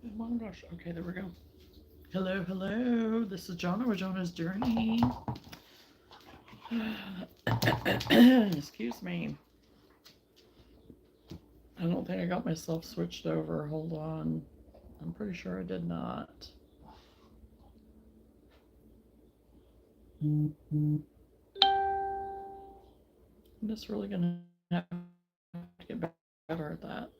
Oh my gosh. Okay, there we go. Hello, hello. This is Jonna with Jonna's Journey. Excuse me. I don't think I got myself switched over. Hold on. I'm pretty sure I did not. I'm just really going to have to get better at that.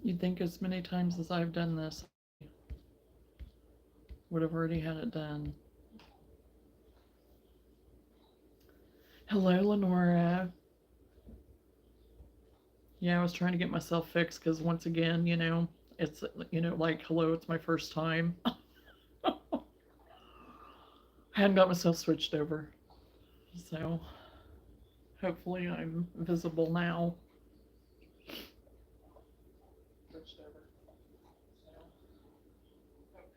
You'd think as many times as I've done this, I would have already had it done. Hello, Lenora. Yeah, I was trying to get myself fixed because once again, it's, like, hello, it's my first time. I hadn't got myself switched over. So hopefully I'm visible now.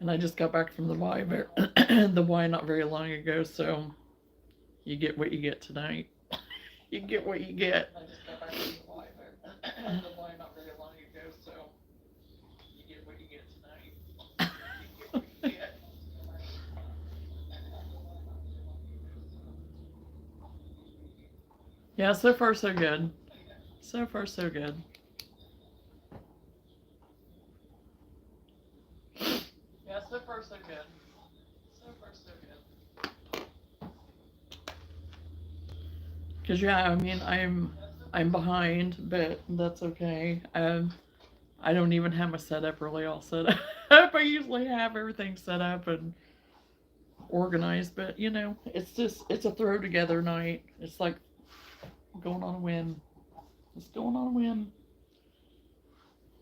And I just got back from the Y, the Y not very long ago, so you get what you get tonight. You get what you get. I just got back from the Y, the Y not very long ago, so you get what you get tonight. You get what you get. Yeah, so far so good. So far so good. Yeah, so far so good. So far so good. Cause yeah, I mean I'm behind, but that's okay. I don't even have my setup really all set up. I usually have everything set up and organized, but it's a throw together night. It's like going on a whim. It's going on a whim.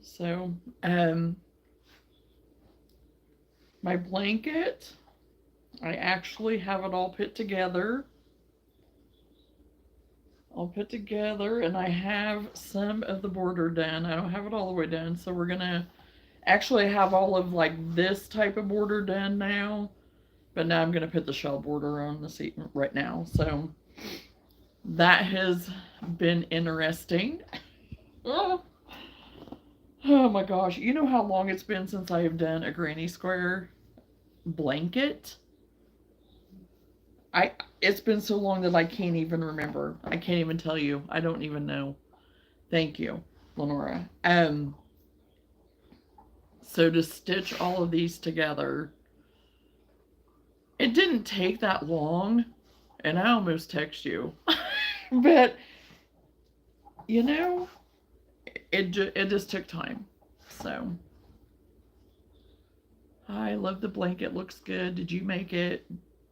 So, my blanket, I actually have it all put together. All put together, and I have some of the border done. I don't have it all the way done, so we're gonna actually have all of like this type of border done now. But now I'm gonna put the shell border on the seat right now. So that has been interesting. Oh, oh my gosh. You know how long it's been since I have done a granny square blanket? I It's been so long that I can't even remember. I can't even tell you. I don't even know. Thank you, Lenora. So to stitch all of these together, it didn't take that long, and I almost text you. But you know, it just took time. So I love the blanket. Looks good. Did you make it?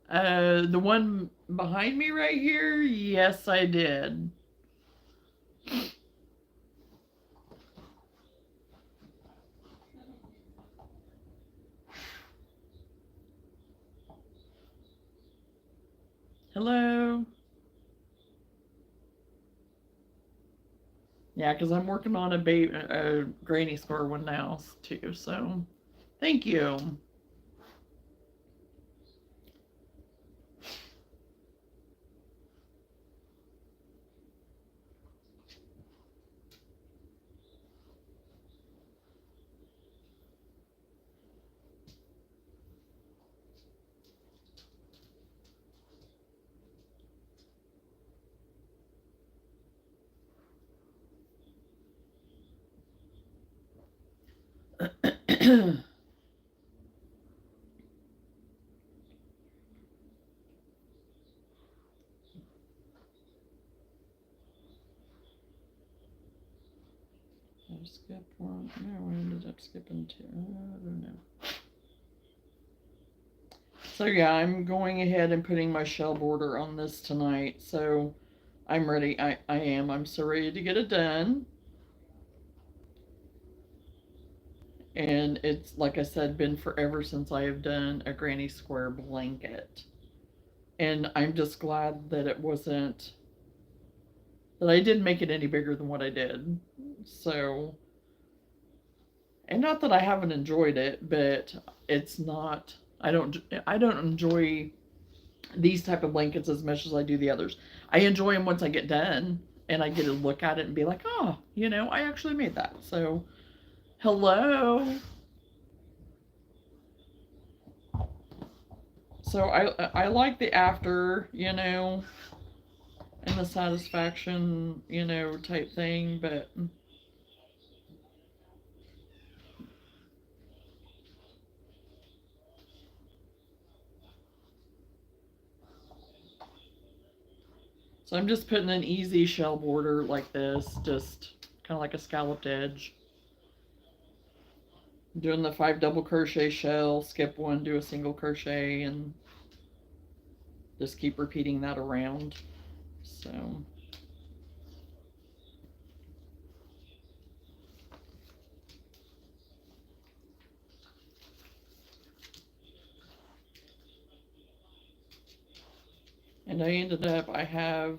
The one behind me right here. Yes, I did. Hello. Yeah, because I'm working on a granny square one now too. So thank you. I skipped one. No, I ended up skipping two. I don't know. So yeah, I'm going ahead and putting my shell border on this tonight. So I'm ready. I am. I'm so ready to get it done. And it's, like I said, been forever since I have done a granny square blanket. And I'm just glad that it wasn't, that I didn't make it any bigger than what I did. So, and not that I haven't enjoyed it, but it's not, I don't enjoy these type of blankets as much as I do the others. I enjoy them once I get done, and I get to look at it and be like, oh, you know, I actually made that. So, hello. So I like the after, you know, and the satisfaction, you know, type thing, but so I'm just putting an easy shell border like this, just kind of like a scalloped edge. Doing the 5 double crochet shell, skip one, do a single crochet, and just keep repeating that around. So and I have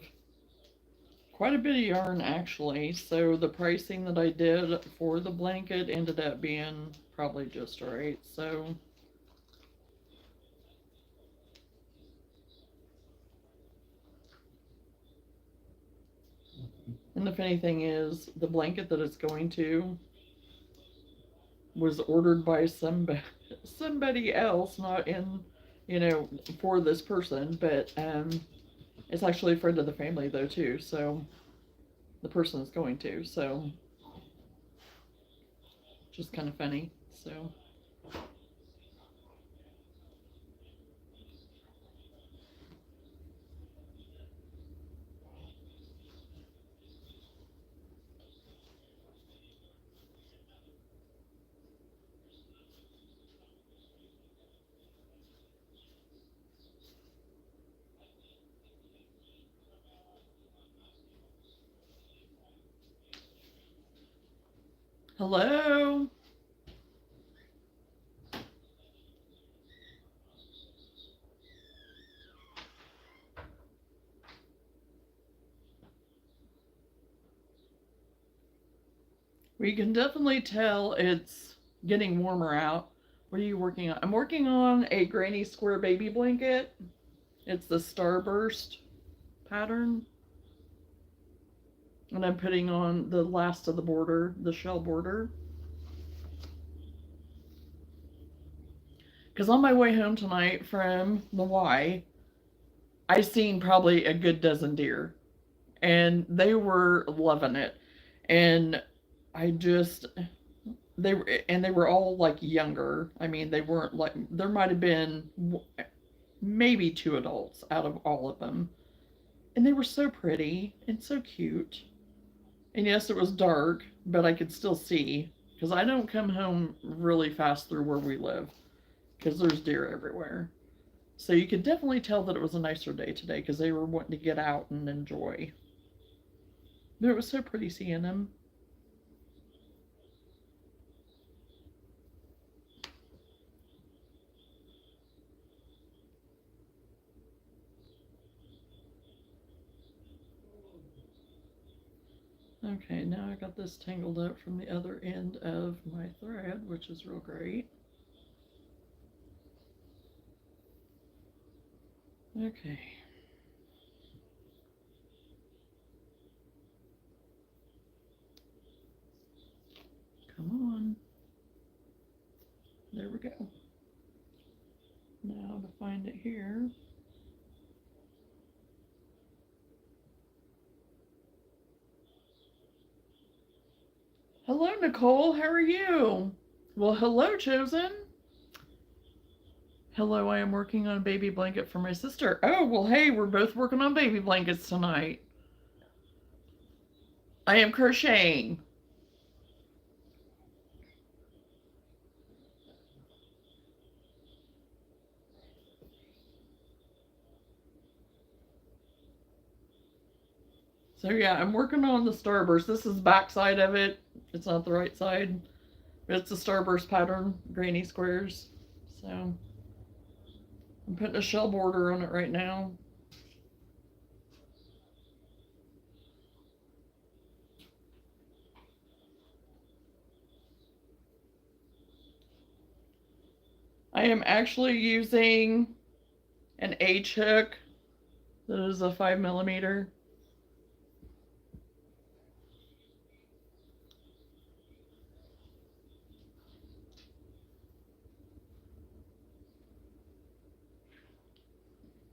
quite a bit of yarn actually. So the pricing that I did for the blanket ended up being probably just right. So and the funny thing is the blanket that it's going to was ordered by somebody else, not in, you know, for this person, but it's actually a friend of the family though too. So the person is going to, so just kind of funny. So hello. We can definitely tell it's getting warmer out. What are you working on? I'm working on a granny square baby blanket. It's the starburst pattern. And I'm putting on the last of the border, the shell border. Because on my way home tonight from the Y, I seen probably a good dozen deer. And they were loving it. And I just they were all like younger. I mean, they weren't like there might have been maybe 2 adults out of all of them. And they were so pretty and so cute. And yes, it was dark, but I could still see because I don't come home really fast through where we live because there's deer everywhere. So you could definitely tell that it was a nicer day today because they were wanting to get out and enjoy. But it was so pretty seeing them. Okay, now I got this tangled up from the other end of my thread, which is real great. Okay. Come on. There we go. Now to find it here. Hello, Nicole. How are you? Well, hello, Chosen. Hello, I am working on a baby blanket for my sister. Oh, well, hey, we're both working on baby blankets tonight. I am crocheting. So yeah, I'm working on the starburst. This is the back side of it. It's not the right side. But it's the starburst pattern, granny squares. So I'm putting a shell border on it right now. I am actually using an H hook that is a 5mm.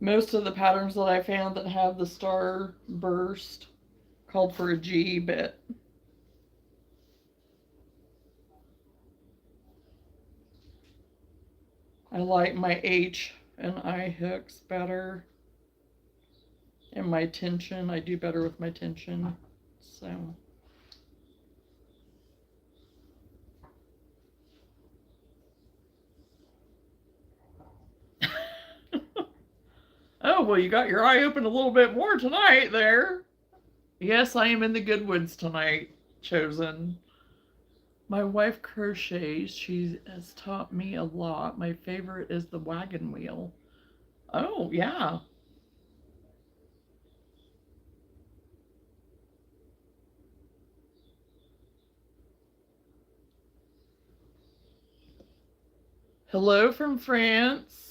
Most of the patterns that I found that have the star burst called for a G bit. I like my H and I hooks better. And my tension, I do better with my tension. So. Oh, well, you got your eye open a little bit more tonight there. Yes, I am in the Goodwoods tonight, Chosen. My wife crochets. She has taught me a lot. My favorite is the wagon wheel. Oh, yeah. Hello from France.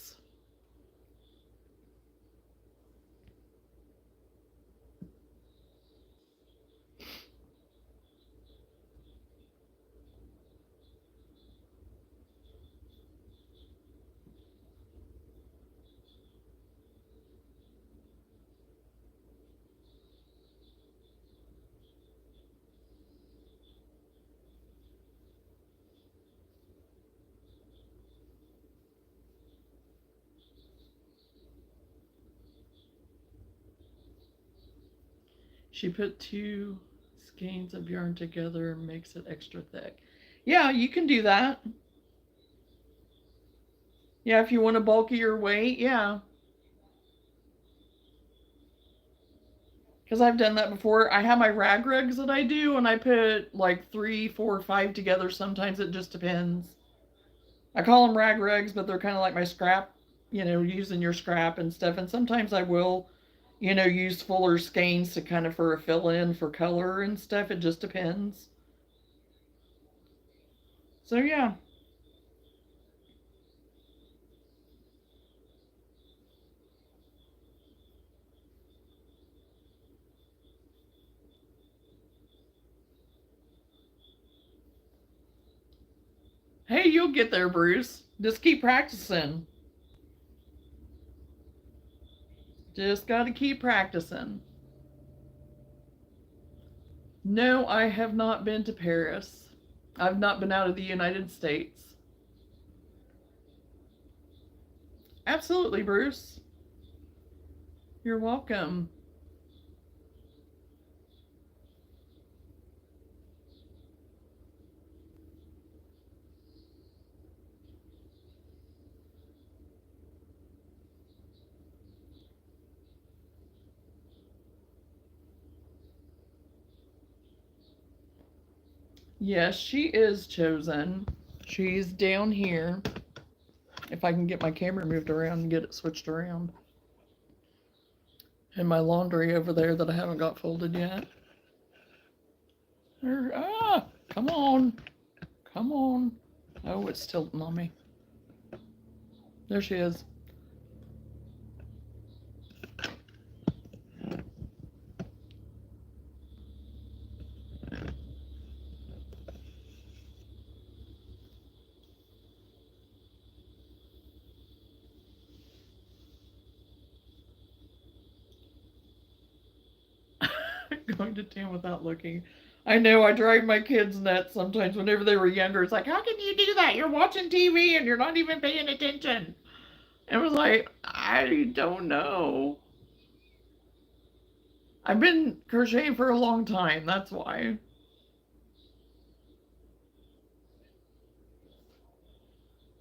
She put 2 skeins of yarn together and makes it extra thick. Yeah, you can do that. Yeah, if you want to bulky your weight, yeah. Because I've done that before. I have my rag rugs that I do, and I put like 3, 4, 5 together. Sometimes it just depends. I call them rag rugs, but they're kind of like my scrap, using your scrap and stuff. And sometimes I will, use fuller skeins to kind of for a fill in for color and stuff. It just depends. So, yeah. Hey, you'll get there, Bruce. Just keep practicing. Just got to keep practicing. No, I have not been to Paris. I've not been out of the United States. Absolutely, Bruce. You're welcome. Yes, she is Chosen. She's down here. If I can get my camera moved around and get it switched around. And my laundry over there that I haven't got folded yet. Come on. Come on. Oh, it's tilting on me. There she is. Going to town without looking. I know, I drive my kids nuts sometimes whenever they were younger. It's like, how can you do that? You're watching TV and you're not even paying attention. And I was like, I don't know. I've been crocheting for a long time, that's why.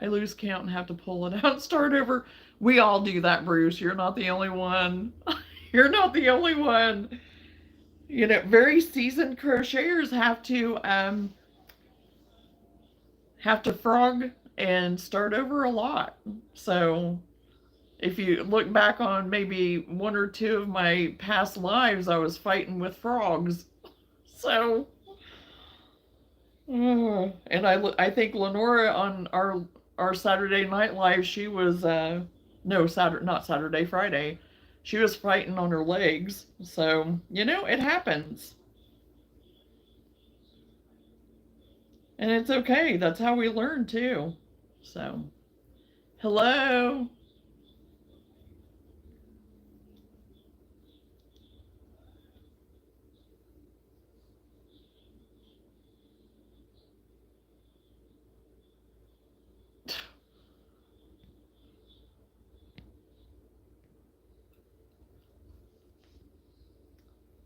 I lose count and have to pull it out and start over. We all do that, Bruce. You're not the only one. You're not the only one. Very seasoned crocheters have to frog and start over a lot. So if you look back on maybe 1 or 2 of my past lives, I was fighting with frogs. So, and I think Lenora on our Saturday Night Live, she was no Saturday, not Saturday, Friday. She was fighting on her legs. So, it happens. And it's okay. That's how we learn too. So, hello.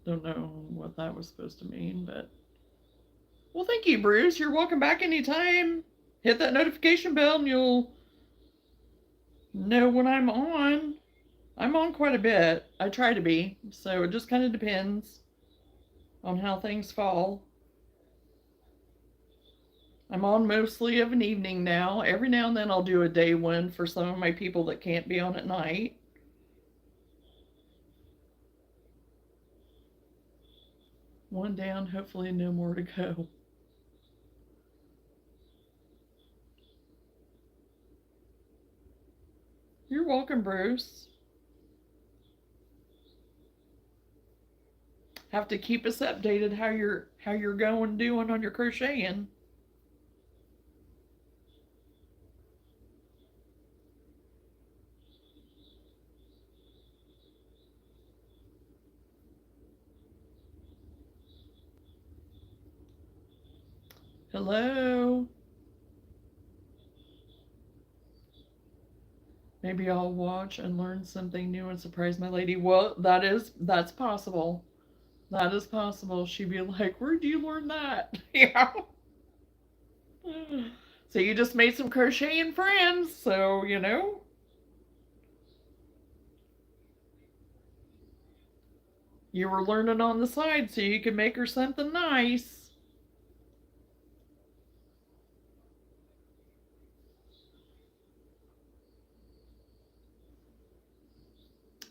Don't know what that was supposed to mean, but well, thank you, Bruce. You're welcome back anytime. Hit that notification bell and you'll know when I'm on. I'm on quite a bit. I try to be, so it just kind of depends on how things fall. I'm on mostly of an evening now. Every now and then I'll do a day one for some of my people that can't be on at night. One down, hopefully no more to go. You're welcome, Bruce. Have to keep us updated how you're going doing on your crocheting. Hello. Maybe I'll watch and learn something new and surprise my lady. Well, that's possible. That is possible. She'd be like, "Where'd you learn that?" Yeah. So you just made some crocheting friends, so you were learning on the side so you could make her something nice.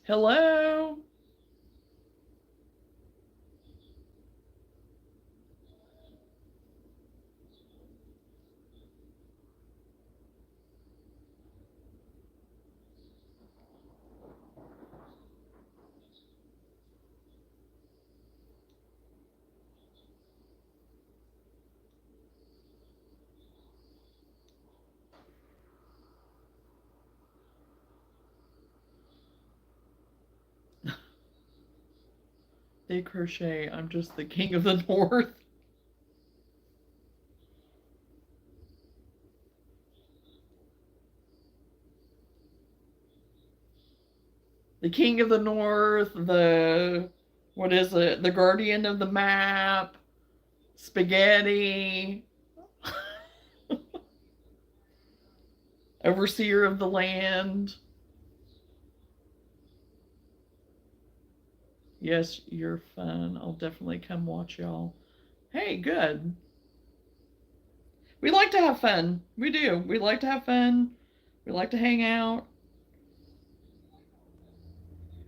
Hello. They crochet. I'm just the king of the north. The king of the north, the what is it? The guardian of the map, spaghetti, overseer of the land. Yes, you're fun. I'll definitely come watch y'all. Hey, good. We like to have fun. We do. We like to have fun. We like to hang out.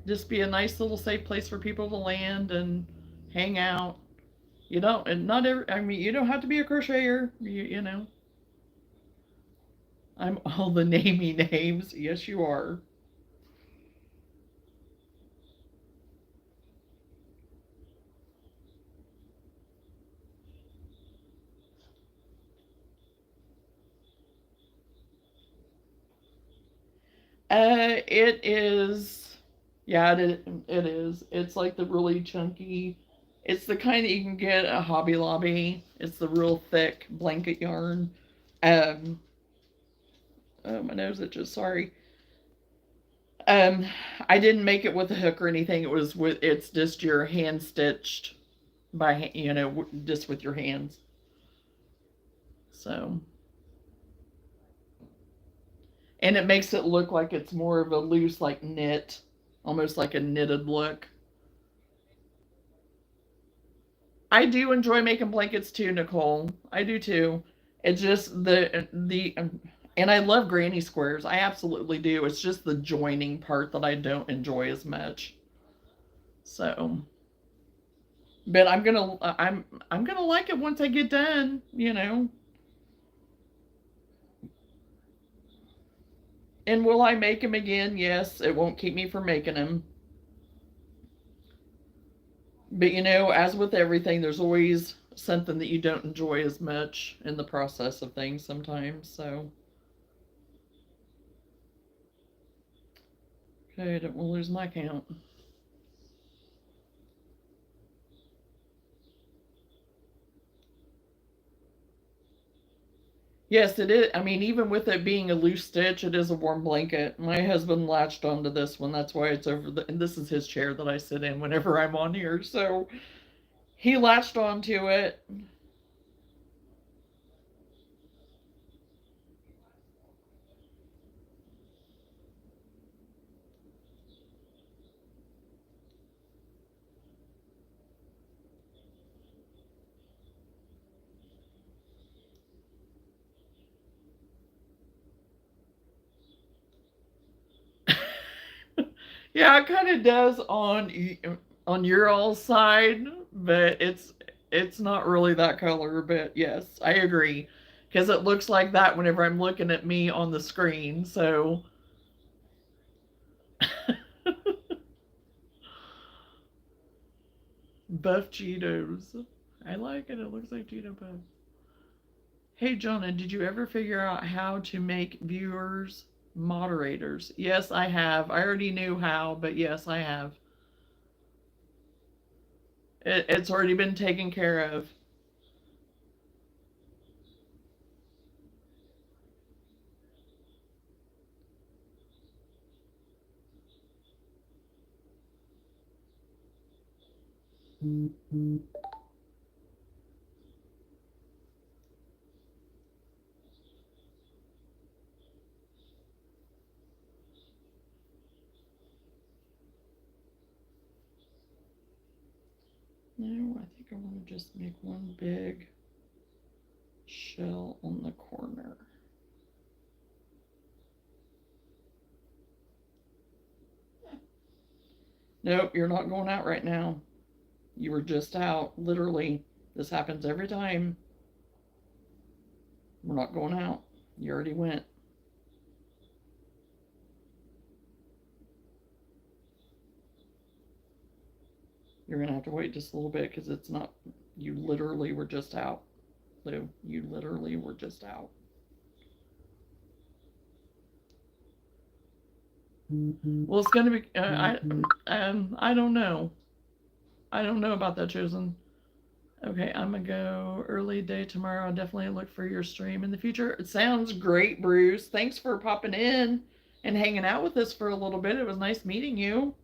Just be a nice little safe place for people to land and hang out. You don't, and not every, I mean, you don't have to be a crocheter. You know. I'm all the namey names. Yes, you are. It is. Yeah, it is. It's like the really chunky. It's the kind that you can get at Hobby Lobby. It's the real thick blanket yarn. Um, oh, my nose itches. Sorry. Um, I didn't make it with a hook or anything. It was with. It's just your hand stitched by just with your hands. So, and it makes it look like it's more of a loose, like knit, almost like a knitted look. I do enjoy making blankets too, Nicole. I do too. It's just and I love granny squares. I absolutely do. It's just the joining part that I don't enjoy as much. So, but I'm gonna like it once I get done. And will I make them again? Yes, it won't keep me from making them. But as with everything, there's always something that you don't enjoy as much in the process of things sometimes. So, okay, I don't want to lose my count. Yes, it is. I mean, even with it being a loose stitch, it is a warm blanket. My husband latched onto this one. That's why it's over the, and this is his chair that I sit in whenever I'm on here. So he latched onto it. Yeah, it kind of does on your all side, but it's not really that color. But yes, I agree because it looks like that whenever I'm looking at me on the screen. So buff Cheetos. I like it. It looks like Cheeto Puffs. Hey, Jonah, did you ever figure out how to make viewers moderators? Yes, I have. I already knew how, but yes, I have. It's already been taken care of. No, I think I want to just make one big shell on the corner. Nope, you're not going out right now. You were just out. Literally. This happens every time. We're not going out. You already went. You're going to have to wait just a little bit because it's not. You literally were just out, Lou. You literally were just out. Well, it's going to be. I don't know. I don't know about that, Chosen. Okay, I'm gonna go early day tomorrow. I'll definitely look for your stream in the future. It sounds great, Bruce. Thanks for popping in and hanging out with us for a little bit. It was nice meeting you.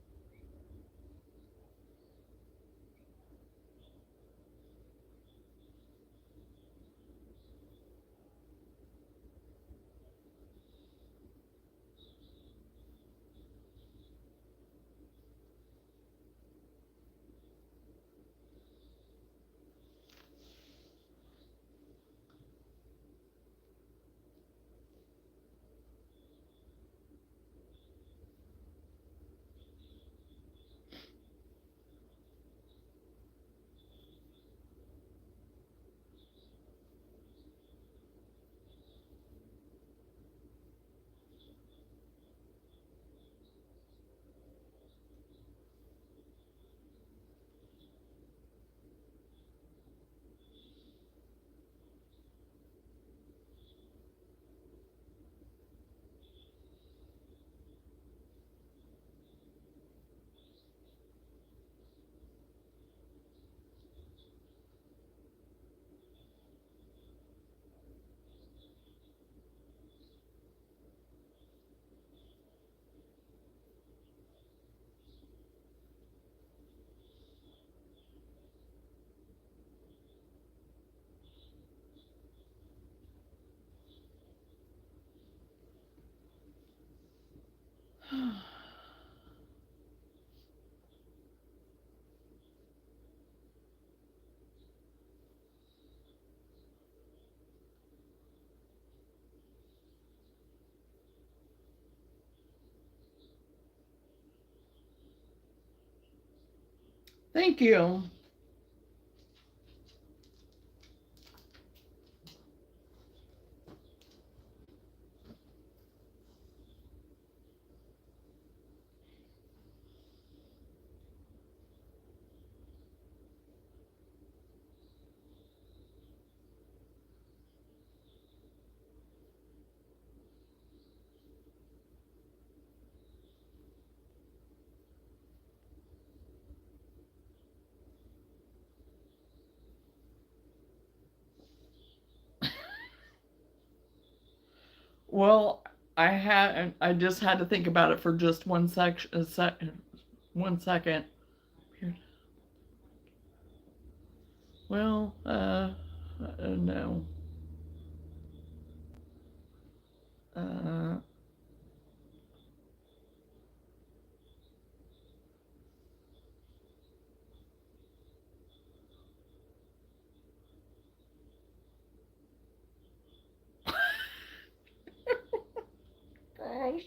Thank you. Well, I just had to think about it for just 1 second. Well, no. Uh, Gosh.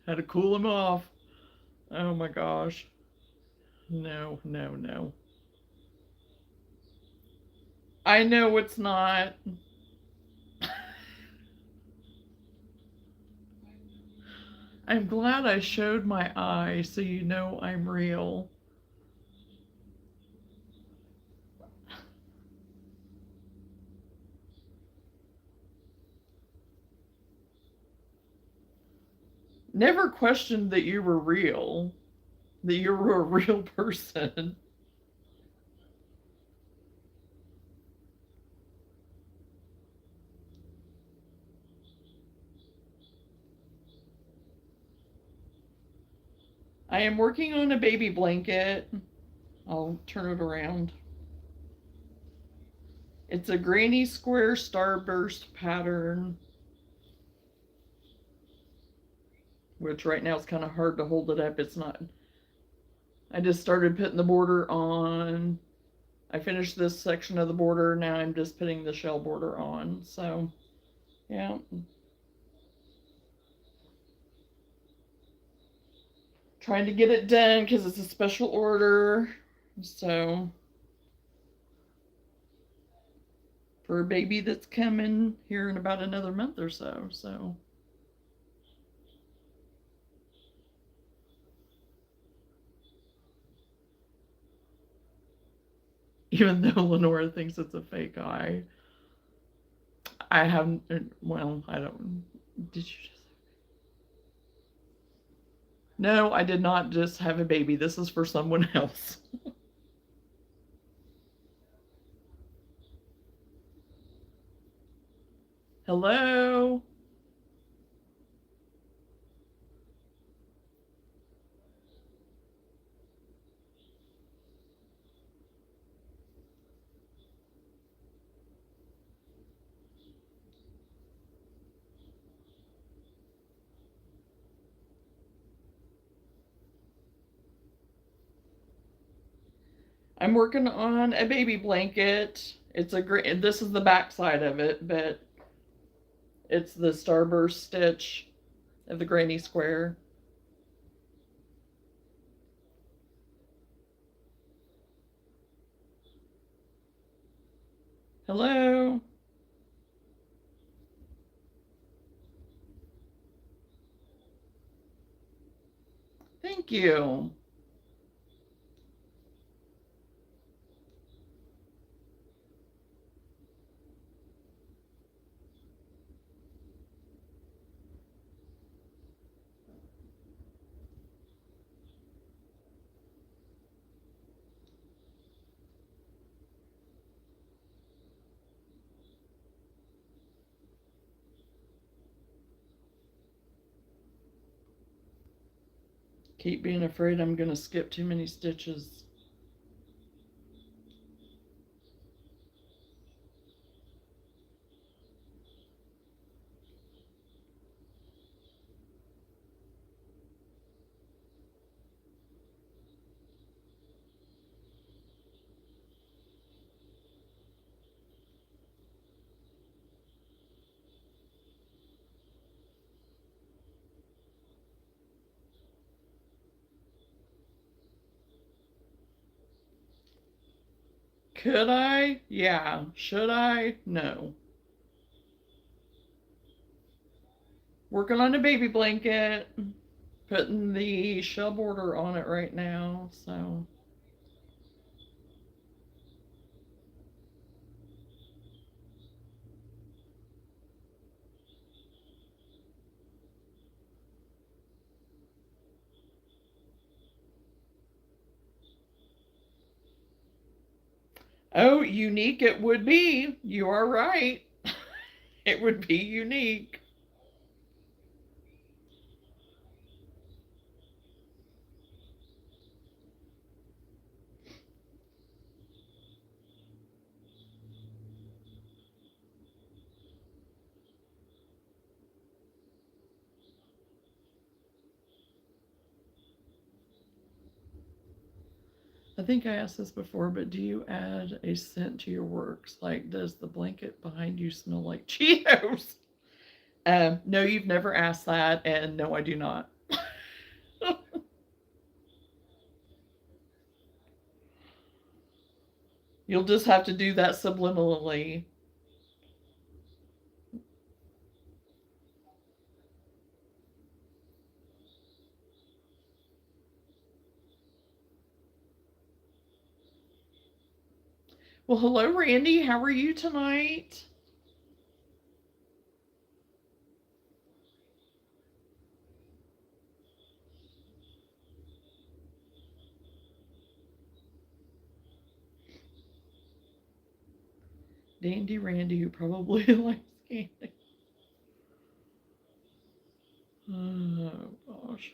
Had to cool him off. Oh my gosh. No, no, no. I know it's not. I'm glad I showed my eye so you know I'm real. Never questioned that you were real, that you were a real person. I am working on a baby blanket. I'll turn it around. It's a granny square starburst pattern, which right now it's kind of hard to hold it up. It's not. I just started putting the border on. I finished this section of the border. Now I'm just putting the shell border on. So, yeah. Trying to get it done because it's a special order. So, for a baby that's coming here in about another month or so. So, even though Lenora thinks it's a fake eye, I haven't. Well, I don't. Did you just? No, I did not just have a baby. This is for someone else. Hello? I'm working on a baby blanket. It's a great. This is the back side of it, but it's the starburst stitch of the granny square. Hello? Thank you. Keep being afraid I'm going to skip too many stitches. Could I? Yeah. Should I? No. Working on a baby blanket. Putting the shell border on it right now. So, Oh, unique it would be. You are right. It would be unique. I think I asked this before, but do you add a scent to your works? Like, does the blanket behind you smell like Cheetos? No, you've never asked that, and no, I do not. You'll just have to do that subliminally. Well, hello, Randy. How are you tonight? Dandy Randy, who probably likes candy. Oh, gosh.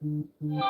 Thank you.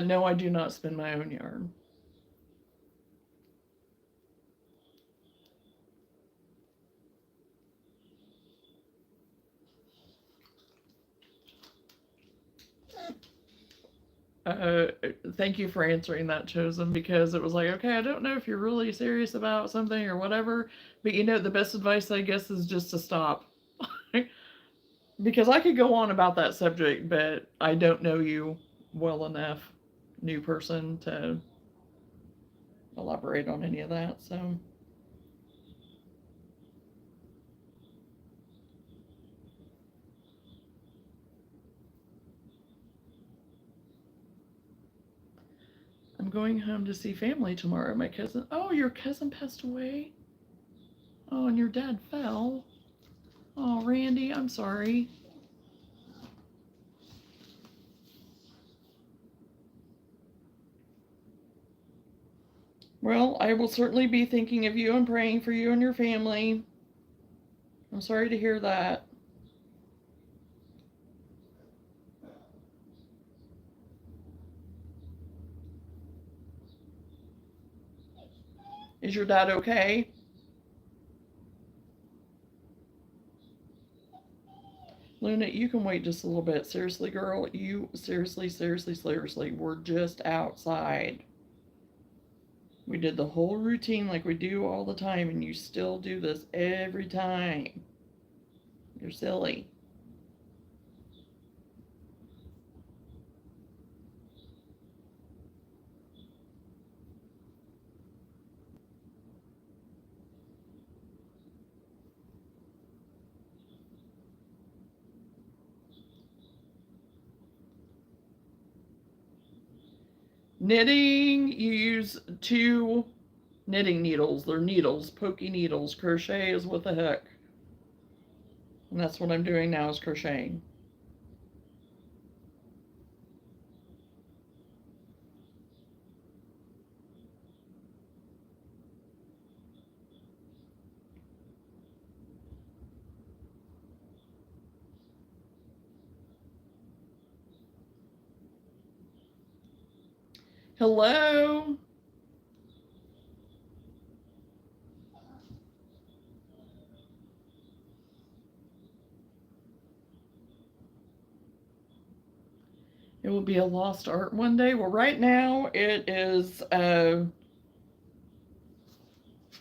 No, I do not spin my own yarn. Uh, Thank you for answering that, Chosen, because it was like, okay, I don't know if you're really serious about something or whatever, but the best advice, I guess, is just to stop. Because I could go on about that subject, but I don't know you well enough, new person, to elaborate on any of that. So, I'm going home to see family tomorrow. My cousin, oh, your cousin passed away? Oh, and your dad fell. Oh, Randy, I'm sorry. Well, I will certainly be thinking of you and praying for you and your family. I'm sorry to hear that. Is your dad okay? Luna, you can wait just a little bit. Seriously, girl, you seriously, we're just outside. We did the whole routine like we do all the time, and you still do this every time. You're silly. Knitting, you use two knitting needles. They're needles, pokey needles. Crochet is with a hook. And that's what I'm doing now is crocheting. Hello? It will be a lost art one day. Well, right now it is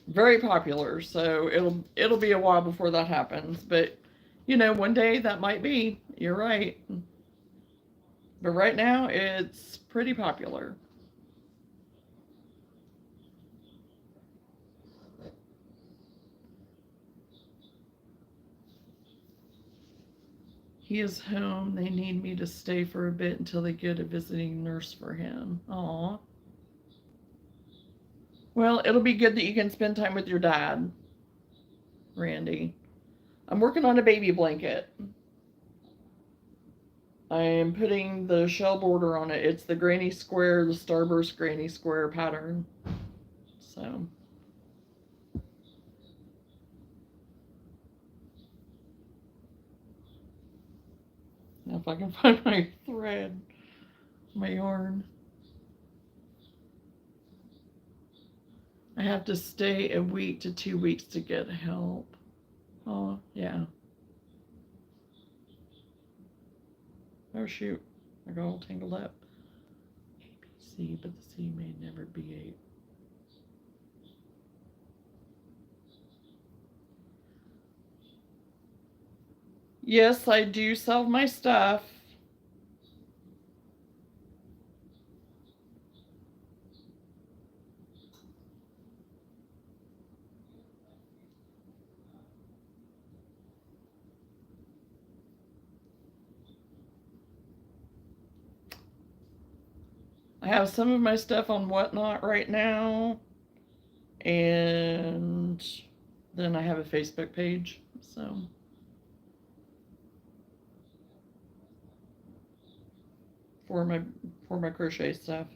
very popular, so it'll be a while before that happens. But you know, one day that might be. You're right. But right now it's pretty popular. He is home. They need me to stay for a bit until they get a visiting nurse for him. Aw. Well, it'll be good that you can spend time with your dad, Randy. I'm working on a baby blanket. I am putting the shell border on it. It's the granny square, the starburst granny square pattern. So, now if I can find my thread, my yarn. I have to stay a week to 2 weeks to get help. Oh, yeah. Oh, shoot. I got all tangled up. A, B, C, but the C may never be a. Yes, I do sell my stuff. I have some of my stuff on Whatnot right now, and then I have a Facebook page. So for my for my crochet stuff.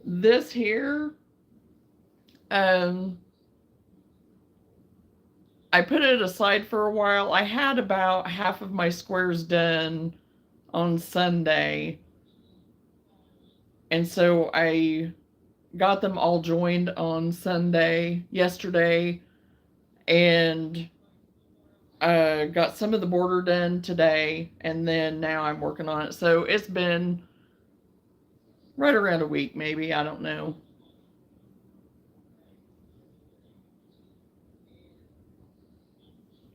This here, um, I put it aside for a while. I had about half of my squares done on Sunday, and so I got them all joined on Sunday yesterday, and got some of the border done today, and then now I'm working on it. So it's been right around a week, maybe. I don't know.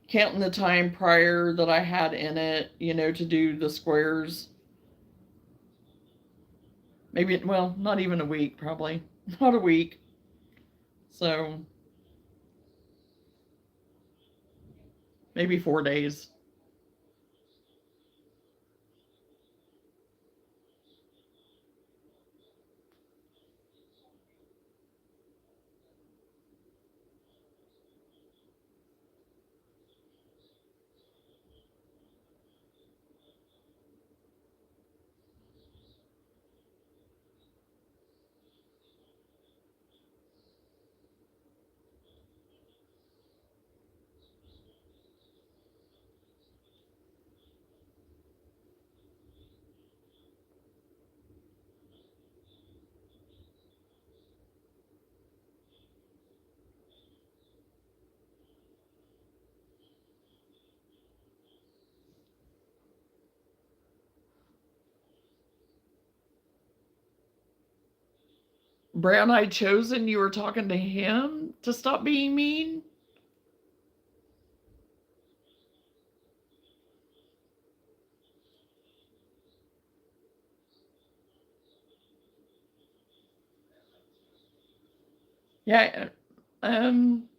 Counting the time prior that I had in it, you know, to do the squares. Maybe, well, not even a week, probably. Not a week. So maybe 4 days. Brown Eyed Chosen, you were talking to him to stop being mean? Yeah. Um,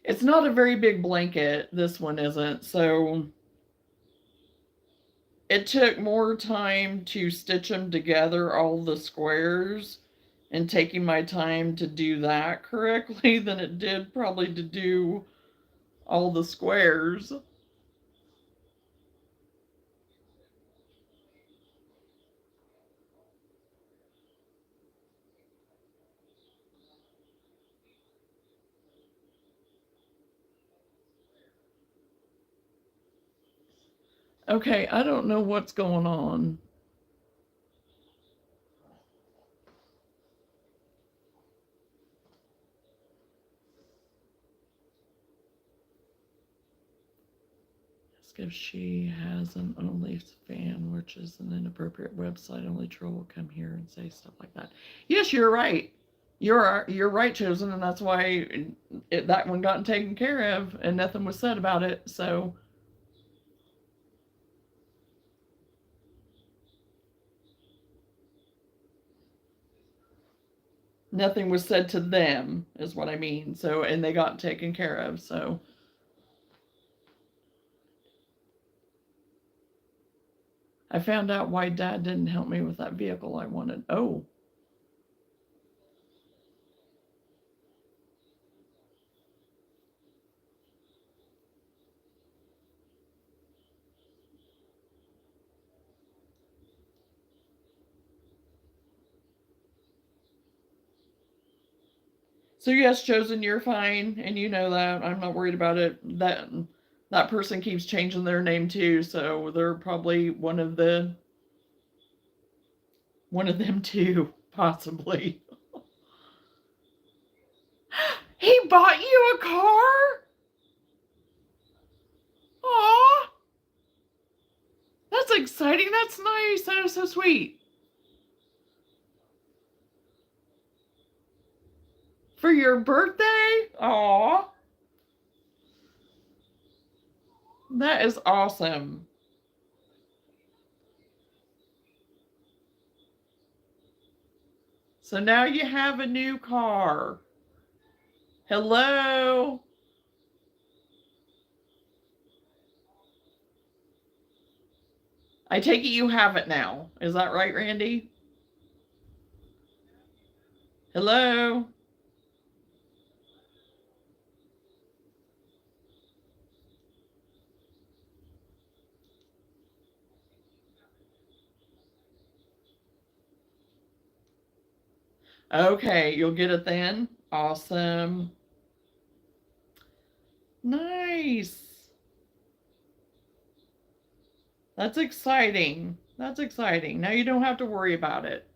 It's not a very big blanket. This one isn't. So it took more time to stitch them together, all the squares, and taking my time to do that correctly than it did probably to do all the squares. Okay, I don't know what's going on. Ask if she has an OnlyFans, which is an inappropriate website. Only troll will come here and say stuff like that. Yes, you're right. You're right, Chosen, and that's why that one got taken care of, and nothing was said about it. So nothing was said to them, is what I mean. So, and they got taken care of. So I found out why Dad didn't help me with that vehicle I wanted. Oh. So yes, Chosen, you're fine, and you know that. I'm not worried about it. That person keeps changing their name too, so they're probably one of them too, possibly. He bought you a car? Aw, that's exciting. That's nice. That is so sweet. For your birthday? Aw, that is awesome. So now you have a new car. Hello? I take it you have it now. Is that right, Randy? Hello? Okay, you'll get it then? Awesome. Nice. That's exciting. That's exciting. Now you don't have to worry about it.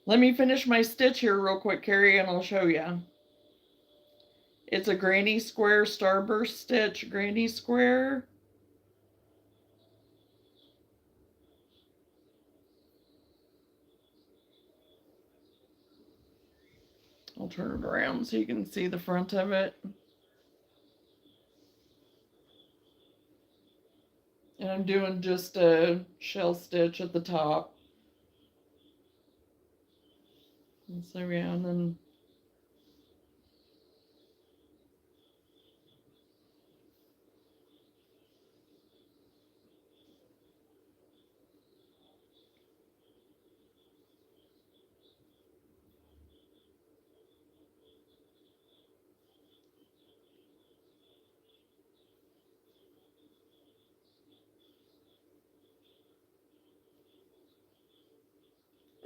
Let me finish my stitch here real quick, Carrie, and I'll show you. It's a granny square starburst stitch, granny square. I'll turn it around so you can see the front of it. And I'm doing just a shell stitch at the top. And so yeah, and then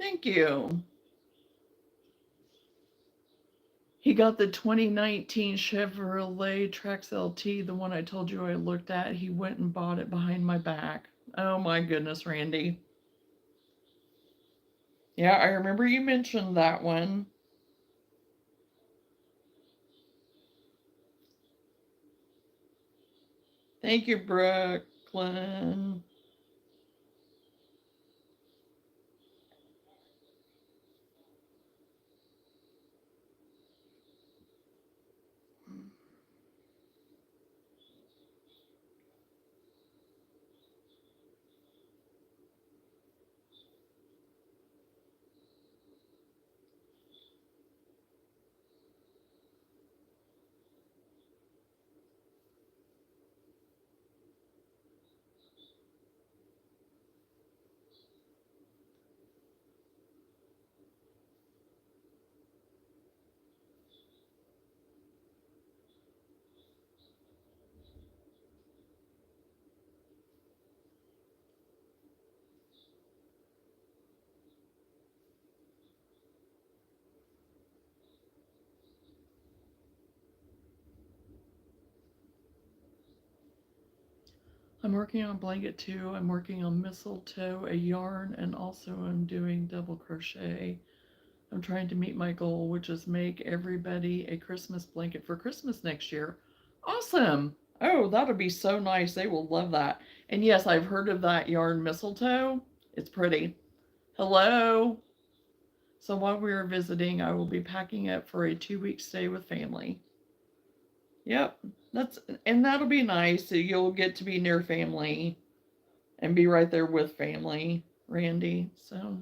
Thank you. He got the 2019 Chevrolet Trax LT, the one I told you I looked at. He went and bought it behind my back. Oh my goodness, Randy. Yeah, I remember you mentioned that one. Thank you, Brooklyn. I'm working on blanket too. I'm working on mistletoe, a yarn, and also I'm doing double crochet. I'm trying to meet my goal, which is make everybody a Christmas blanket for Christmas next year. Awesome! Oh, that'll be so nice. They will love that. And yes, I've heard of that yarn mistletoe. It's pretty. Hello. So while we are visiting, I will be packing up for a 2-week stay with family. Yep, that'll be nice. So you'll get to be near family and be right there with family, Randy. So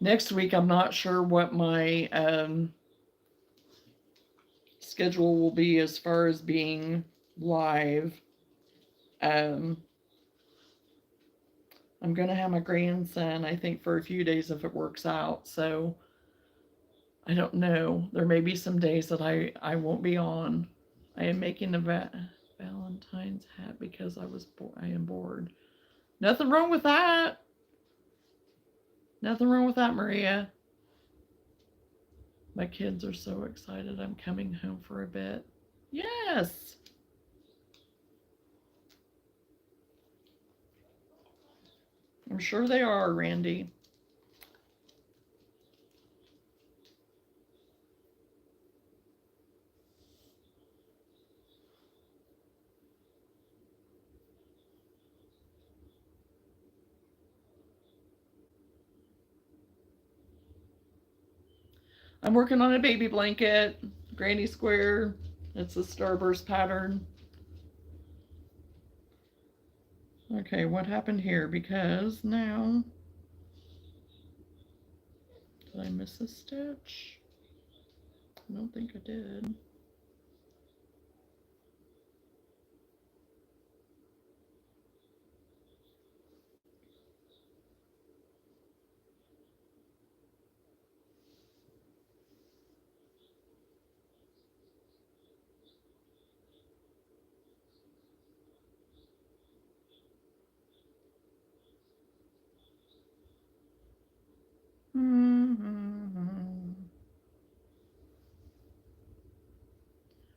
next week, I'm not sure what my schedule will be as far as being live. Um, I'm gonna have my grandson, I think, for a few days if it works out. So I don't know. There may be some days that I won't be on. I am making a Valentine's hat because I am bored. Nothing wrong with that. Nothing wrong with that, Maria. My kids are so excited I'm coming home for a bit. Yes. I'm sure they are, Randy. I'm working on a baby blanket, granny square. It's a starburst pattern. Okay, what happened here? Because now, did I miss a stitch? I don't think I did.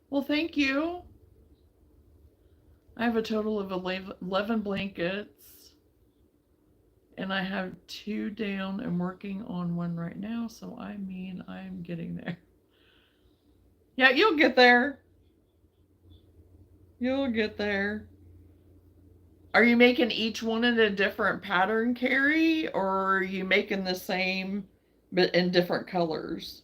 Well, thank you. I have a total of 11 blankets, and I have 2 down and working on one right now, so I mean, I'm getting there. Yeah, you'll get there. You'll get there. Are you making each one in a different pattern, Carrie, or are you making the same but in different colors?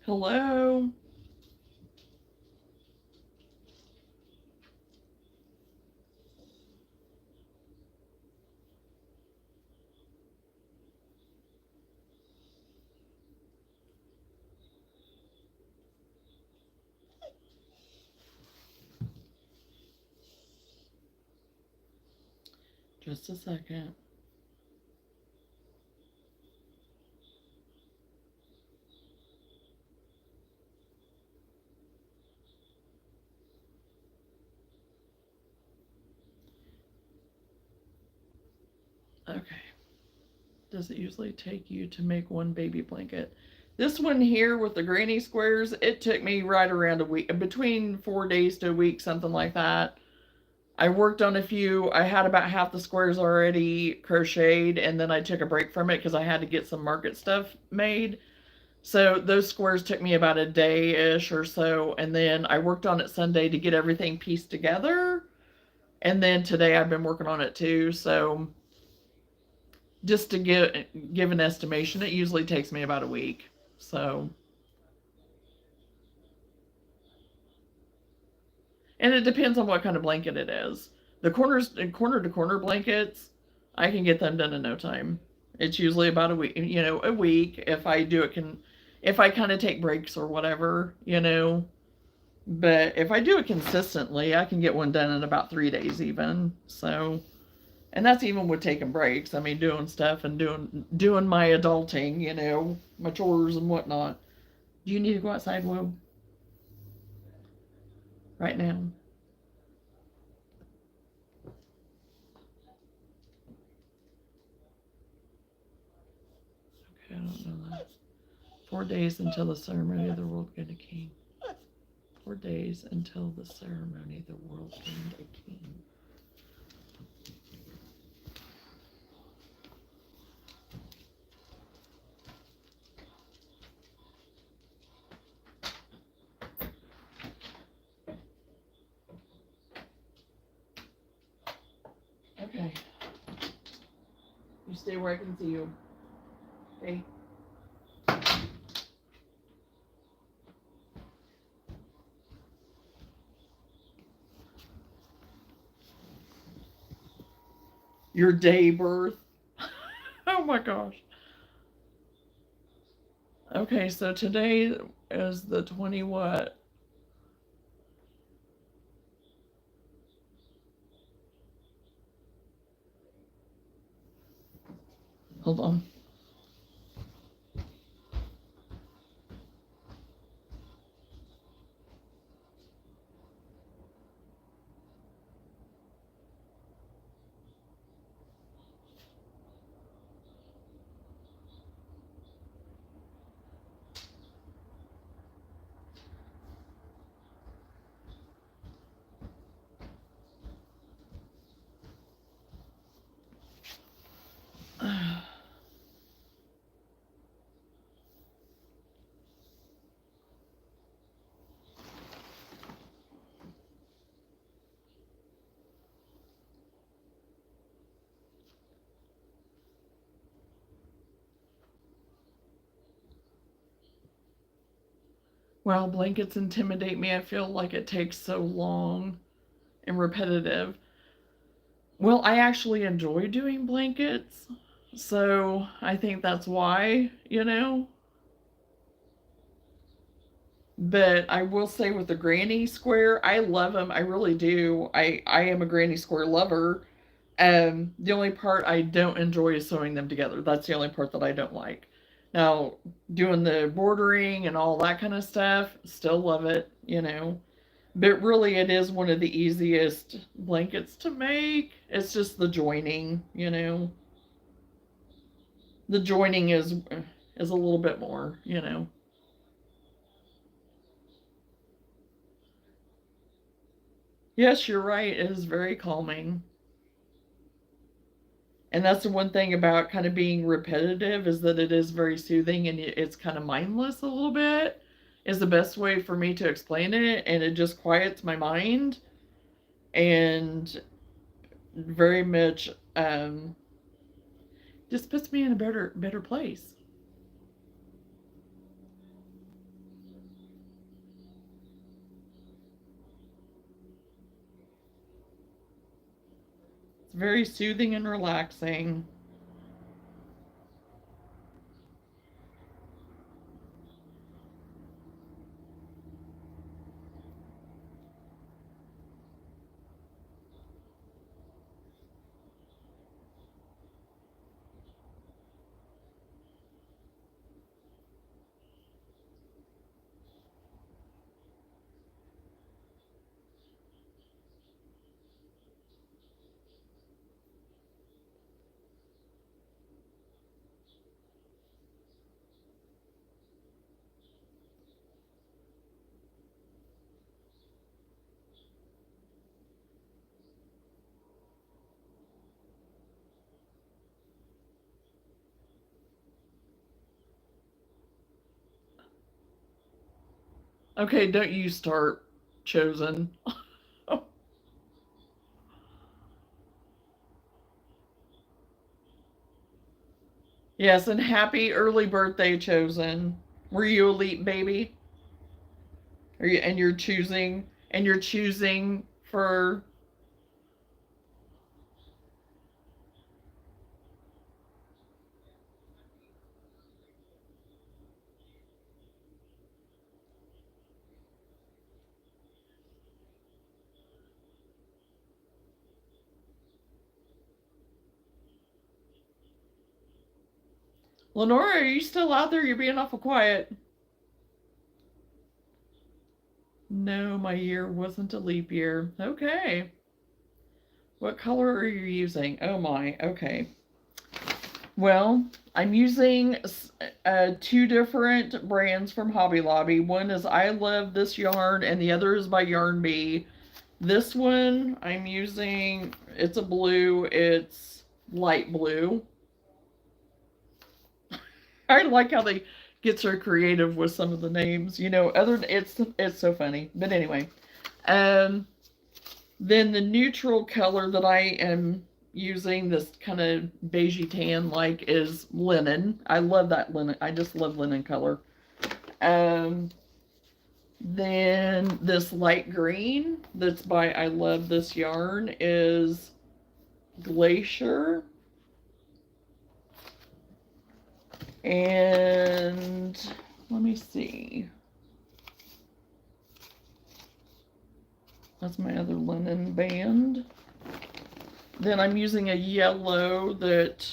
Hello. Just a second. Okay. Does it usually take you to make one baby blanket? This one here with the granny squares, it took me right around a week, between 4 days to a week, something like that. I worked on a few. I had about half the squares already crocheted, and then I took a break from it because I had to get some market stuff made. So those squares took me about a day-ish or so, and then I worked on it Sunday to get everything pieced together. And then today I've been working on it too. So just to give an estimation, it usually takes me about a week. So, and it depends on what kind of blanket it is. The corner to corner blankets, I can get them done in no time. It's usually about a week, a week if I do it if I kind of take breaks or whatever. But if I do it consistently, I can get one done in about 3 days even. So, and that's even with taking breaks. I mean, doing stuff and doing my adulting, my chores and whatnot. Do you need to go outside, Woo? Right now? Okay, I don't know that. 4 days until the ceremony of the world gained a king. 4 days until the ceremony the world gained a king. Okay. You stay where I can see you. Okay. Your day birth. Oh my gosh. Okay, so today is the 20 what? Hold on. Well, blankets intimidate me. I feel like it takes so long and repetitive. Well, I actually enjoy doing blankets, so I think that's why. But I will say with the granny square, I love them. I really do. I am a granny square lover. The only part I don't enjoy is sewing them together. That's the only part that I don't like. Now, doing the bordering and all that kind of stuff, still love it. But really, it is one of the easiest blankets to make. It's just the joining. The joining is a little bit more. Yes, you're right. It is very calming. And that's the one thing about kind of being repetitive is that it is very soothing and it's kind of mindless a little bit is the best way for me to explain it, and it just quiets my mind and very much just puts me in a better place. very soothing and relaxing. Okay, don't you start, Chosen. Yes, and happy early birthday, Chosen. Were you a leap baby? Are you, and you're choosing for Lenora, are you still out there? You're being awful quiet. No, my year wasn't a leap year. Okay. What color are you using? Oh my, okay. Well, I'm using two different brands from Hobby Lobby. One is I Love This Yarn, and the other is by Yarn Bee. This one I'm using, it's a blue, it's light blue. I like how they get so creative with some of the names, you know, other it's so funny. But anyway, um then the neutral color that I am using, this kind of beigey tan like, is linen. I love that linen. I just love linen color. Um then this light green that's by I Love This Yarn is Glacier. And let me see. That's my other linen band. Then I'm using a yellow that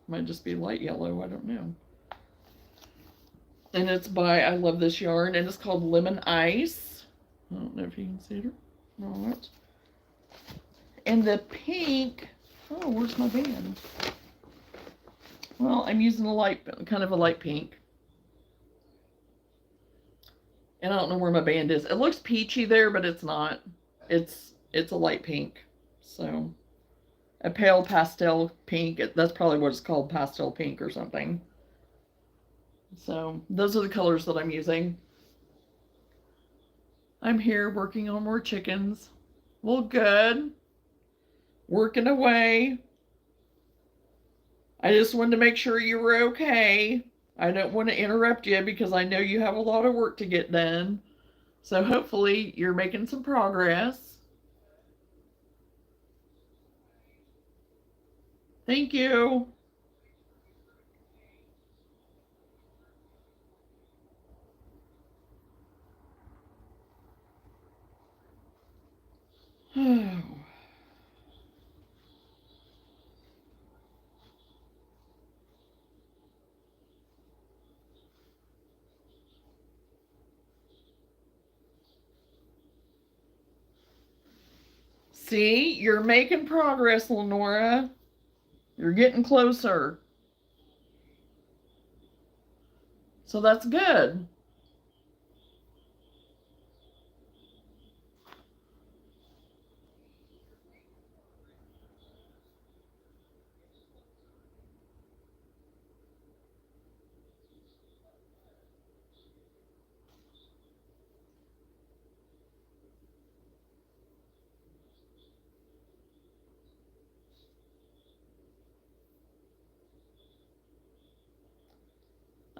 might just be light yellow, I don't know. And it's by I Love This Yarn, and it's called Lemon Ice. I don't know if you can see it or not. And the pink, oh, where's my band? Well, I'm using a light, kind of a light pink. And I don't know where my band is. It looks peachy there, but it's not. It's a light pink. So a pale pastel pink. That's probably what it's called, pastel pink or something. So those are the colors that I'm using. I'm here working on more chickens. Well, good. Working away. I just wanted to make sure you were okay. I don't want to interrupt you because I know you have a lot of work to get done. So hopefully you're making some progress. Thank you. See, you're making progress, Lenora. You're getting closer. So that's good.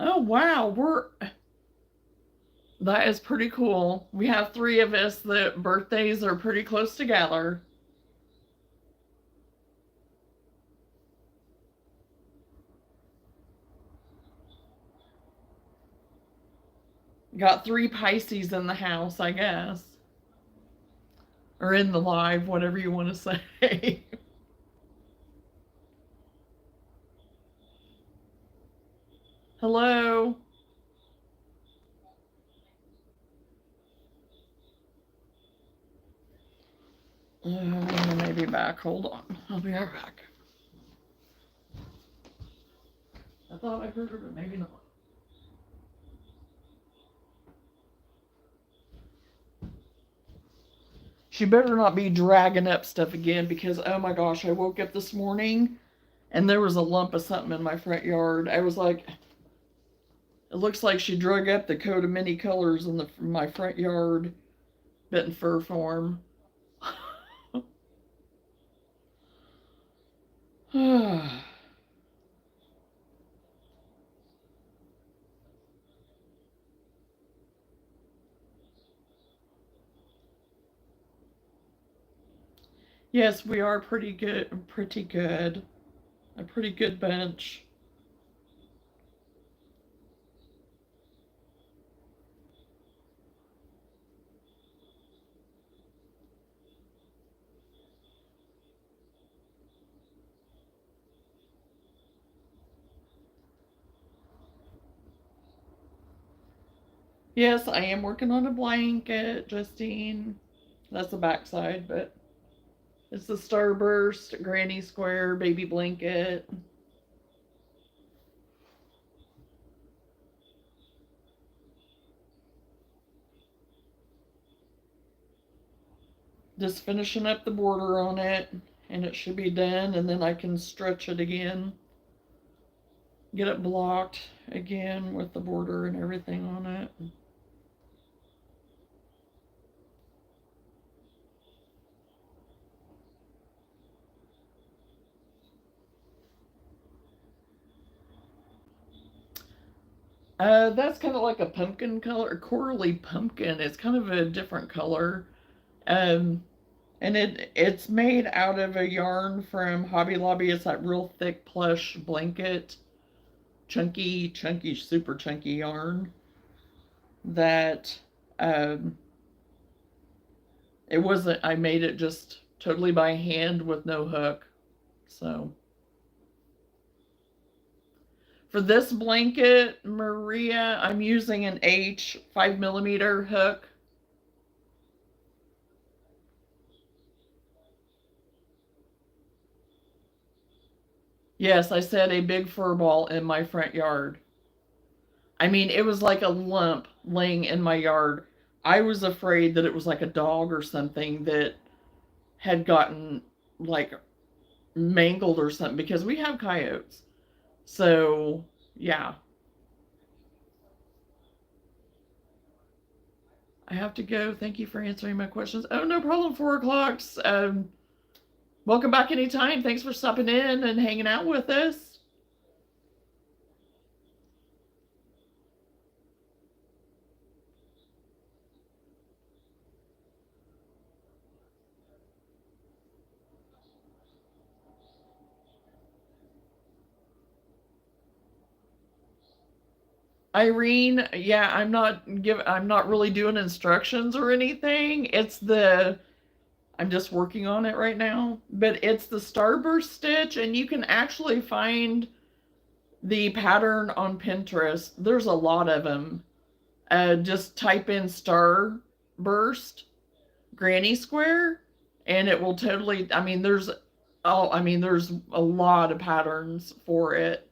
Oh, wow. That is pretty cool. We have three of us that birthdays are pretty close together. Got 3 Pisces in the house, I guess. Or in the live, whatever you want to say. Hello. I may be back. Hold on. I'll be right back. I thought I heard her, but maybe not. She better not be dragging up stuff again because, oh my gosh, I woke up this morning and there was a lump of something in my front yard. I was like, it looks like she drug up the coat of many colors in my front yard, but in fur form. Yes, we are pretty good, pretty good. A pretty good bench. Yes, I am working on a blanket, Justine. That's the backside, but it's the Starburst Granny Square baby blanket. Just finishing up the border on it, and it should be done, and then I can stretch it again. Get it blocked again with the border and everything on it. That's kind of like a pumpkin color, corally pumpkin. It's kind of a different color. Um, and it's made out of a yarn from Hobby Lobby. It's that real thick plush blanket, chunky, super chunky yarn that it wasn't, I made it just totally by hand with no hook. So for this blanket, Maria, I'm using an H 5mm hook. Yes, I said a big fur ball in my front yard. I mean, it was like a lump laying in my yard. I was afraid that it was like a dog or something that had gotten like mangled or something because we have coyotes. So, yeah. I have to go. Thank you for answering my questions. Oh, no problem. 4 o'clock. Welcome back anytime. Thanks for stopping in and hanging out with us. Irene, yeah, I'm not really doing instructions or anything. I'm just working on it right now, but it's the starburst stitch, and you can actually find the pattern on Pinterest. There's a lot of them. Just type in starburst granny square, and it will totally. There's a lot of patterns for it.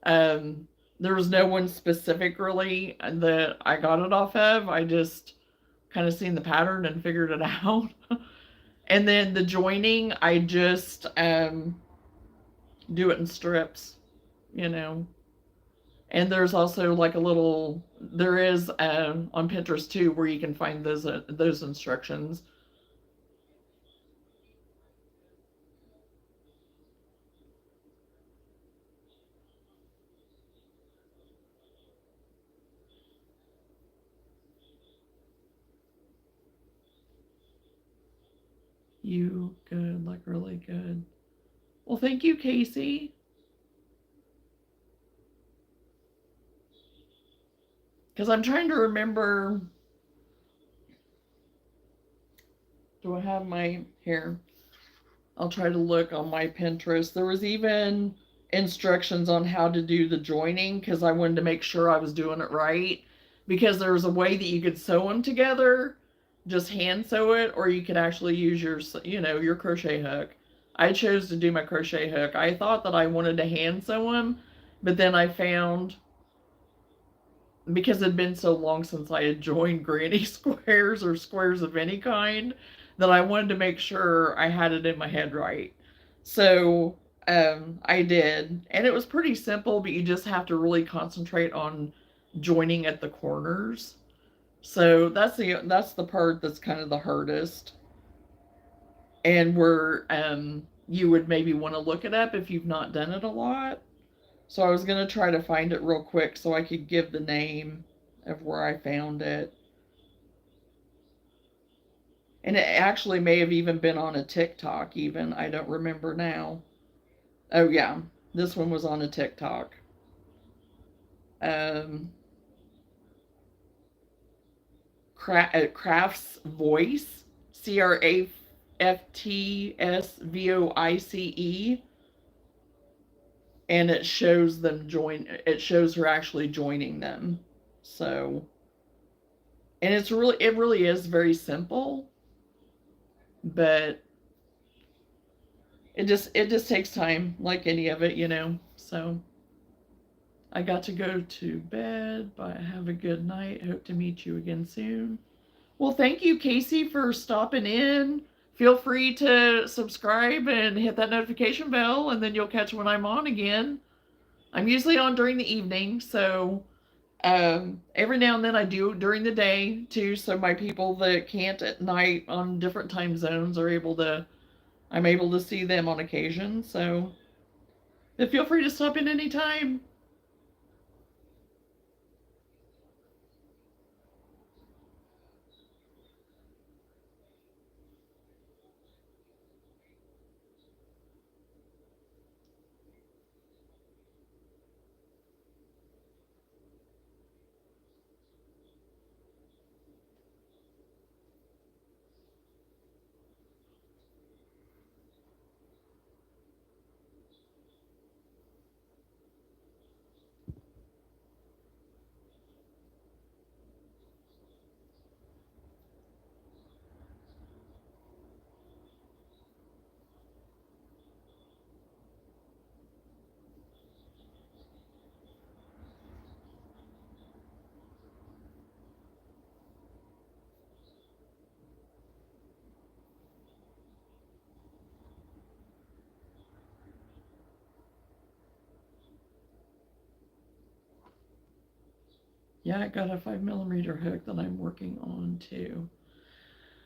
Um, there was no one specific really that I got it off of. I just kind of seen the pattern and figured it out. And then the joining, I just do it in strips, you know. And there's also like there is on Pinterest too, where you can find those instructions. You good, like really good. Well, thank you, Casey. Because I'm trying to remember. Do I have my here? I'll try to look on my Pinterest. There was even instructions on how to do the joining because I wanted to make sure I was doing it right. Because there was a way that you could sew them together, just hand sew it, or you could actually use your, your crochet hook. I chose to do my crochet hook. I thought that I wanted to hand sew them, but then I found, because it had been so long since I had joined granny squares or squares of any kind, that I wanted to make sure I had it in my head right. So I did, and it was pretty simple, but you just have to really concentrate on joining at the corners. So that's the part that's kind of the hardest, and where you would maybe want to look it up if you've not done it a lot. So I was going to try to find it real quick so I could give the name of where I found it. And it actually may have even been on a TikTok even. I don't remember now. Oh yeah, this one was on a TikTok. Um, Crafts Voice, CRAFTSVOICE, and it shows them join. It shows her actually joining them. So, and it really is very simple, but it just takes time, like any of it. So I got to go to bed, but have a good night. Hope to meet you again soon. Well, thank you, Casey, for stopping in. Feel free to subscribe and hit that notification bell, and then you'll catch when I'm on again. I'm usually on during the evening, so every now and then I do during the day too, so my people that can't at night on different time zones I'm able to see them on occasion. So feel free to stop in anytime. Yeah, I got a 5mm hook that I'm working on too.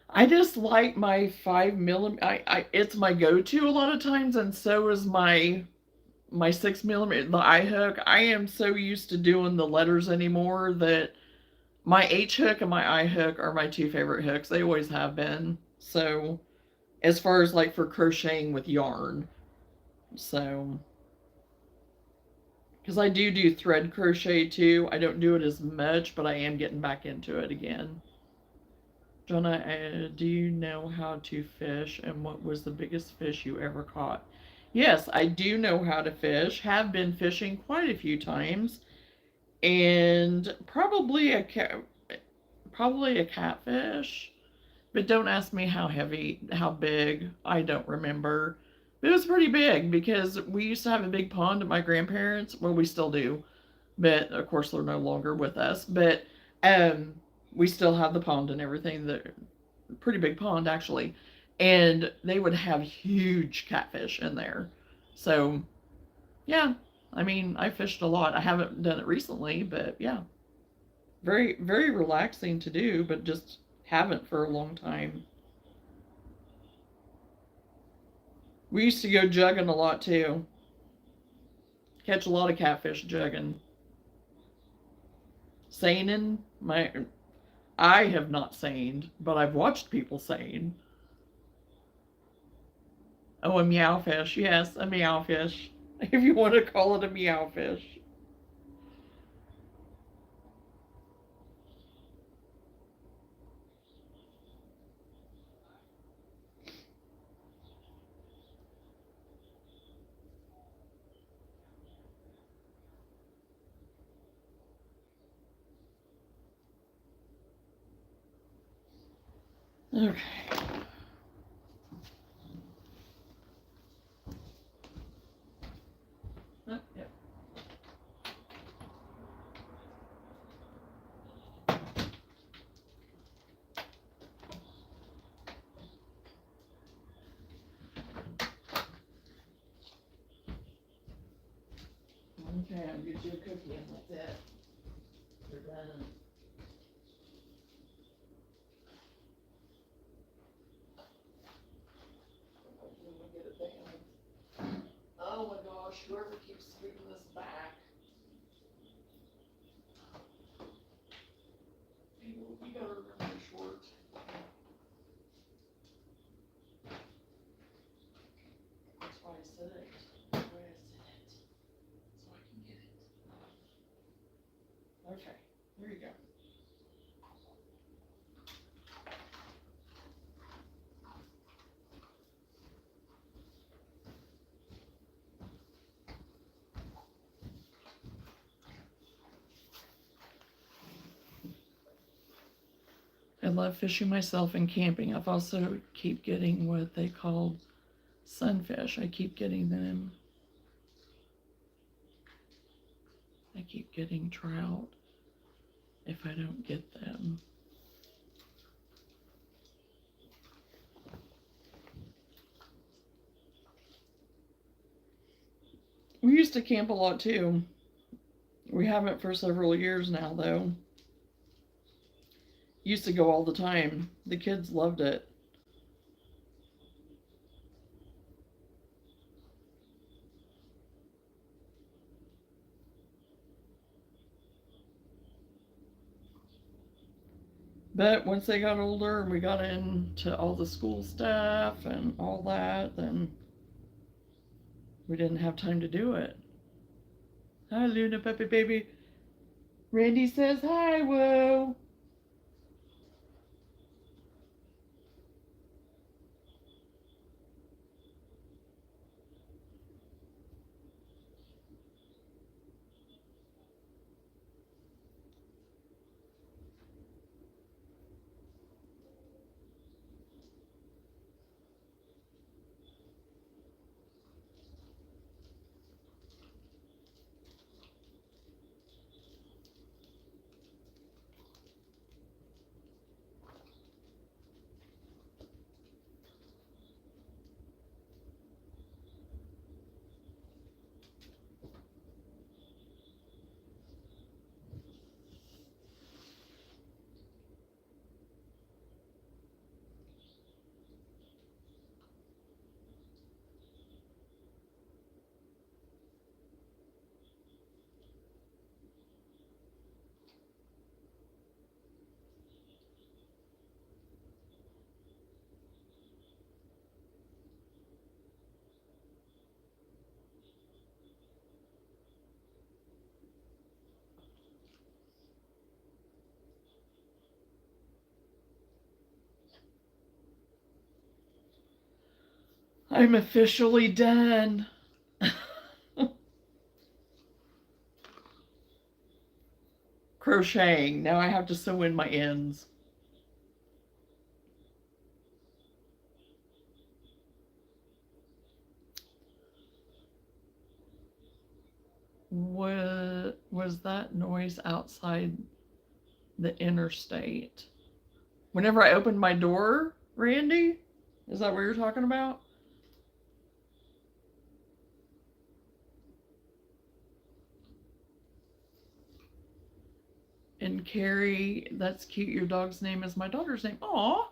I just like my 5mm. It's my go-to a lot of times, and so is my 6mm, the I hook. I am so used to doing the letters anymore that my H hook and my I hook are my two favorite hooks. They always have been. So, as far as like for crocheting with yarn, so because I do thread crochet too. I don't do it as much, but I am getting back into it again. Jonah, do you know how to fish, and what was the biggest fish you ever caught? Yes, I do know how to fish. Have been fishing quite a few times, and probably a catfish. But don't ask me how heavy, how big. I don't remember. But it was pretty big because we used to have a big pond at my grandparents'. Well, we still do, but of course they're no longer with us. But um, we still have the pond and everything. The pretty big pond actually, and they would have huge catfish in there. So yeah, I mean I fished a lot. I haven't done it recently, but yeah, very very relaxing to do, but just haven't for a long time. We used to go jugging a lot too. Catch a lot of catfish jugging. Seining, I have not seined, but I've watched people seine. Oh, a meowfish. Yes, a meowfish. If you want to call it a meowfish. Okay. Oh, yep. Okay, I'll get you a cookie and that's it. We're done. Oh my gosh, whoever keeps scooping this back. You gotta remember the short. That's why I said it. That's why I said it. So I can get it. Okay, there you go. I love fishing myself and camping. I've also keep getting what they call sunfish. I keep getting them. I keep getting trout if I don't get them. We used to camp a lot too. We haven't for several years now though. Used to go all the time. The kids loved it. But once they got older and we got into all the school stuff and all that, then we didn't have time to do it. Hi, Luna, puppy baby. Randy says hi, whoa. I'm officially done. Crocheting. Now I have to sew in my ends. What was that noise outside the interstate? Whenever I opened my door, Randy? Is that what you're talking about? And Carrie, that's cute. Your dog's name is my daughter's name. Aw.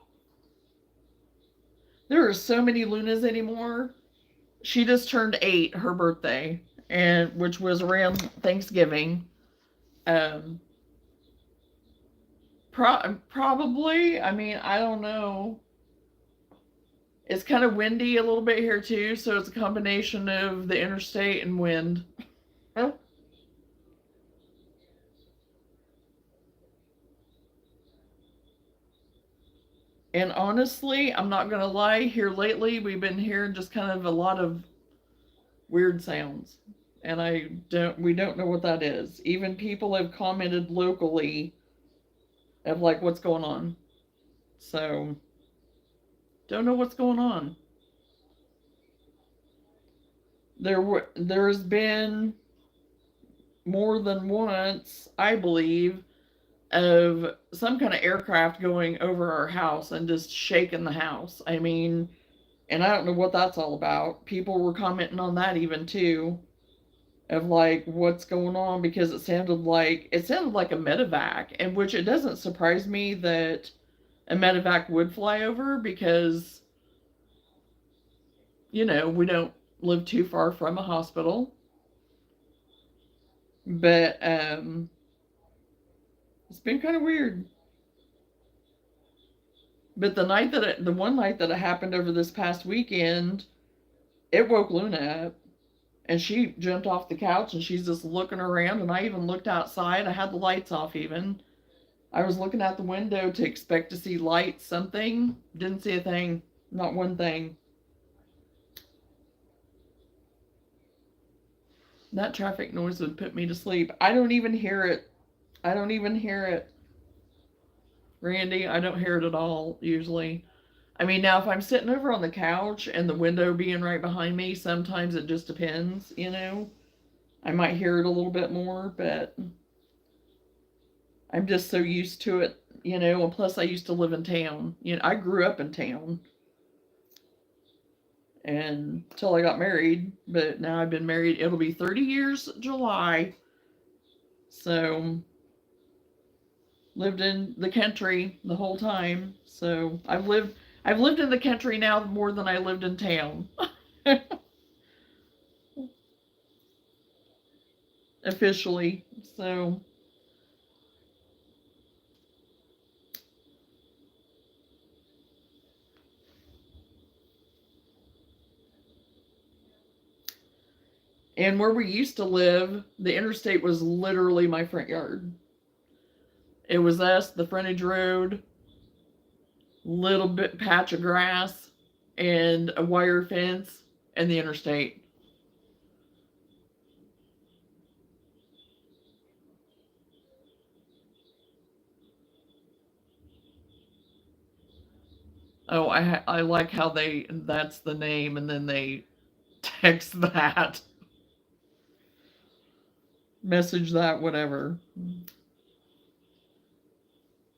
There are so many Lunas anymore. She just turned 8, her birthday, and which was around Thanksgiving. Um, probably. I mean, I don't know. It's kind of windy a little bit here too, so it's a combination of the interstate and wind. And honestly, I'm not gonna lie, here lately we've been hearing just kind of a lot of weird sounds. And we don't know what that is. Even people have commented locally of like what's going on. So Don't know what's going on. There's been more than once, I believe, of some kind of aircraft going over our house and just shaking the house. I mean, and I don't know what that's all about. People were commenting on that even too, of like what's going on, because it sounded like a medevac, and which it doesn't surprise me that a medevac would fly over, because we don't live too far from a hospital. But it's been kind of weird. But the one night that it happened over this past weekend, it woke Luna up, and she jumped off the couch and she's just looking around. And I even looked outside. I had the lights off even. I was looking out the window to expect to see lights, something. Didn't see a thing. Not one thing. That traffic noise would put me to sleep. I don't even hear it. I don't even hear it. Randy, I don't hear it at all, usually. I mean, now if I'm sitting over on the couch and the window being right behind me, sometimes it just depends. I might hear it a little bit more, but I'm just so used to it, and plus I used to live in town. I grew up in town and until I got married, but now I've been married. It'll be 30 years July. So lived in the country the whole time. So I've lived in the country now more than I lived in town. Officially. So and where we used to live, the interstate was literally my front yard. It was us, the frontage road, little bit patch of grass, and a wire fence, and the interstate. Oh, I like how that's the name, and then they text that, message that, whatever.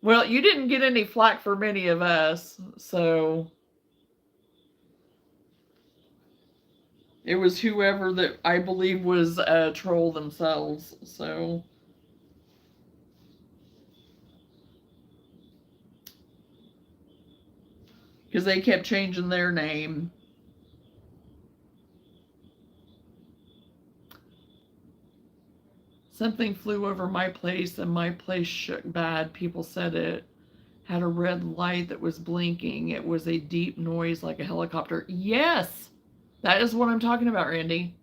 Well, you didn't get any flack for many of us, so it was whoever that I believe was a troll themselves. So because they kept changing their name. Something flew over my place and my place shook bad. People said it had a red light that was blinking. It was a deep noise like a helicopter. Yes, that is what I'm talking about, Randy.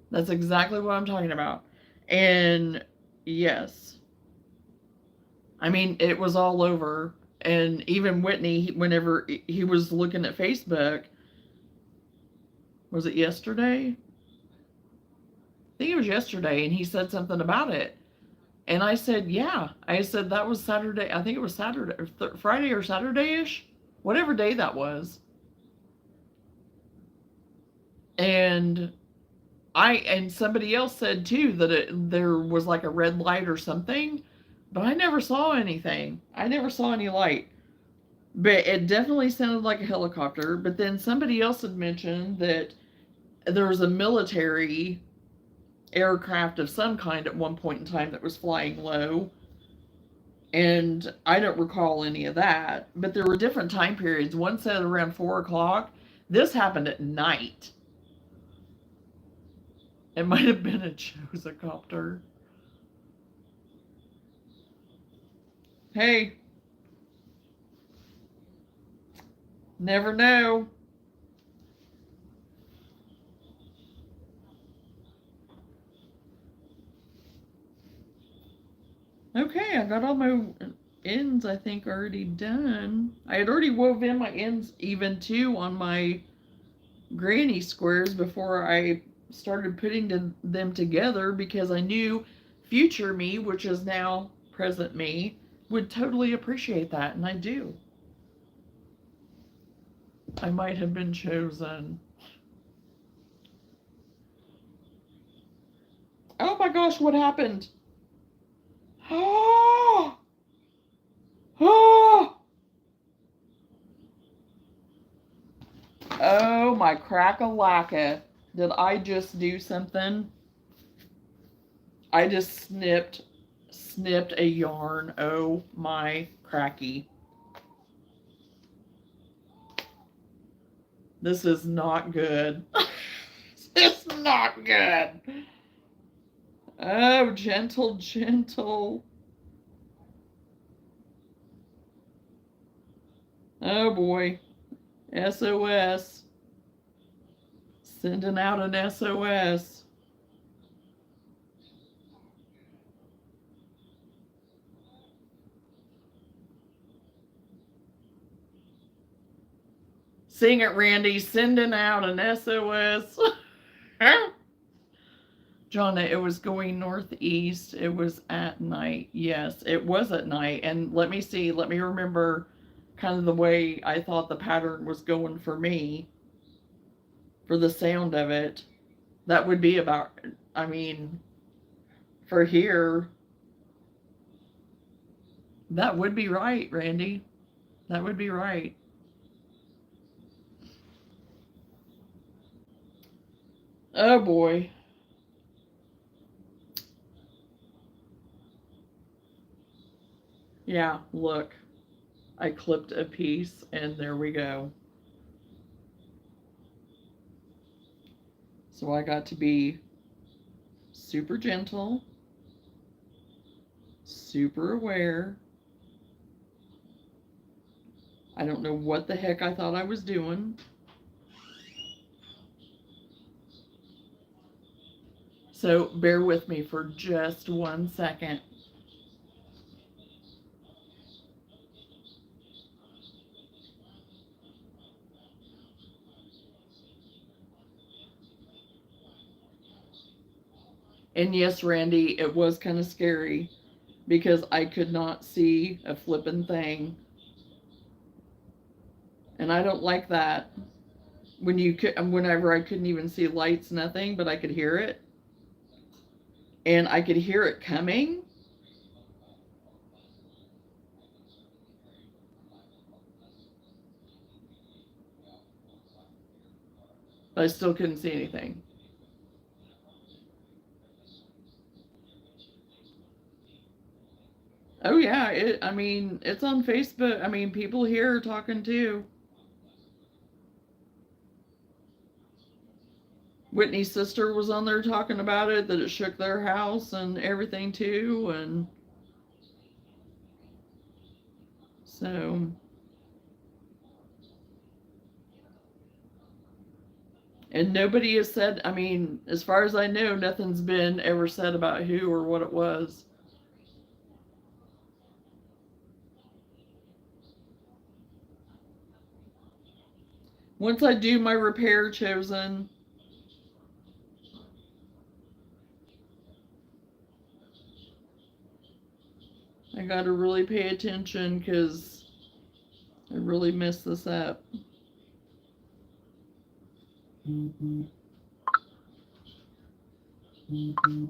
That's exactly what I'm talking about. And yes, I mean, it was all over. And even Whitney, whenever he was looking at Facebook, was it yesterday? I think it was yesterday, and he said something about it. And I said, yeah. I said that was Saturday. I think it was Saturday, or Friday or Saturday-ish, whatever day that was. And somebody else said too that there was like a red light or something, but I never saw anything. I never saw any light. But it definitely sounded like a helicopter. But then somebody else had mentioned that there was a military aircraft of some kind at one point in time that was flying low. And I don't recall any of that. But there were different time periods. One said around 4 o'clock. This happened at night. It might have been a Josicopter. Hey. Never know. Okay, I got all my ends, I think, already done. I had already wove in my ends even too on my granny squares before I started putting them together, because I knew future me, which is now present me, would totally appreciate that, and I do. I might have been chosen. Oh my gosh, what happened? Oh! Oh! Oh my crack-a-lacka. Did I just do something? I just snipped a yarn. Oh my cracky. This is not good. It's not good. Oh, gentle, gentle. Oh boy. SOS. Sending out an SOS. Sing it, Randy. Sending out an SOS. Jonna, it was going northeast. It was at night. Yes, it was at night. And let me see, let me remember kind of the way I thought the pattern was going for me, for the sound of it. That would be about, I mean, for here, that would be right, Randy. That would be right. Oh boy. Yeah, look. I clipped a piece and there we go. So I got to be super gentle, super aware. I don't know what the heck I thought I was doing. So bear with me for just 1 second. And yes, Randy, it was kind of scary because I could not see a flippin' thing. And I don't like that. When you could, whenever I couldn't even see lights, nothing, but I could hear it. And I could hear it coming. But I still couldn't see anything. Oh yeah, I mean, it's on Facebook. I mean, people here are talking too. Whitney's sister was on there talking about it, that it shook their house and everything too, and so, and nobody has said, I mean, as far as I know, nothing's been ever said about who or what it was. Once I do my repair, Chosen, I gotta really pay attention because I really messed this up. Mm-hmm. Mm-hmm.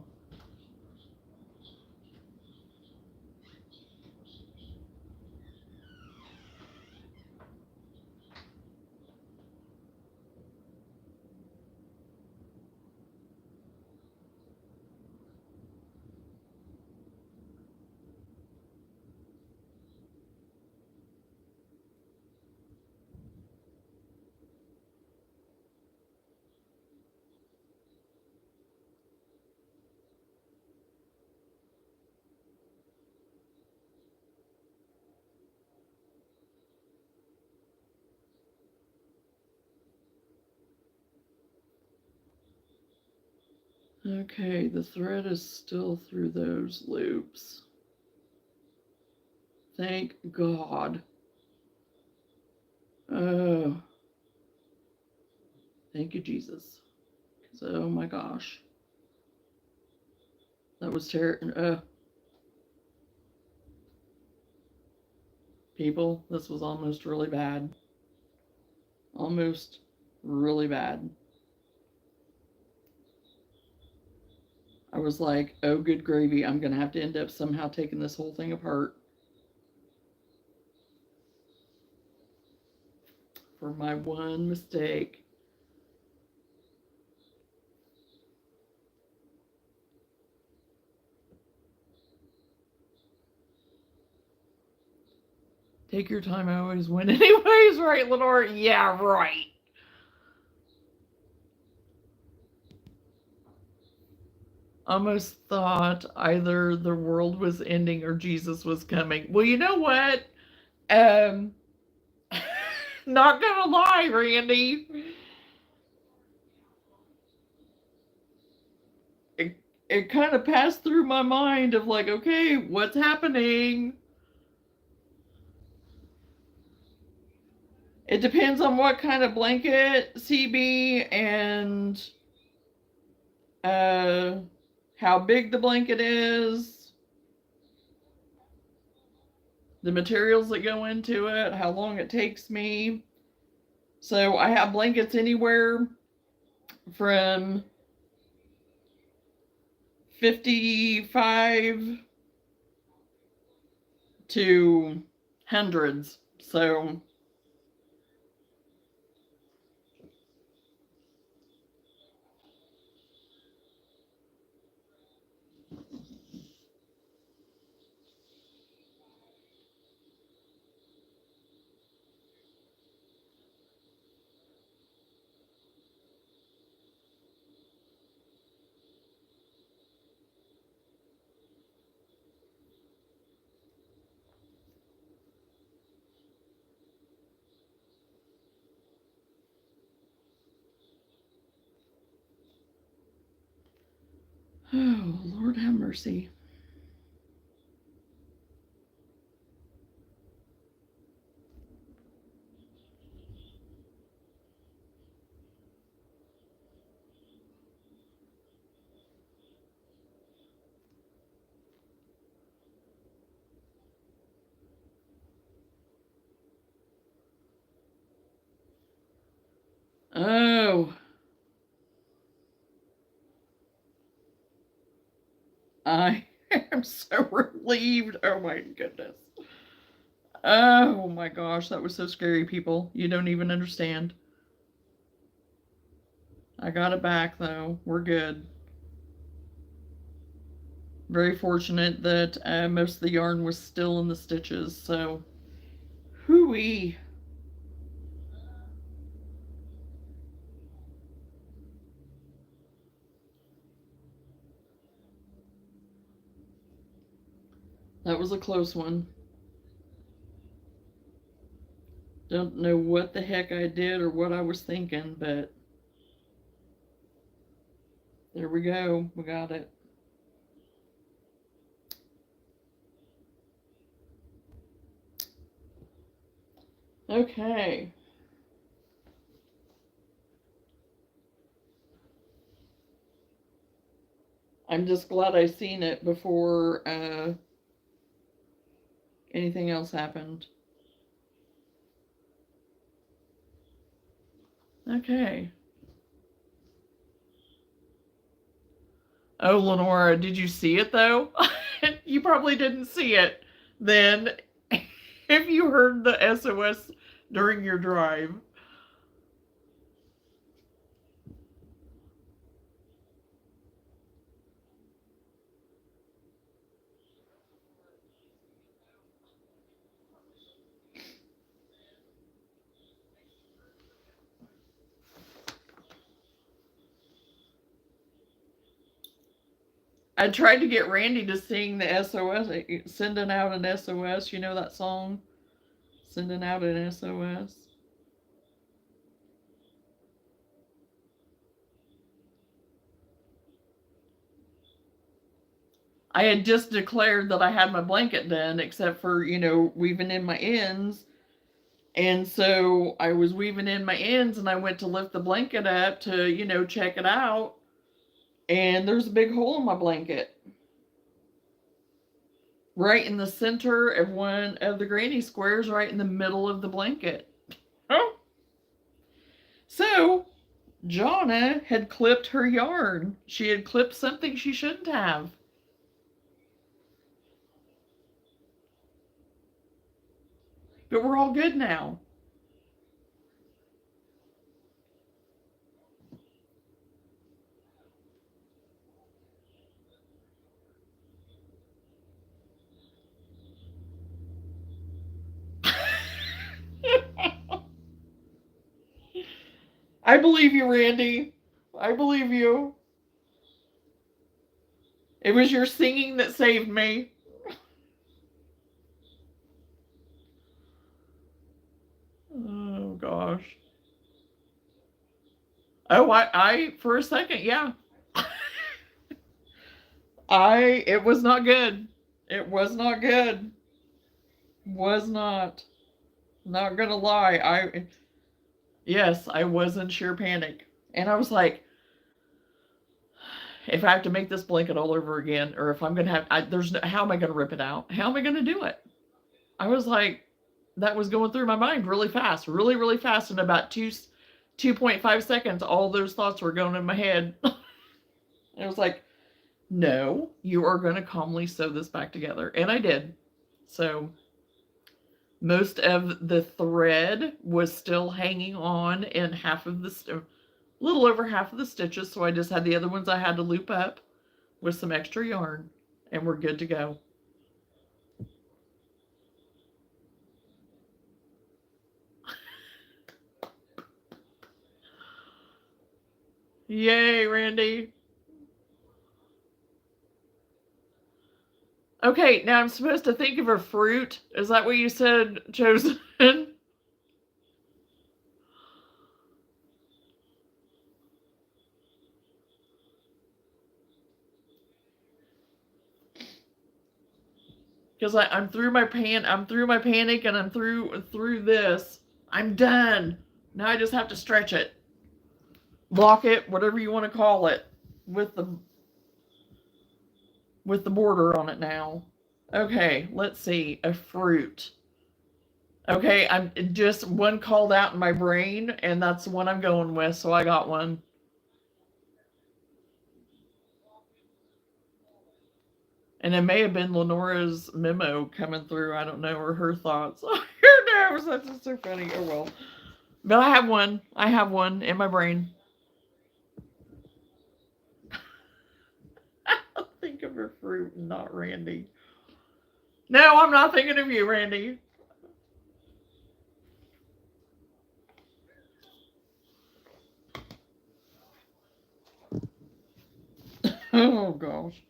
Okay, the thread is still through those loops. Thank God. Oh, thank you, Jesus. Oh my gosh. That was terrible. People, this was almost really bad. Almost really bad. I was like, oh, good gravy. I'm going to have to end up somehow taking this whole thing apart for my one mistake. Take your time, I always win anyways, right, Lenore? Yeah, right. Almost thought either the world was ending or Jesus was coming. Well, you know what? Um, not gonna lie, Randy. It kind of passed through my mind of like, okay, what's happening? It depends on what kind of blanket, CB, and uh, how big the blanket is, the materials that go into it, how long it takes me. So I have blankets anywhere from 55 to hundreds. So, oh, Lord have mercy. Oh, I am so relieved. Oh my goodness. Oh my gosh, that was so scary, people. You don't even understand. I got it back though. We're good. Very fortunate that most of the yarn was still in the stitches, so hooey. That was a close one. Don't know what the heck I did or what I was thinking, but there we go. We got it. Okay. I'm just glad I seen it before anything else happened. Okay. Oh, Lenora, did you see it though? You probably didn't see it then if you heard the SOS during your drive. I tried to get Randy to sing the SOS, sending out an SOS. You know that song? Sending out an SOS. I had just declared that I had my blanket done, except for, weaving in my ends. And so I was weaving in my ends and I went to lift the blanket up to, check it out. And there's a big hole in my blanket. Right in the center of one of the granny squares, right in the middle of the blanket. Oh. So, Jonna had clipped her yarn. She had clipped something she shouldn't have. But we're all good now. I believe you, Randy. I believe you. It was your singing that saved me. Oh gosh. Oh, I for a second, yeah. It was not good. It was not good. Was not. Not gonna lie. Yes, I was in sheer panic. And I was like, if I have to make this blanket all over again, or if I'm gonna have, there's no, how am I gonna rip it out? How am I gonna do it? I was like, that was going through my mind really fast, really, really fast. In about 2.5 seconds, all those thoughts were going in my head. I was like, no, you are going to calmly sew this back together. And I did. So most of the thread was still hanging on in half of the, little over half of the stitches. So I just had the other ones I had to loop up with some extra yarn, and we're good to go. Yay, Randy. Okay, now I'm supposed to think of a fruit. Is that what you said, Chosen? Because I'm through my I'm through my panic, and I'm through this. I'm done. Now I just have to stretch it, block it, whatever you want to call it, with the border on it now. Okay, let's see, a fruit. Okay, I'm just one called out in my brain, and that's the one I'm going with. So I got one. And it may have been Lenora's memo coming through. I don't know, or her thoughts. Who knows? That's just so funny. Oh well. But I have one. I have one in my brain. I'll think of a fruit, not Randy. No, I'm not thinking of you, Randy. Oh gosh.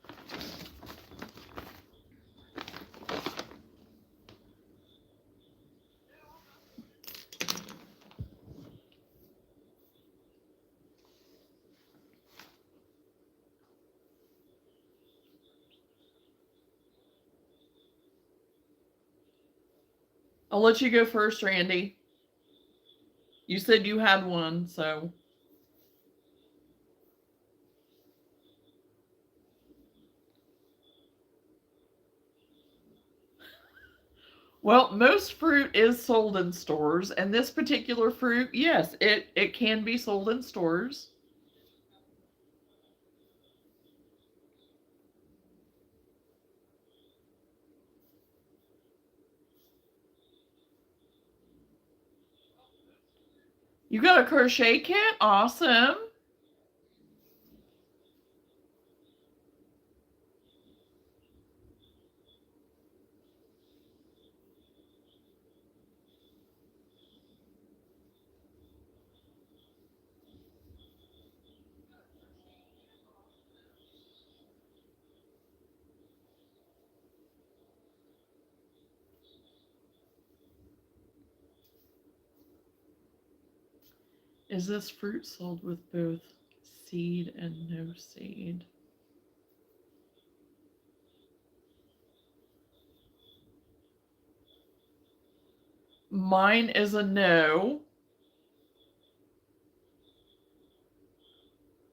I'll let you go first, Randy. You said you had one, so. Well, most fruit is sold in stores, and this particular fruit, yes, it can be sold in stores. You got a crochet kit? Awesome. Is this fruit sold with both seed and no seed? Mine is a no.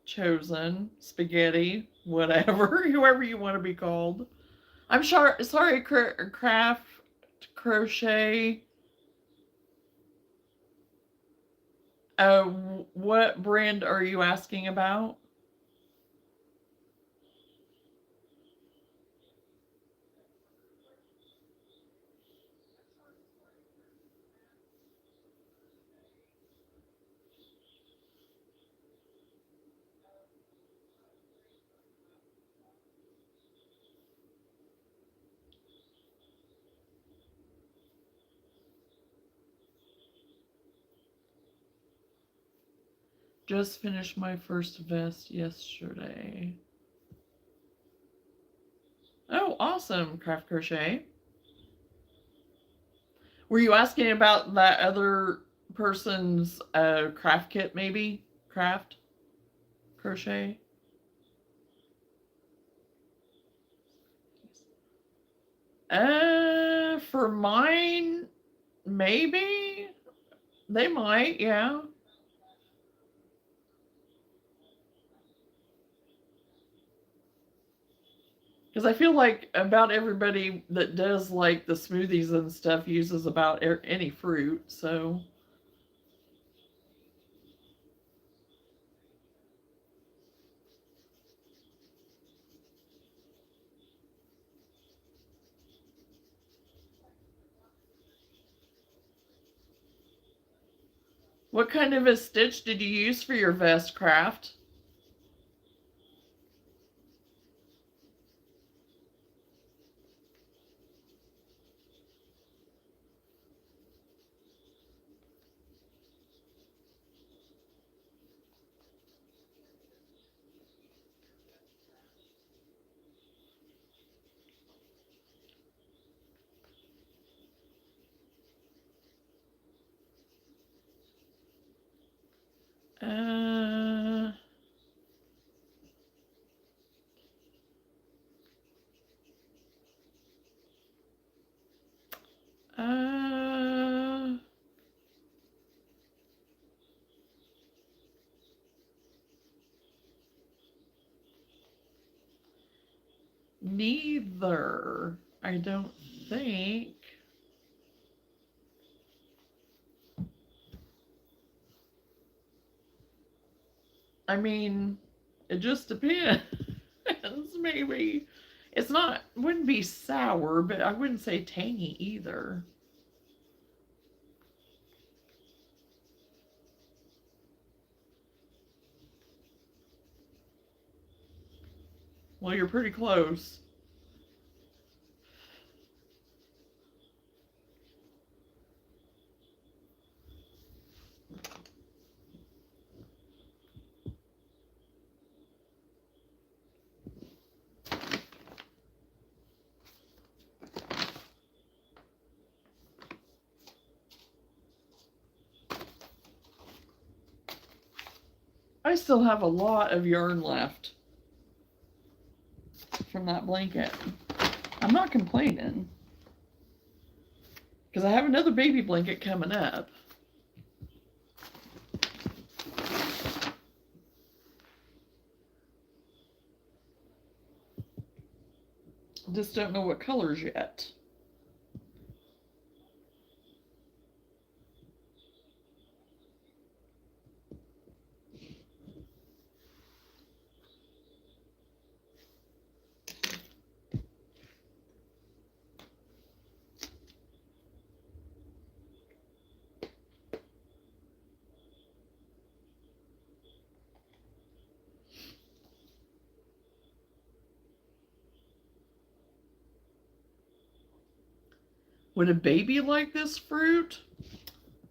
Chosen, spaghetti, whatever, whoever you want to be called. I'm sorry, craft, crochet. What brand are you asking about? Just finished my first vest yesterday. Oh, awesome, Craft Crochet. Were you asking about that other person's craft kit, maybe? Craft Crochet? For mine, maybe. They might, yeah. Because I feel like about everybody that does like the smoothies and stuff uses about any fruit, so. What kind of a stitch did you use for your vest, Craft? Uh, uh, Neither. I don't think. I mean, it just depends. Maybe. It's not, wouldn't be sour, but I wouldn't say tangy either. Well, you're pretty close. I still have a lot of yarn left from that blanket. I'm not complaining because I have another baby blanket coming up. Just don't know what colors yet. Would a baby like this fruit?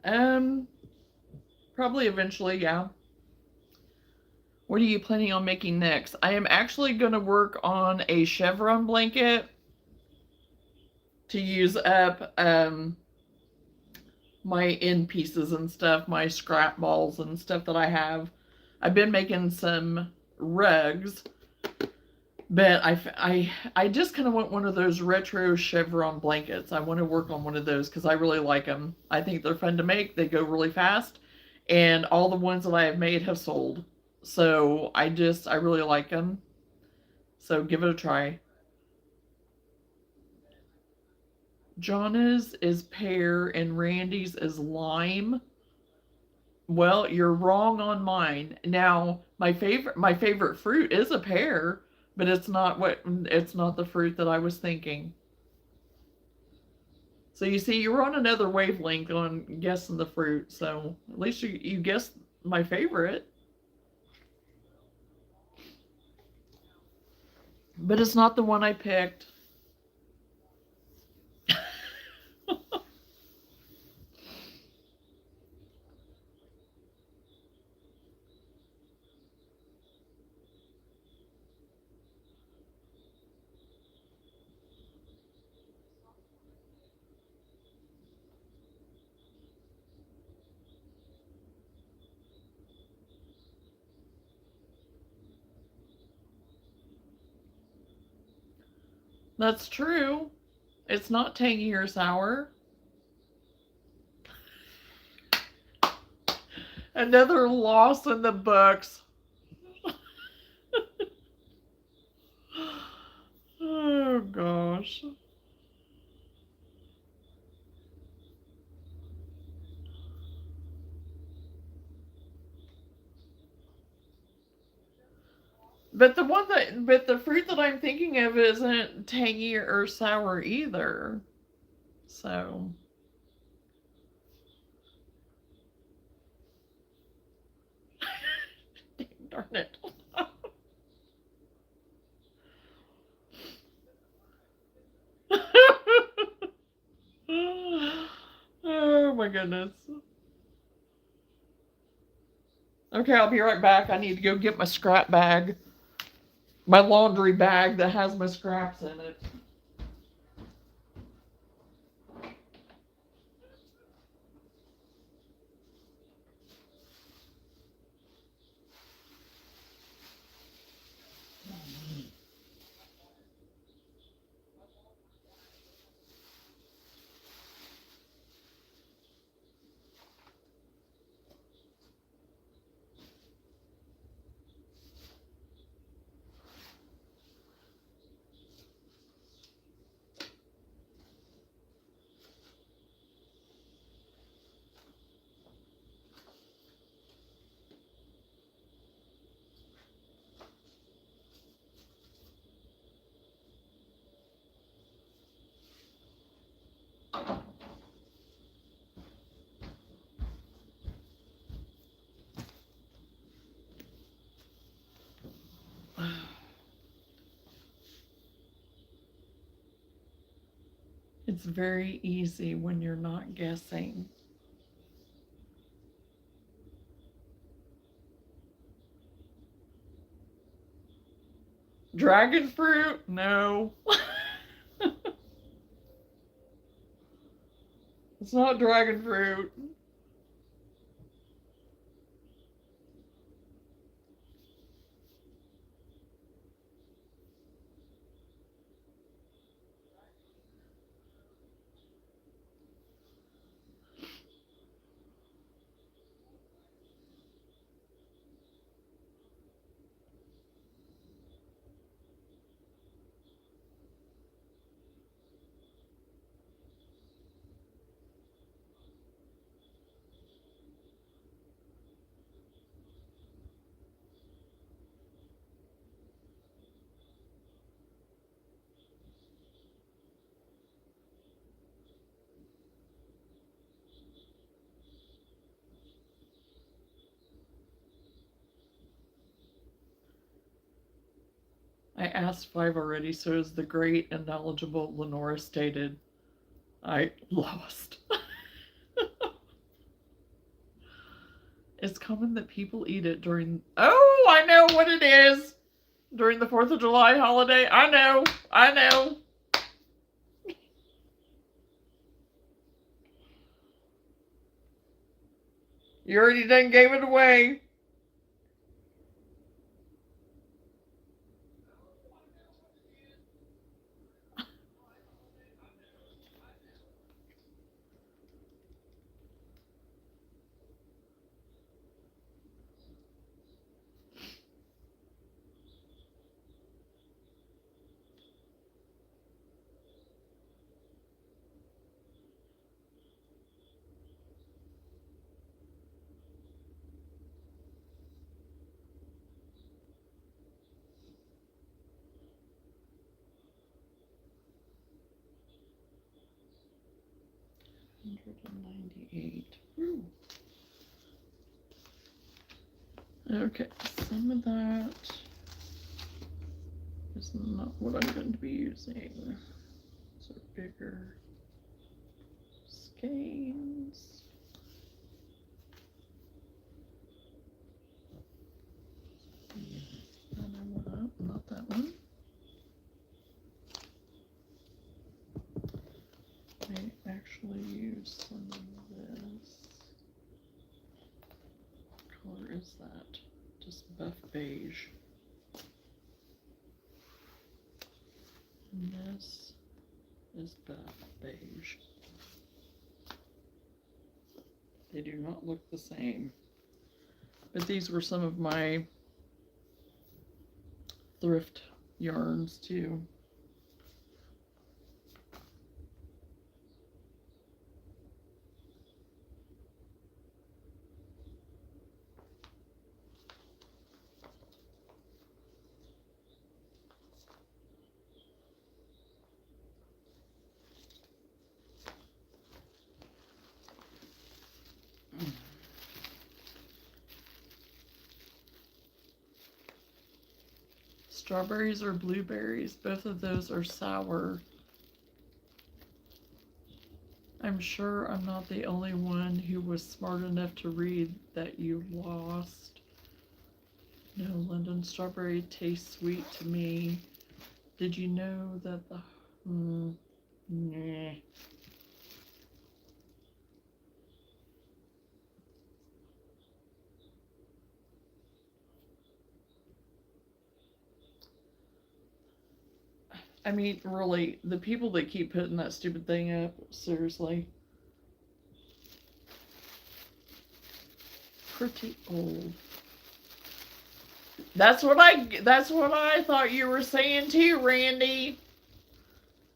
Um, Probably eventually, yeah. What are you planning on making next? I am actually going to work on a chevron blanket to use up my end pieces and stuff, my scrap balls and stuff that I have. I've been making some rugs, but I just kind of want one of those retro chevron blankets. I want to work on one of those because I really like them. I think they're fun to make. They go really fast, and all the ones that I have made have sold. So I really like them. So give it a try. Jonna's is pear and Randy's is lime. Well, you're wrong on mine. Now, my favorite fruit is a pear, but it's not the fruit that I was thinking. So you see, you're on another wavelength on guessing the fruit. So at least you guessed my favorite, but it's not the one I picked. That's true. It's not tangy or sour. Another loss in the books. Oh gosh. But the fruit that I'm thinking of isn't tangy or sour either. So, darn it. Oh my goodness. Okay, I'll be right back. I need to go get my scrap bag, my laundry bag that has my scraps in it. It's very easy when you're not guessing. Dragon fruit? No. It's not dragon fruit. I asked five already, so as the great and knowledgeable Lenora stated, I lost. It's common that people eat it during. Oh, I know what it is! During the 4th of July holiday. I know! I know! You already done gave it away. 198. Woo. Okay, some of that is not what I'm going to be using. So bigger skeins. Not that one. I actually use some of this. What color is that? Just buff beige. And this is buff beige. They do not look the same. But these were some of my thrift yarns too. Strawberries or blueberries, both of those are sour. I'm sure I'm not the only one who was smart enough to read that you lost. No, London strawberry tastes sweet to me. Did you know that the... nah. I mean, really, the people that keep putting that stupid thing up, seriously. Pretty old. That's what I thought you were saying too, Randy.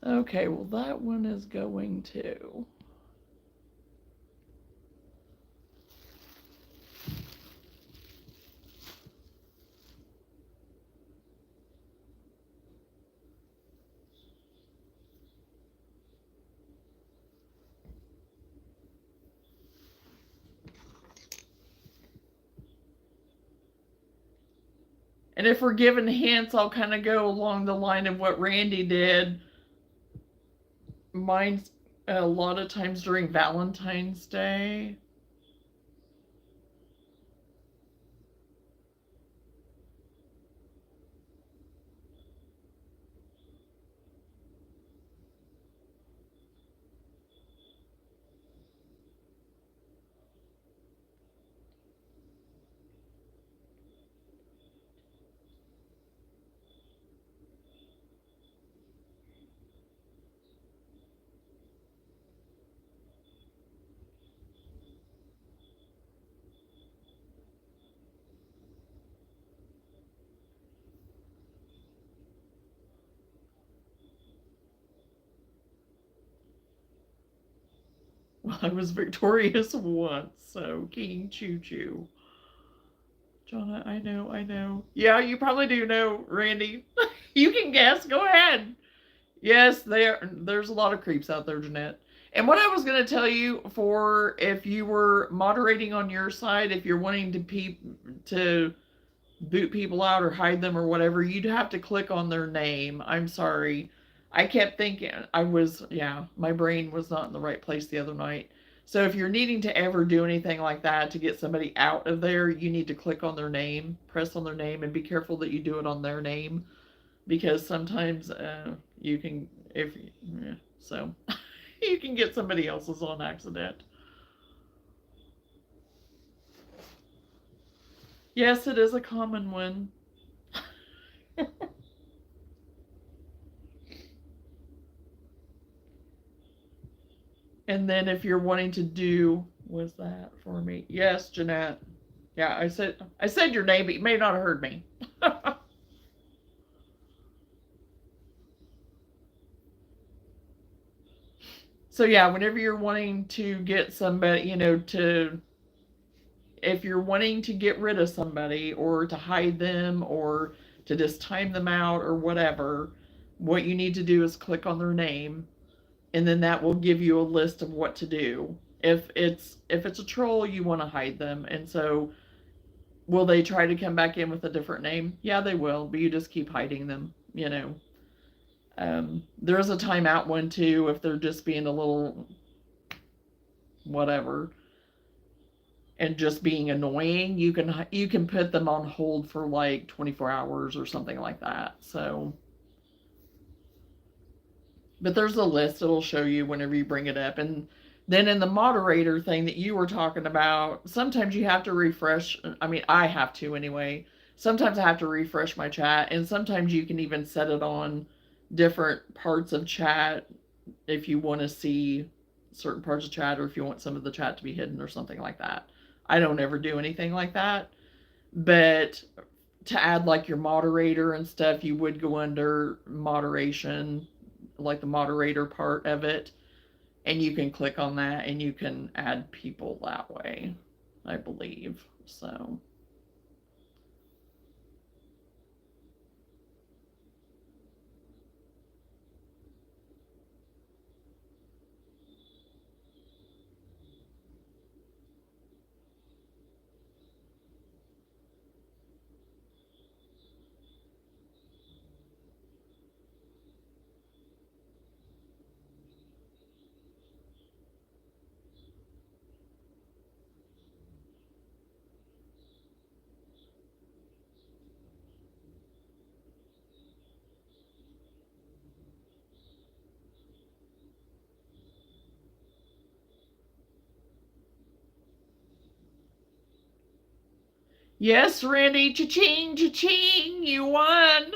Okay, well that one is going to. And if we're given hints, I'll kind of go along the line of what Randy did. Mine's a lot of times during Valentine's Day. Well, I was victorious once, so King Choo Choo. Jonna, I know. Yeah, you probably do know, Randy. You can guess. Go ahead. Yes, there's a lot of creeps out there, Jeanette. And what I was going to tell you, for if you were moderating on your side, if you're wanting to boot people out or hide them or whatever, you'd have to click on their name. I'm sorry. I kept thinking my brain was not in the right place the other night. So if you're needing to ever do anything like that to get somebody out of there, you need to click on their name, press on their name, and be careful that you do it on their name, because sometimes you can, so you can get somebody else's on accident. Yes, it is a common one. And then if you're wanting to do, was that for me? Yes, Jeanette. Yeah, I said your name, but you may not have heard me. So yeah, whenever you're wanting to get somebody, if you're wanting to get rid of somebody or to hide them or to just time them out or whatever, what you need to do is click on their name. and then that will give you a list of what to do. If it's a troll, you want to hide them, and so will they try to come back in with a different name? Yeah, they will, but you just keep hiding them, you know. There's a timeout one too if they're just being a little whatever and just being annoying. You can put them on hold for like 24 hours or something like that. So, but there's a list it'll show you whenever you bring it up. And then in the moderator thing that you were talking about, sometimes you have to refresh. I mean, I have to anyway. Sometimes I have to refresh my chat, and sometimes you can even set it on different parts of chat if you want to see certain parts of chat, or if you want some of the chat to be hidden or something like that. I don't ever do anything like that. But to add like your moderator and stuff, you would go under moderation, like the moderator part of it, and you can click on that and you can add people that way, I believe. So, yes, Randy, cha-ching, cha-ching, you won.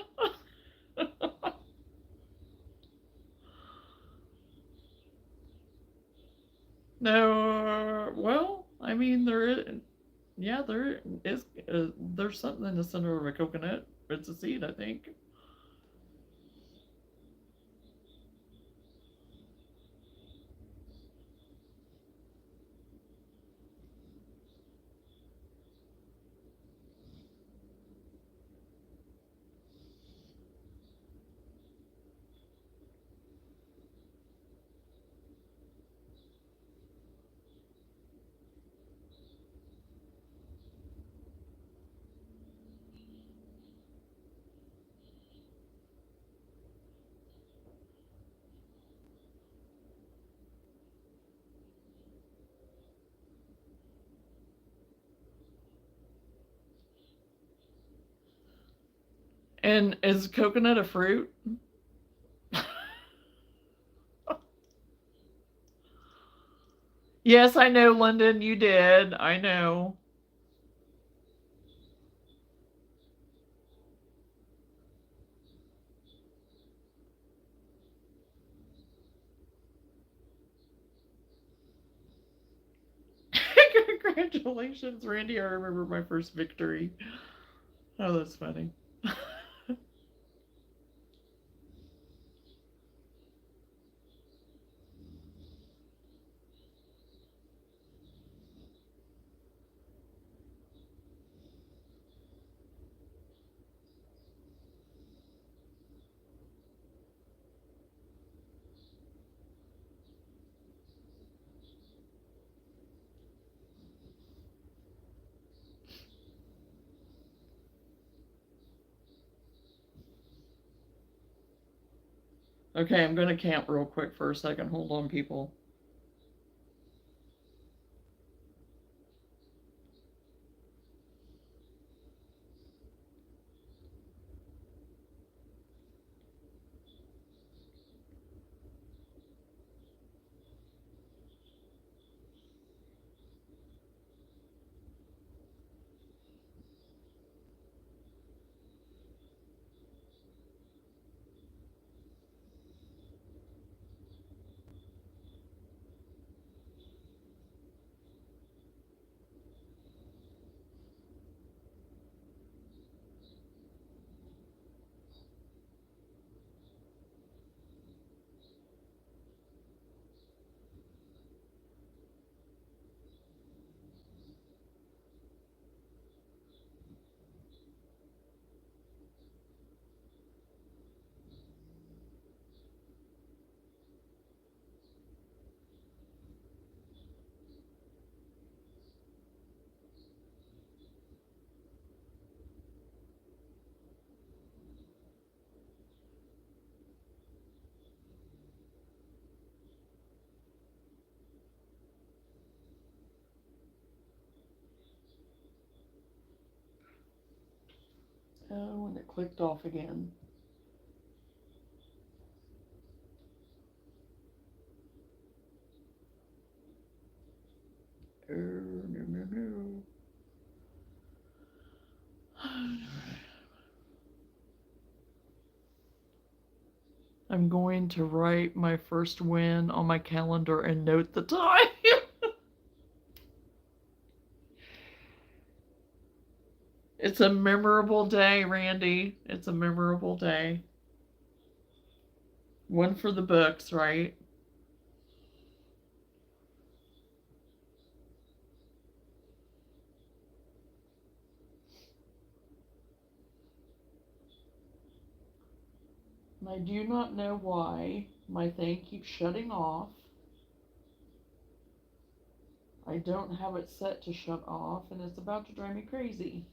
No, well, I mean, yeah, there is, there's something in the center of a coconut. It's a seed, I think. And is coconut a fruit? Yes, I know, London, you did. I know. Congratulations, Randy. I remember my first victory. Oh, that's funny. Okay, I'm going to camp real quick for a second. Hold on, people. clicked off again. Oh, no, no, no. I'm going to write my first win on my calendar and note the time. It's a memorable day, Randy. It's a memorable day. One for the books, right? And I do not know why my thing keeps shutting off. I don't have it set to shut off, and it's about to drive me crazy.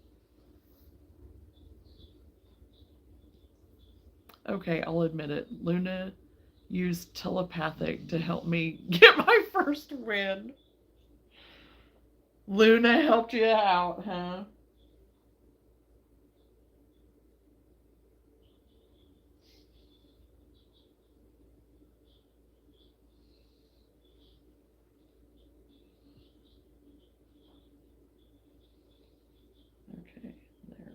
Okay, I'll admit it. Luna used telepathic to help me get my first win. Luna helped you out, huh? Okay, there.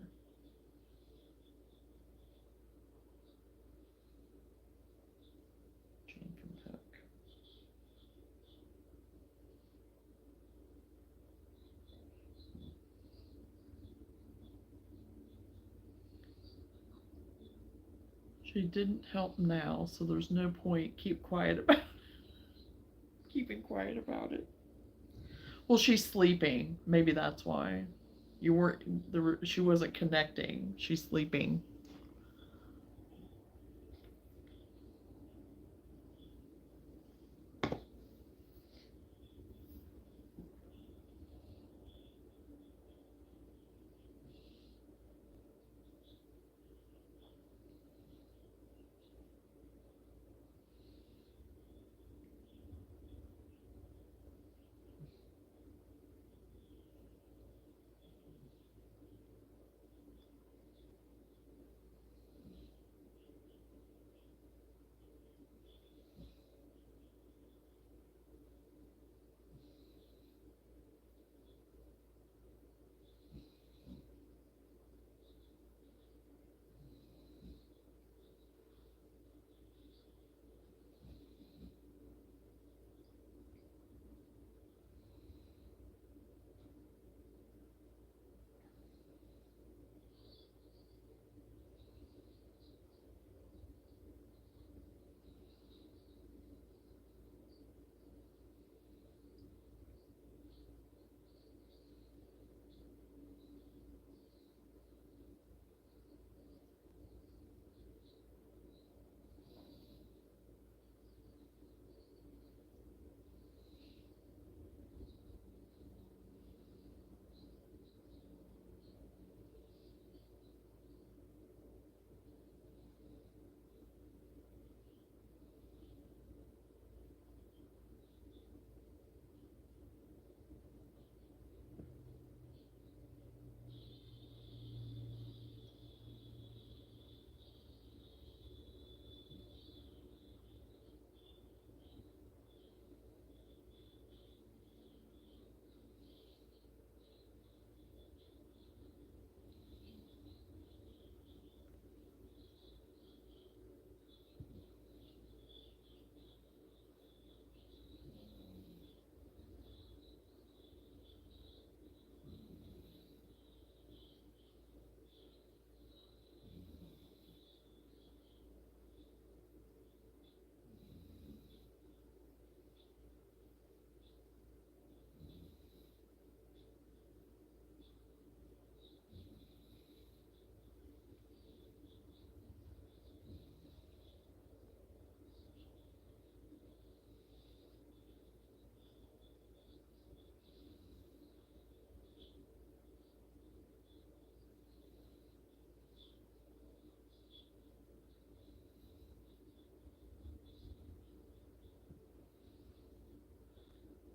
Chain from hook. She didn't help now, so there's no point keeping quiet about it. Well, she's sleeping. Maybe that's why. You weren't she wasn't connecting. She's sleeping.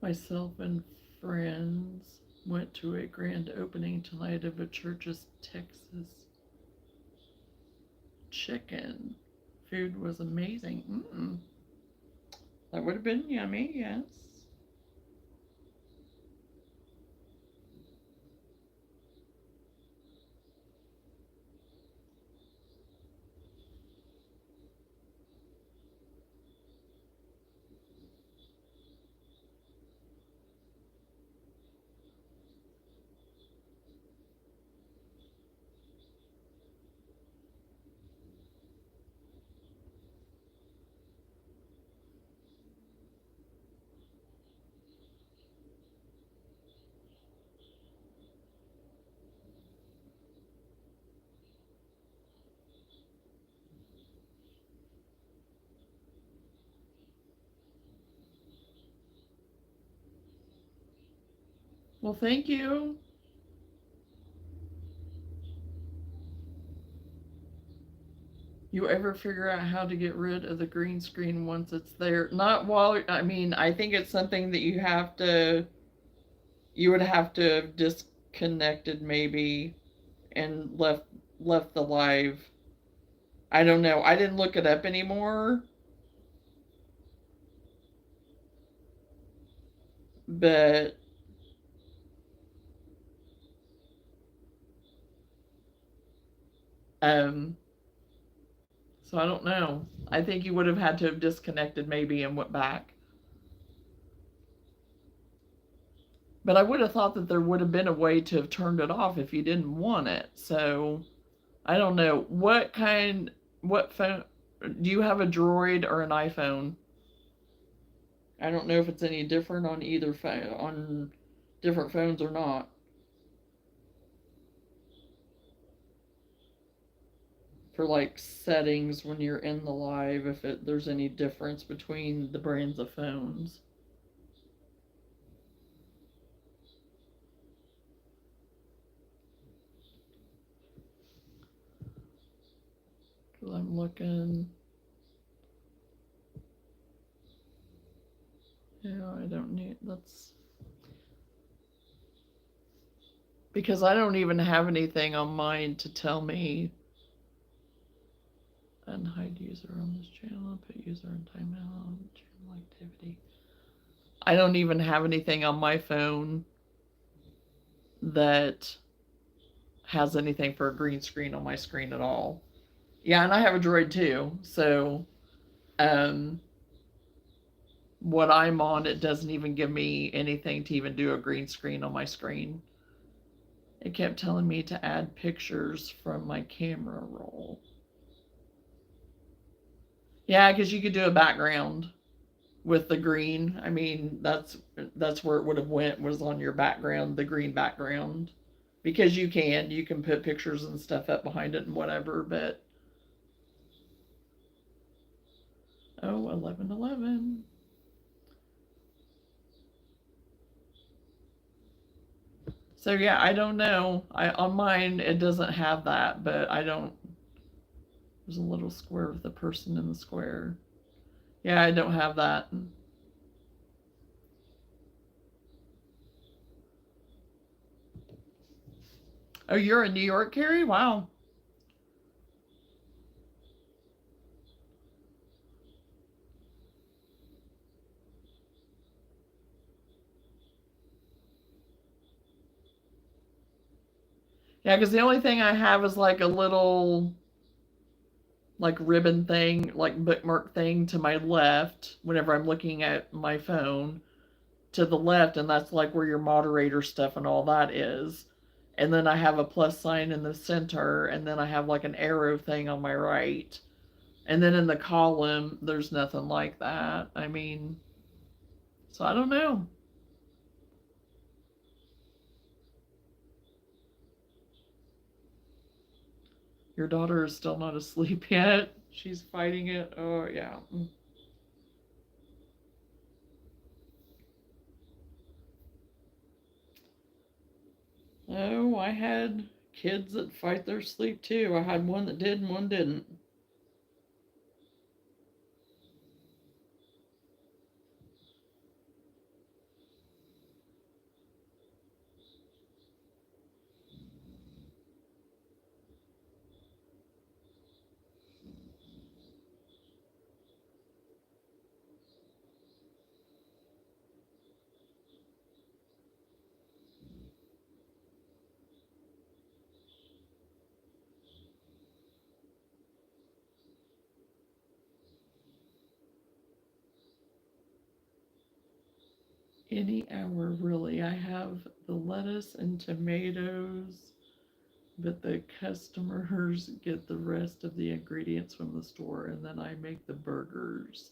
Myself and friends went to a grand opening tonight of a church in Texas. chicken. Food was amazing. That would have been yummy, yes. Well, thank you. You ever figure out how to get rid of the green screen once it's there? Not while, I mean, I think it's something that you would have to have disconnected maybe and left the live. I don't know. I didn't look it up anymore, but um so I don't know. I think you would have had to have disconnected maybe and went back. But I would have thought that there would have been a way to have turned it off if you didn't want it. So I don't know. What phone, do you have a Droid or an iPhone? I don't know if it's any different on either phone, on different phones or not. For like settings when you're in the live, if there's any difference between the brands of phones. Because I'm looking. Yeah, I don't need, that's because I don't even have anything on mine to tell me. Unhide user on this channel, put user in timeout, channel activity. I don't even have anything on my phone that has anything for a green screen on my screen at all. Yeah, and I have a Droid too, so what I'm on, it doesn't even give me anything to even do a green screen on my screen. It kept telling me to add pictures from my camera roll. Yeah, because you could do a background with the green. I mean, that's where it would have went, was on your background, the green background. Because you can put pictures and stuff up behind it and whatever, but oh, 11:11. So yeah, I don't know. I on mine it doesn't have that, but I don't. There's a little square with a person in the square. Yeah, I don't have that. Oh, you're in New York, Carrie? Wow. Yeah, because the only thing I have is like a little like ribbon thing, like bookmark thing to my left whenever I'm looking at my phone to the left, and that's like where your moderator stuff and all that is. And then I have a plus sign in the center, and then I have like an arrow thing on my right. And then in the column, there's nothing like that. I mean, so I don't know. Your daughter is still not asleep yet. She's fighting it. Oh, yeah. Oh, I had kids that fight their sleep too. I had one that did and one didn't. Any hour, really. I have the lettuce and tomatoes, but the customers get the rest of the ingredients from the store, and then I make the burgers.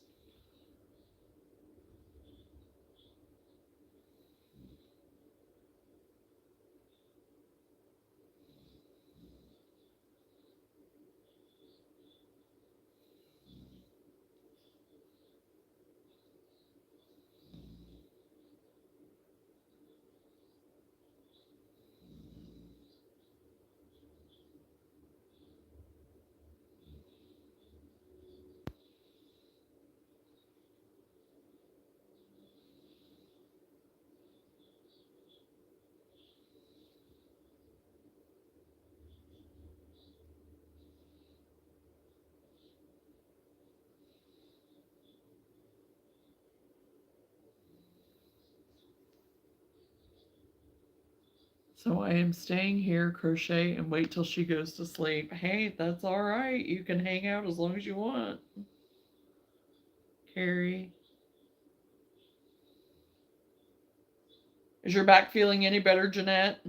So I am staying here, crochet, and wait till she goes to sleep. Hey, that's all right. You can hang out as long as you want, Carrie. Is your back feeling any better, Jeanette?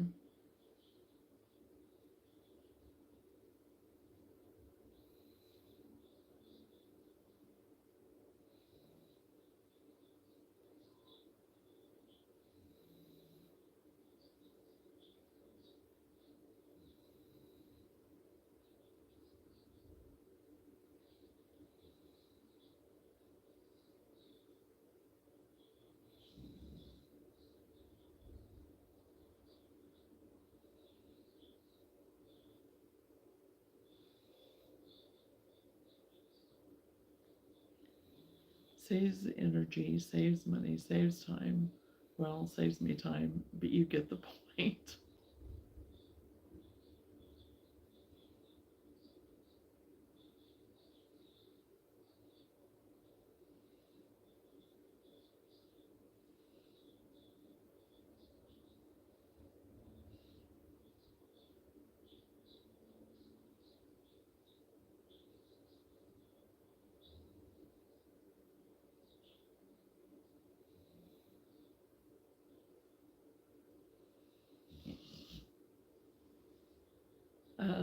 Saves energy, saves money, saves time. Well, saves me time, but you get the point.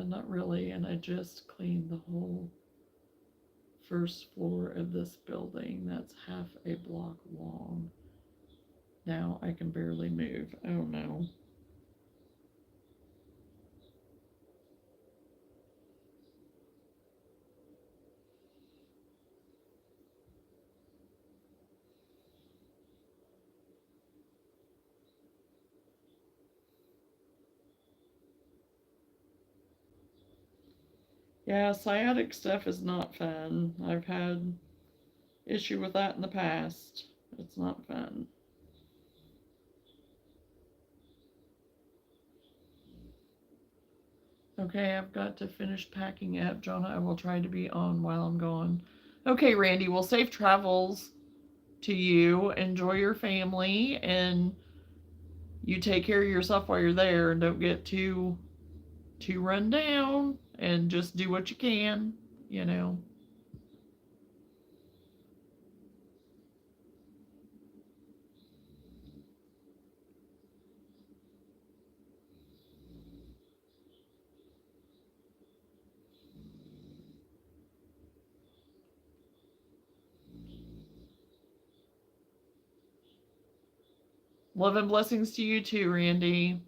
Not really, and I just cleaned the whole first floor of this building. That's half a block long. Now I can barely move. Oh no. Yeah, sciatic stuff is not fun. I've had issue with that in the past. It's not fun. Okay, I've got to finish packing up. Jonah, I will try to be on while I'm gone. Okay, Randy, well, safe travels to you. Enjoy your family, and you take care of yourself while you're there, and don't get too run down, and just do what you can, you know. Love and blessings to you too, Randy.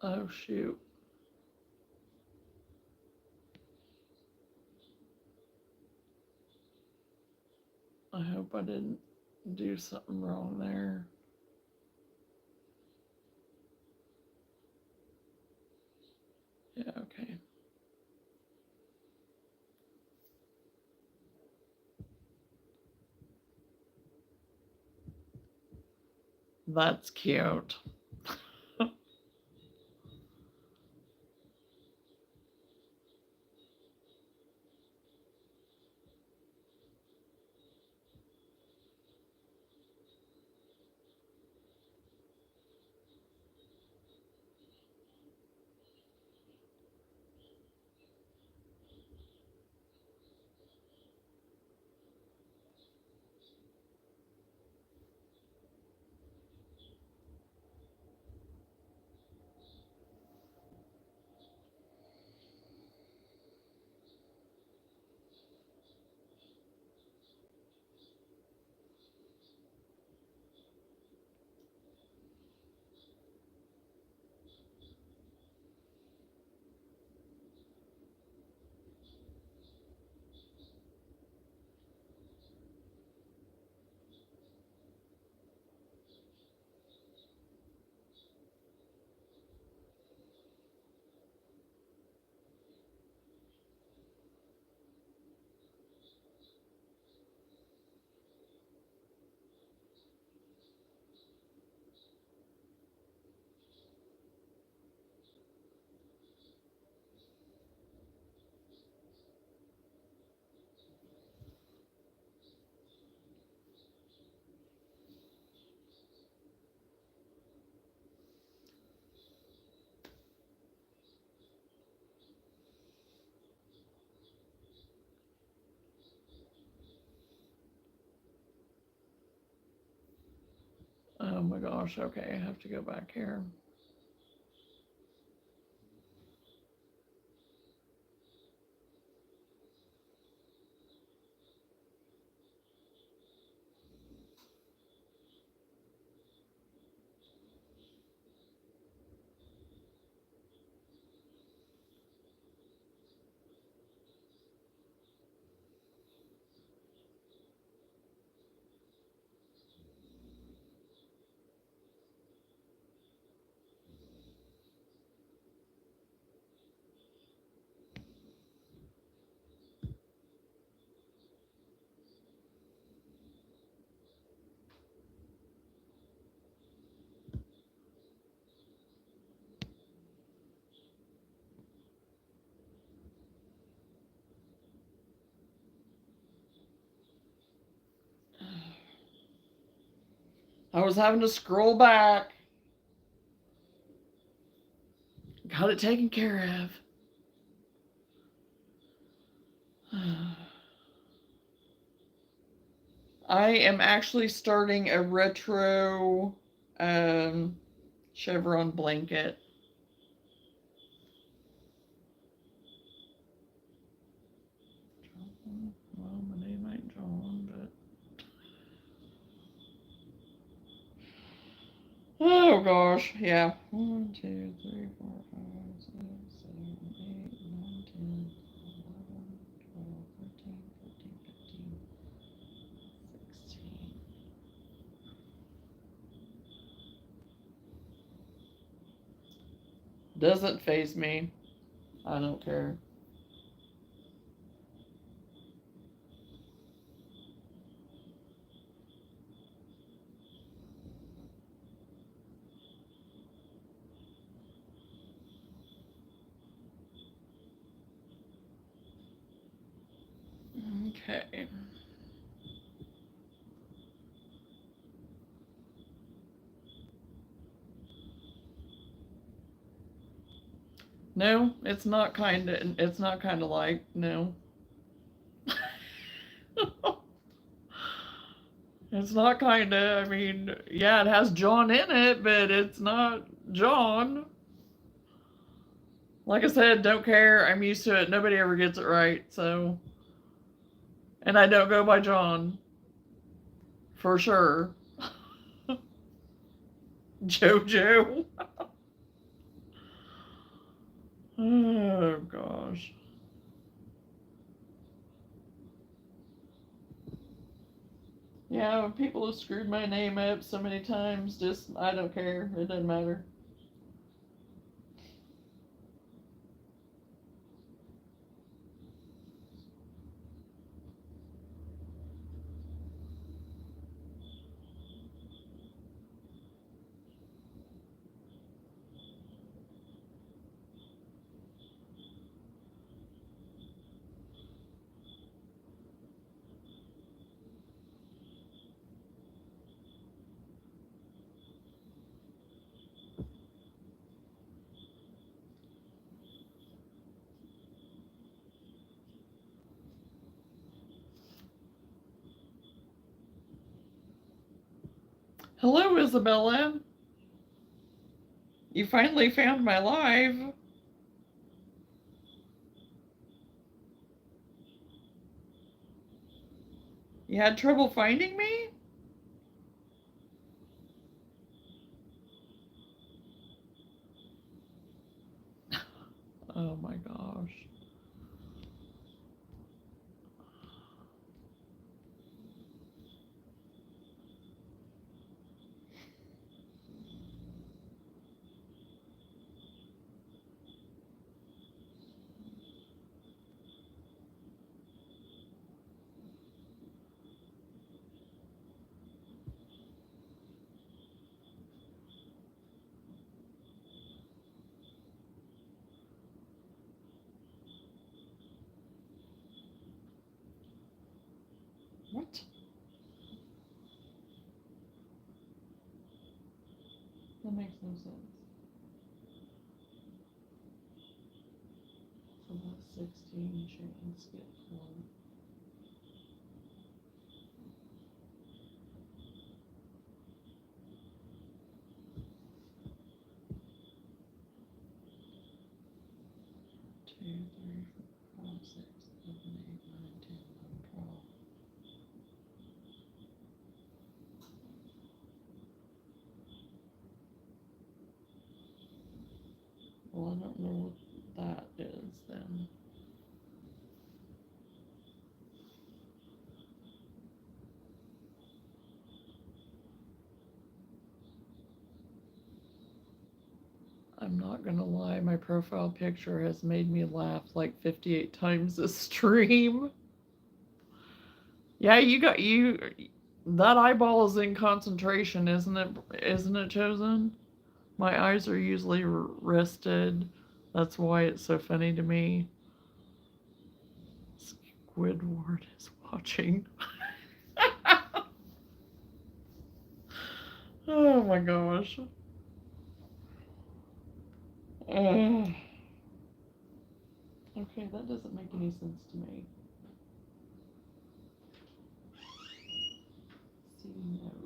Oh, shoot. I hope I didn't do something wrong there. Yeah, okay. That's cute. Oh my gosh, okay, I have to go back here. I was having to scroll back. Got it taken care of. I am actually starting a retro chevron blanket. Well, my name ain't John, but oh gosh, yeah. 1, 2, 3, 4, 5, 6, 7, 8, 9, 10, 11, 12, 13, 14, 15, 16. Doesn't faze me. I don't care. Okay. No, it's not kinda like, no. It's not kinda, I mean, yeah, it has John in it, but it's not John. Like I said, don't care. I'm used to it. Nobody ever gets it right, so. And I don't go by John, for sure. JoJo. Oh gosh. Yeah, people have screwed my name up so many times, just, I don't care. It doesn't matter. Hello, Isabella. You finally found my live. You had trouble finding me? Oh my gosh. What? That makes no sense. So that's 16 chains get 1. Two, three, four, 5, 6, 7, 8, 9, 10, 11, 12. Well, I don't know what that is then. I'm not gonna lie, my profile picture has made me laugh like 58 times this stream. Yeah, you that eyeball is in concentration, isn't it? Isn't it, Chosen? My eyes are usually rested. That's why it's so funny to me. Squidward is watching. Oh my gosh. Ugh. Okay, that doesn't make any sense to me. See notes.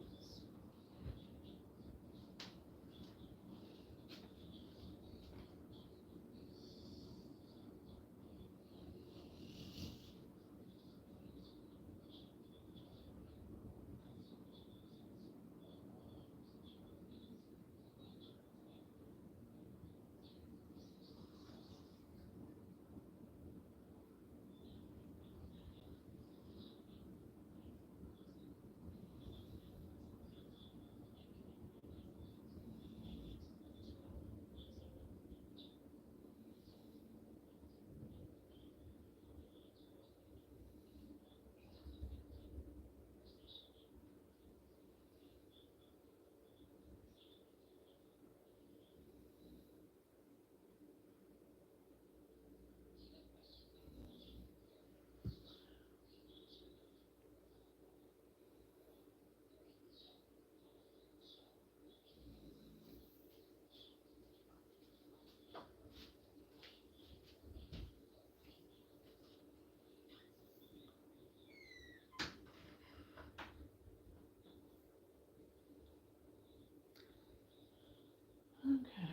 Okay.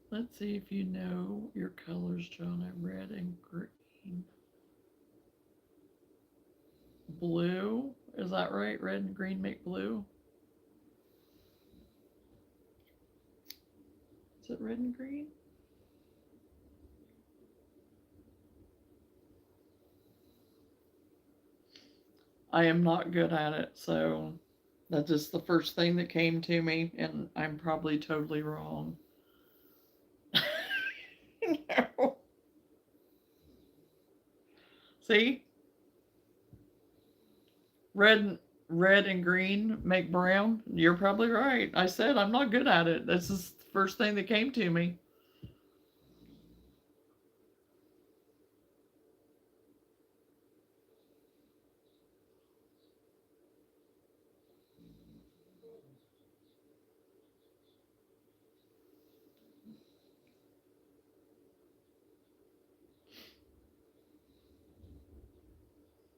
Let's see if you know your colors, John. I red and green. blue. Is that right? Red and green make blue. Is it red and green? I am not good at it, so that's just the first thing that came to me, and I'm probably totally wrong. No. See? Red red and green make brown. You're probably right. I said I'm not good at it. This is the first thing that came to me.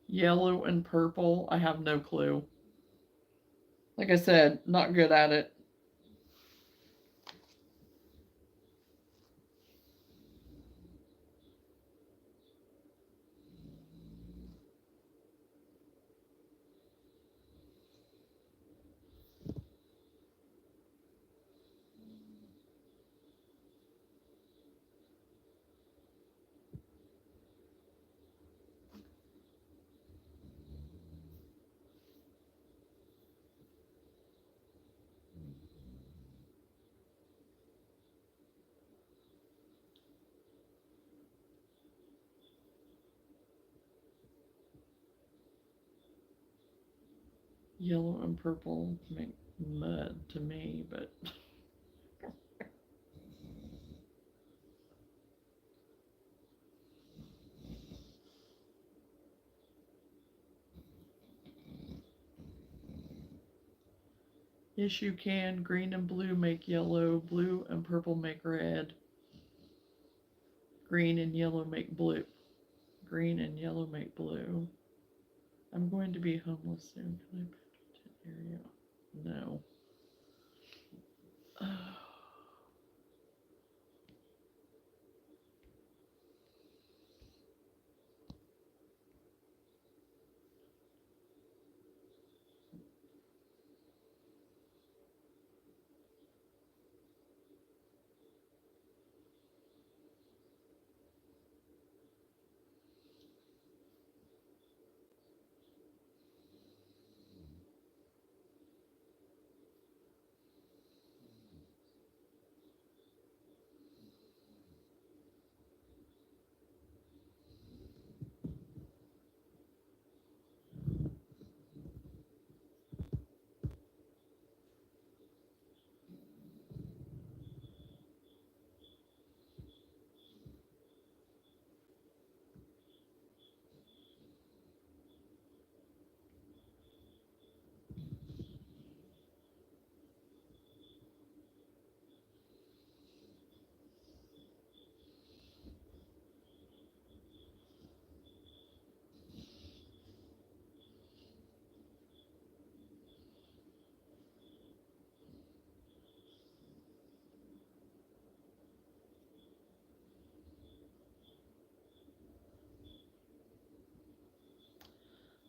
Yellow and purple. I have no clue. Like I said, not good at it. Yellow and purple make mud to me, but yes, you can. Green and blue make yellow. Blue and purple make red. Green and yellow make blue. Green and yellow make blue. I'm going to be homeless soon. Can I put area? No.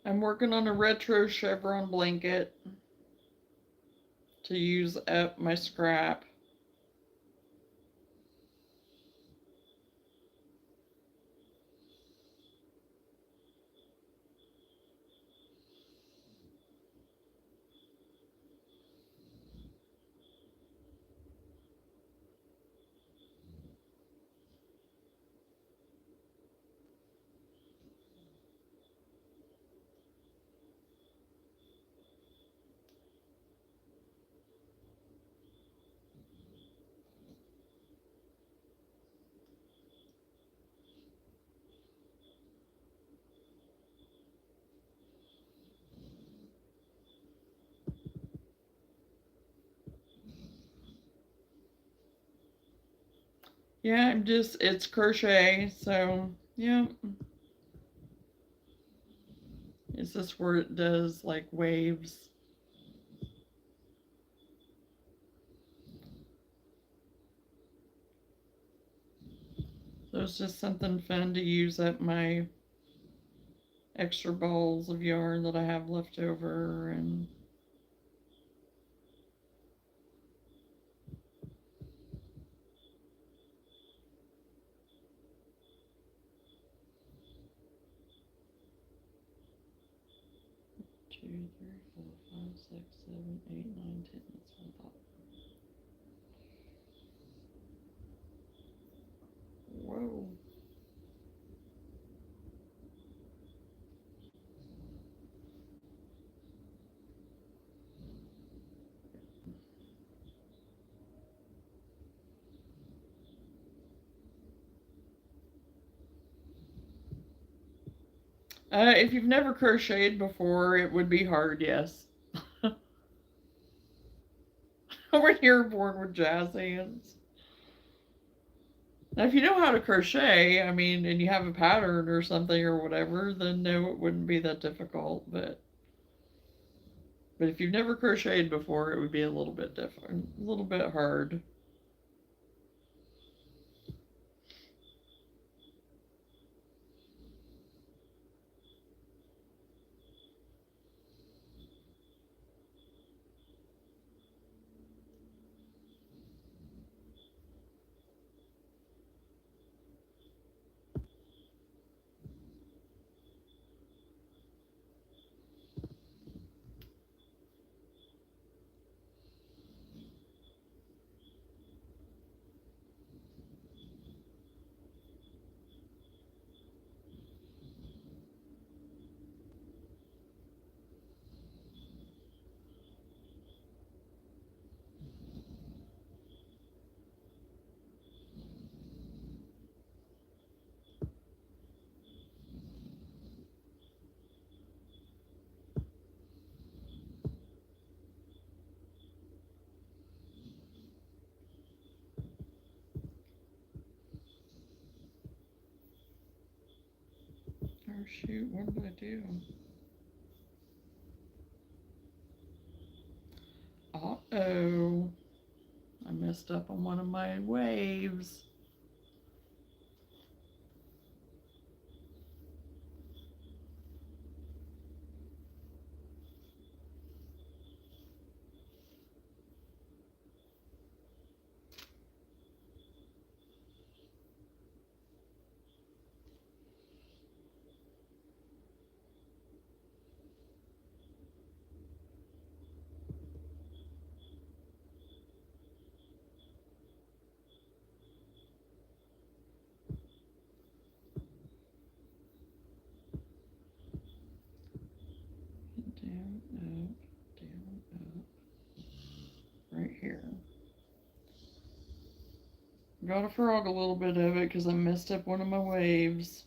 I'm working on a retro chevron blanket to use up my scrap. Yeah, it's crochet, so yeah. Is this where it does like waves? So it's just something fun to use up my extra balls of yarn that I have left over. And 2, 3, 4, 5, 6, 7, 8, 9, 10. That's what I thought. Whoa. If you've never crocheted before, it would be hard, yes. When you're born with jazz hands. Now, if you know how to crochet, I mean, and you have a pattern or something or whatever, then no, it wouldn't be that difficult. But if you've never crocheted before, it would be a little bit different, a little bit hard. Oh shoot, what did I do? Uh-oh. I messed up on one of my waves. Down, up, down, up. Right here. Gotta frog a little bit of it because I messed up one of my waves.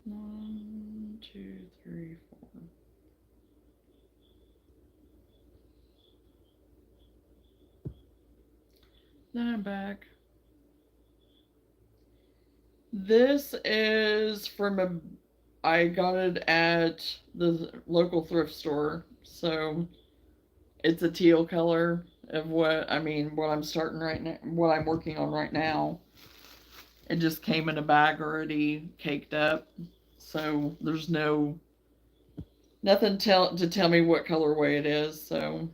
One, two, three, four. Then I'm back. This is from I got it at the local thrift store. So it's a teal color of what I'm starting right now, what I'm working on right now. It just came in a bag already caked up. So there's nothing to tell me what colorway it is. So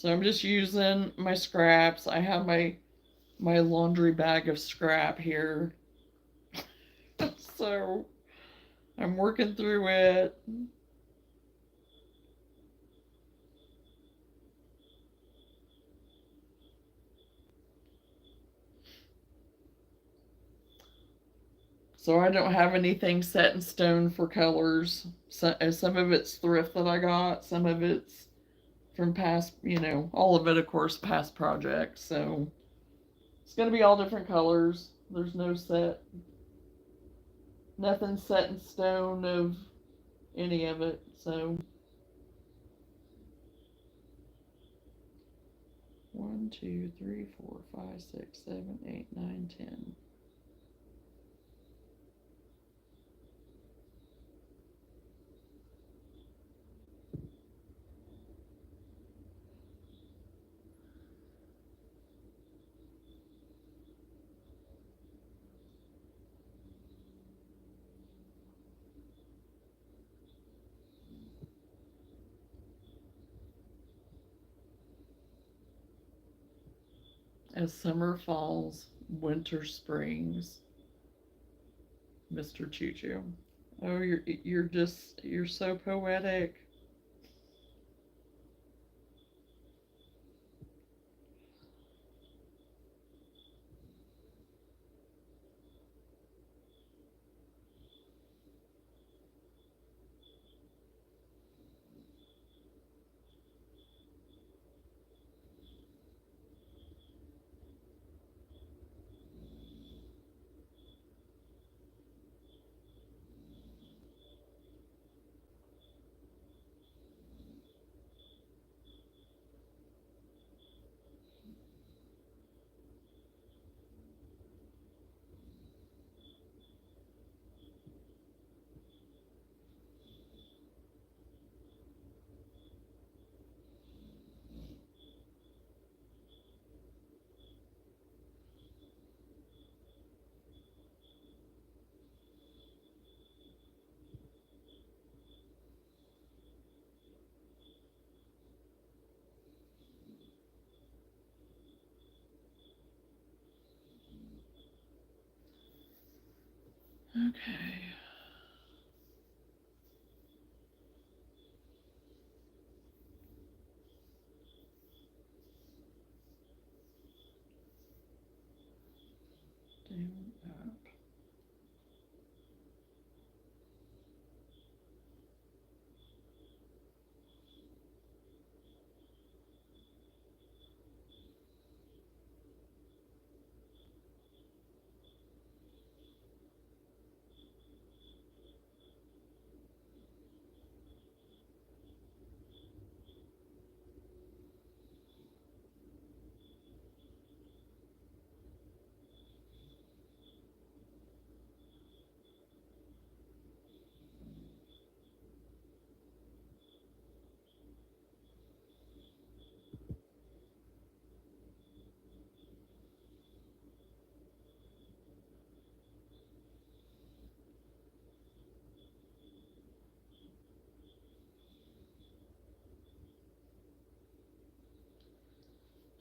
I'm just using my scraps. I have my laundry bag of scrap here. So I'm working through it. So I don't have anything set in stone for colors. So, some of it's thrift that I got, some of it's from past, all of it, of course, past projects. So it's going to be all different colors. There's no set, nothing set in stone of any of it. So 1, 2, 3, 4, 5, 6, 7, 8, 9, 10. As summer falls, winter springs, Mr. Choo Choo. Oh, you're so poetic. Okay. Down, up.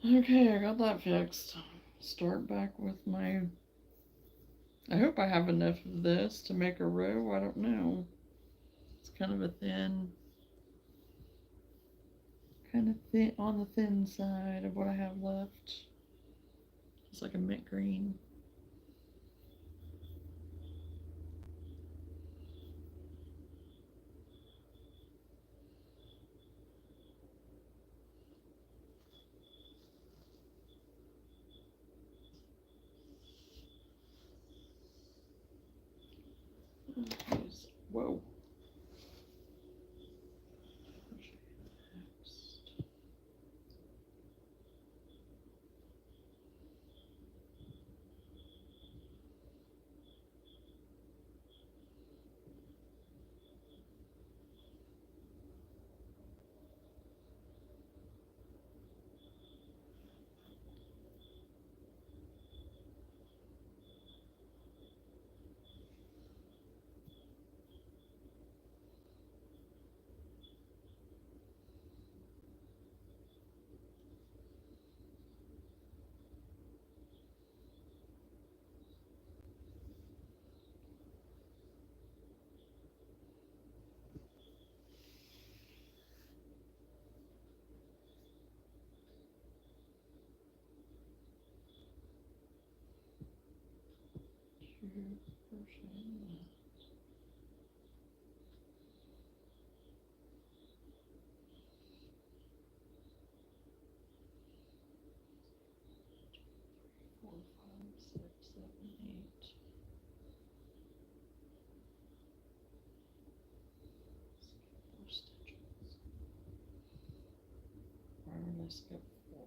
Okay, I got that fixed. Start back with my. I hope I have enough of this to make a row. I don't know. It's kind of a thin on the thin side of what I have left. It's like a mint green. Whoa. Crochet. Four, five, six, 7, skip 4.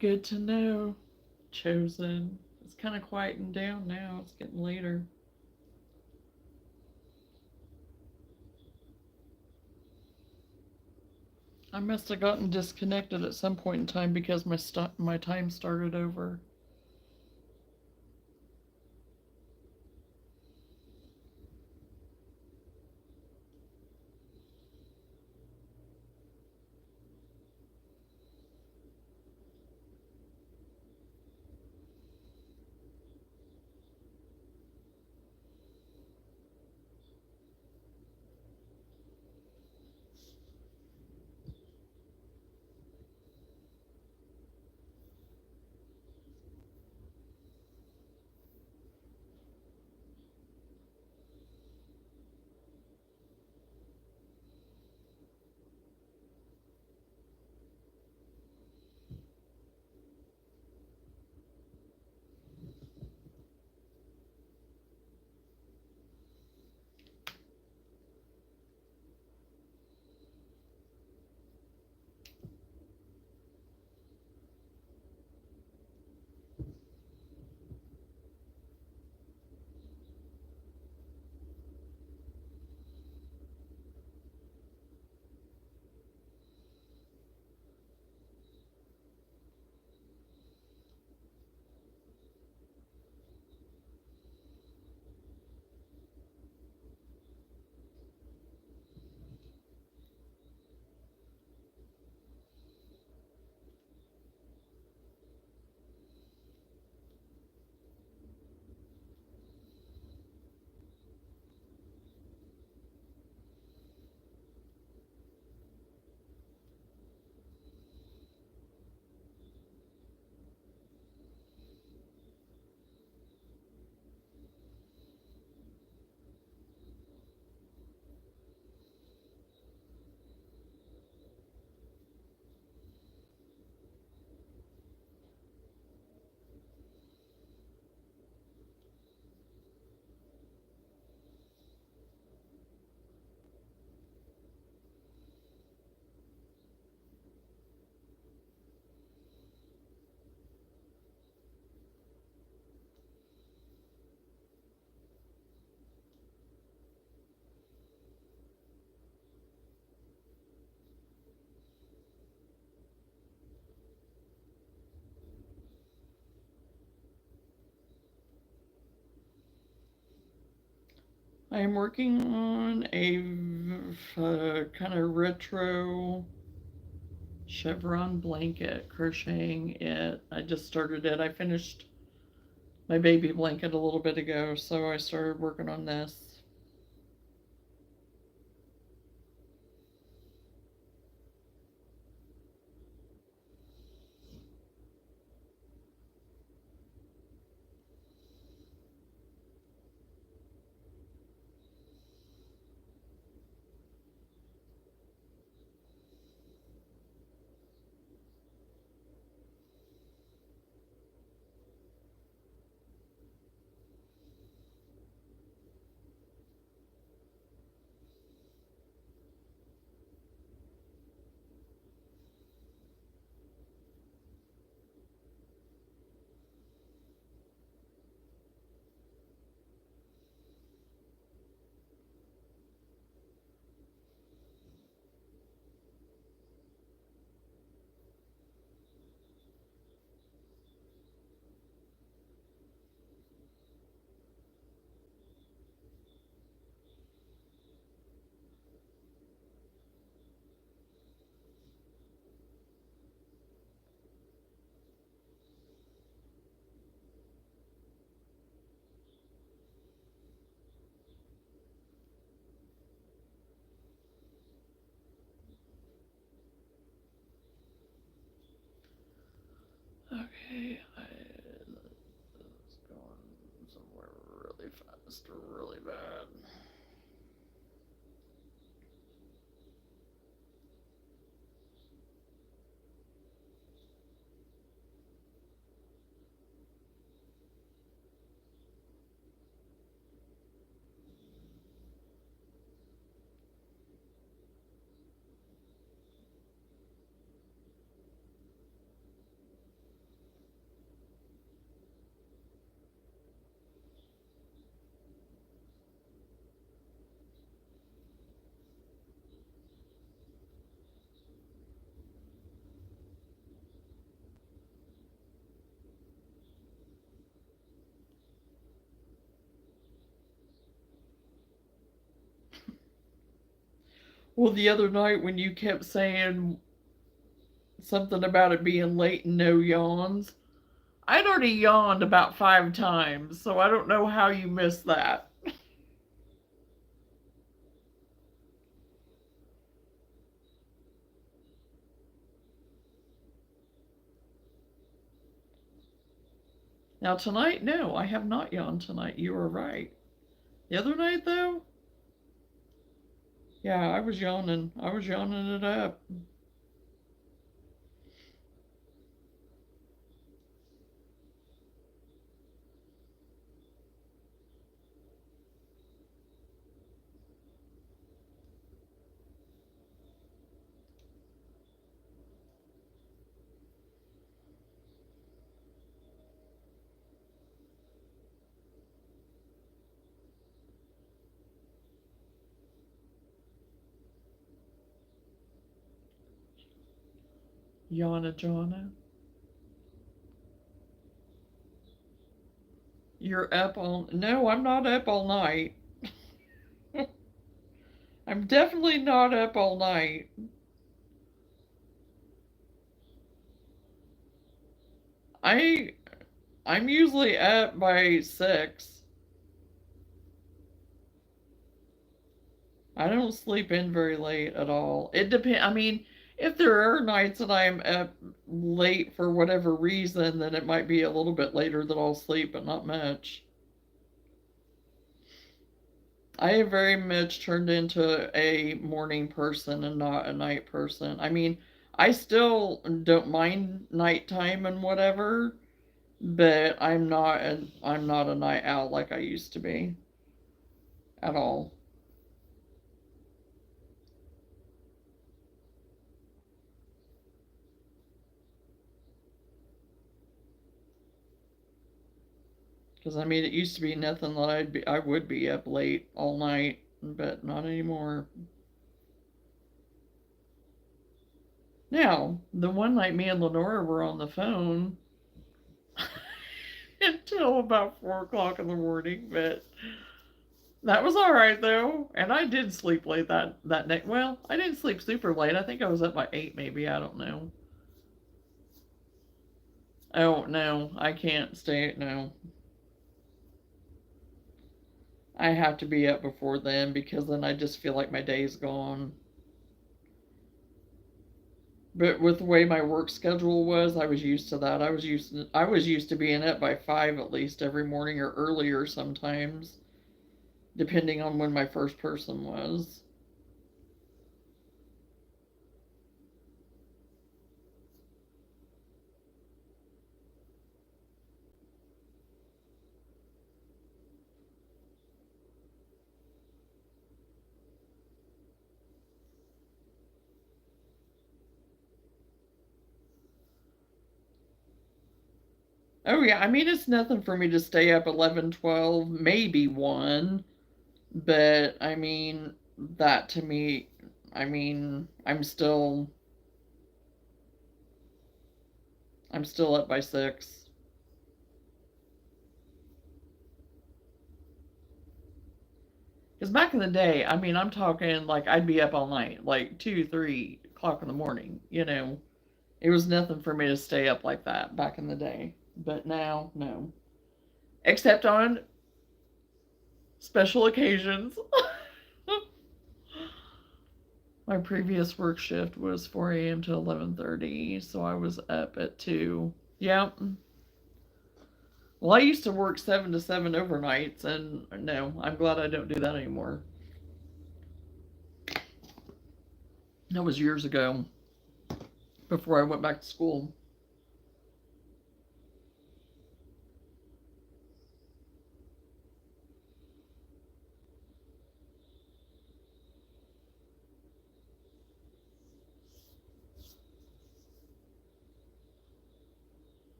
Good to know, Chosen. It's kind of quieting down now. It's getting later. I must have gotten disconnected at some point in time because my time started over. I am working on a kind of retro chevron blanket, crocheting it. I just started it. I finished my baby blanket a little bit ago, so I started working on this. Okay, it's going somewhere really fast or really bad. Well, the other night when you kept saying something about it being late and no yawns, I'd already yawned about 5 times, so I don't know how you missed that. Now, tonight, no, I have not yawned tonight. You were right. The other night, though, yeah, I was yawning. I was yawning it up. Yana Jana. You're up all. No, I'm not up all night. I'm definitely not up all night. I I'm usually up by 6. I don't sleep in very late at all. It depends. I mean, if there are nights that I'm up late for whatever reason, then it might be a little bit later that I'll sleep, but not much. I have very much turned into a morning person and not a night person. I mean, I still don't mind nighttime and whatever, but I'm not a night owl like I used to be at all. Because I mean, it used to be nothing that I would be up late all night, but not anymore. Now, the one night me and Lenora were on the phone until about 4 o'clock in the morning, but that was all right though. And I did sleep late that night. Well, I didn't sleep super late. I think I was up by 8, maybe. I don't know. Oh no, I can't stay. No, I have to be up before then because then I just feel like my day's gone. But with the way my work schedule was, I was used to that. I was used to being up by 5 at least every morning or earlier sometimes, depending on when my first person was. Oh yeah, I mean it's nothing for me to stay up 11, 12, maybe 1, but I mean that to me, I mean I'm still up by 6. Because back in the day, I mean, I'm talking like I'd be up all night, like 2, 3 o'clock in the morning. It was nothing for me to stay up like that back in the day. But now, no. Except on special occasions. My previous work shift was 4 a.m. to 11:30, so I was up at 2. Yeah. Well, I used to work 7 to 7 overnights, and no, I'm glad I don't do that anymore. That was years ago, before I went back to school.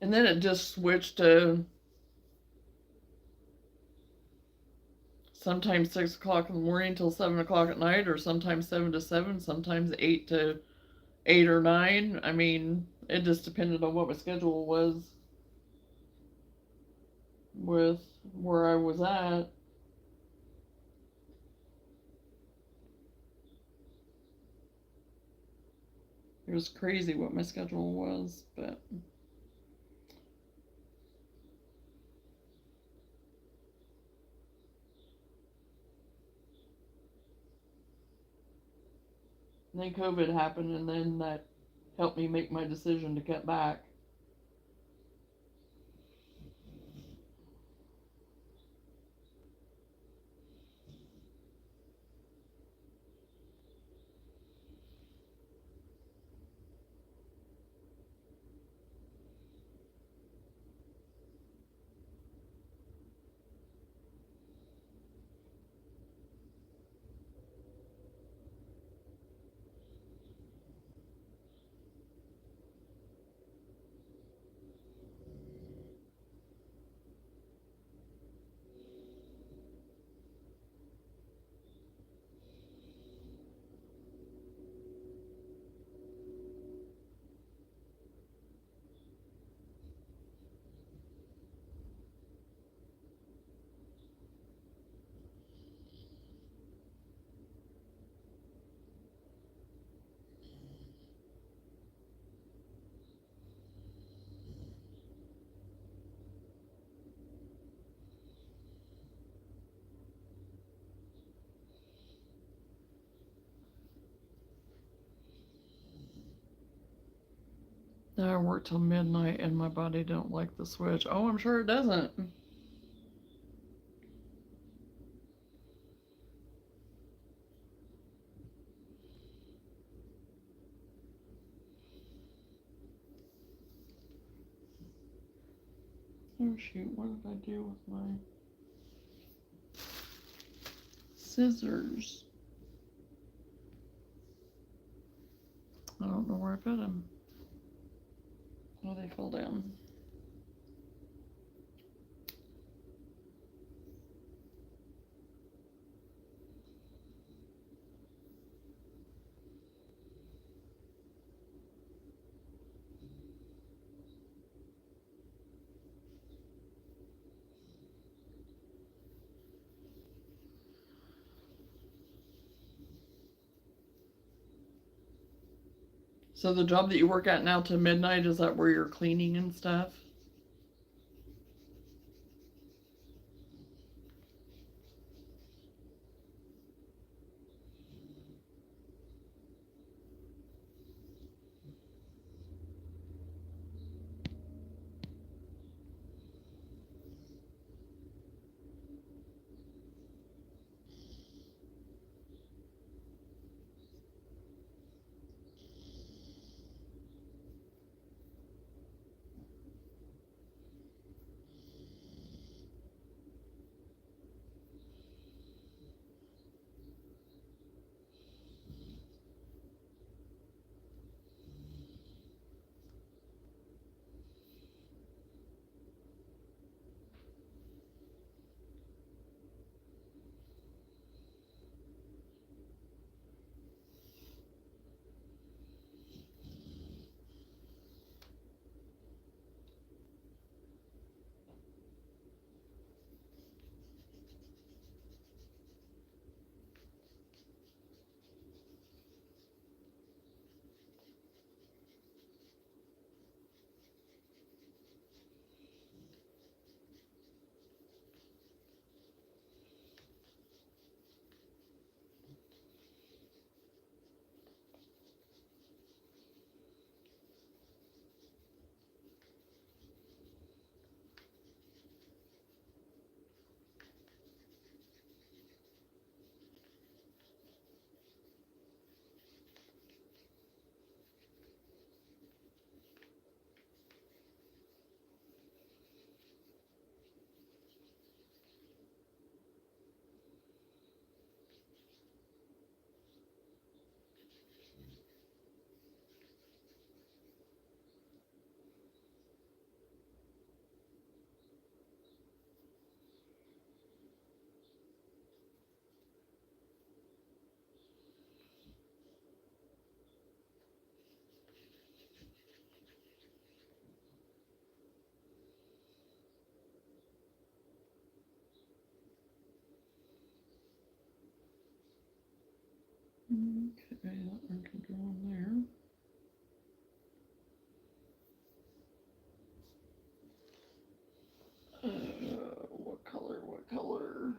And then it just switched to sometimes 6 o'clock in the morning till 7 o'clock at night, or sometimes 7 to 7, sometimes 8 to 8 or 9. I mean, it just depended on what my schedule was with where I was at. It was crazy what my schedule was, but then COVID happened, and then that helped me make my decision to cut back. Now I work till midnight, and my body don't like the switch. Oh, I'm sure it doesn't. Oh shoot, what did I do with my scissors? I don't know where I put them. Oh, they fell down. So the job that you work at now to midnight, is that where you're cleaning and stuff? Okay, that one can go on there. What color? What color?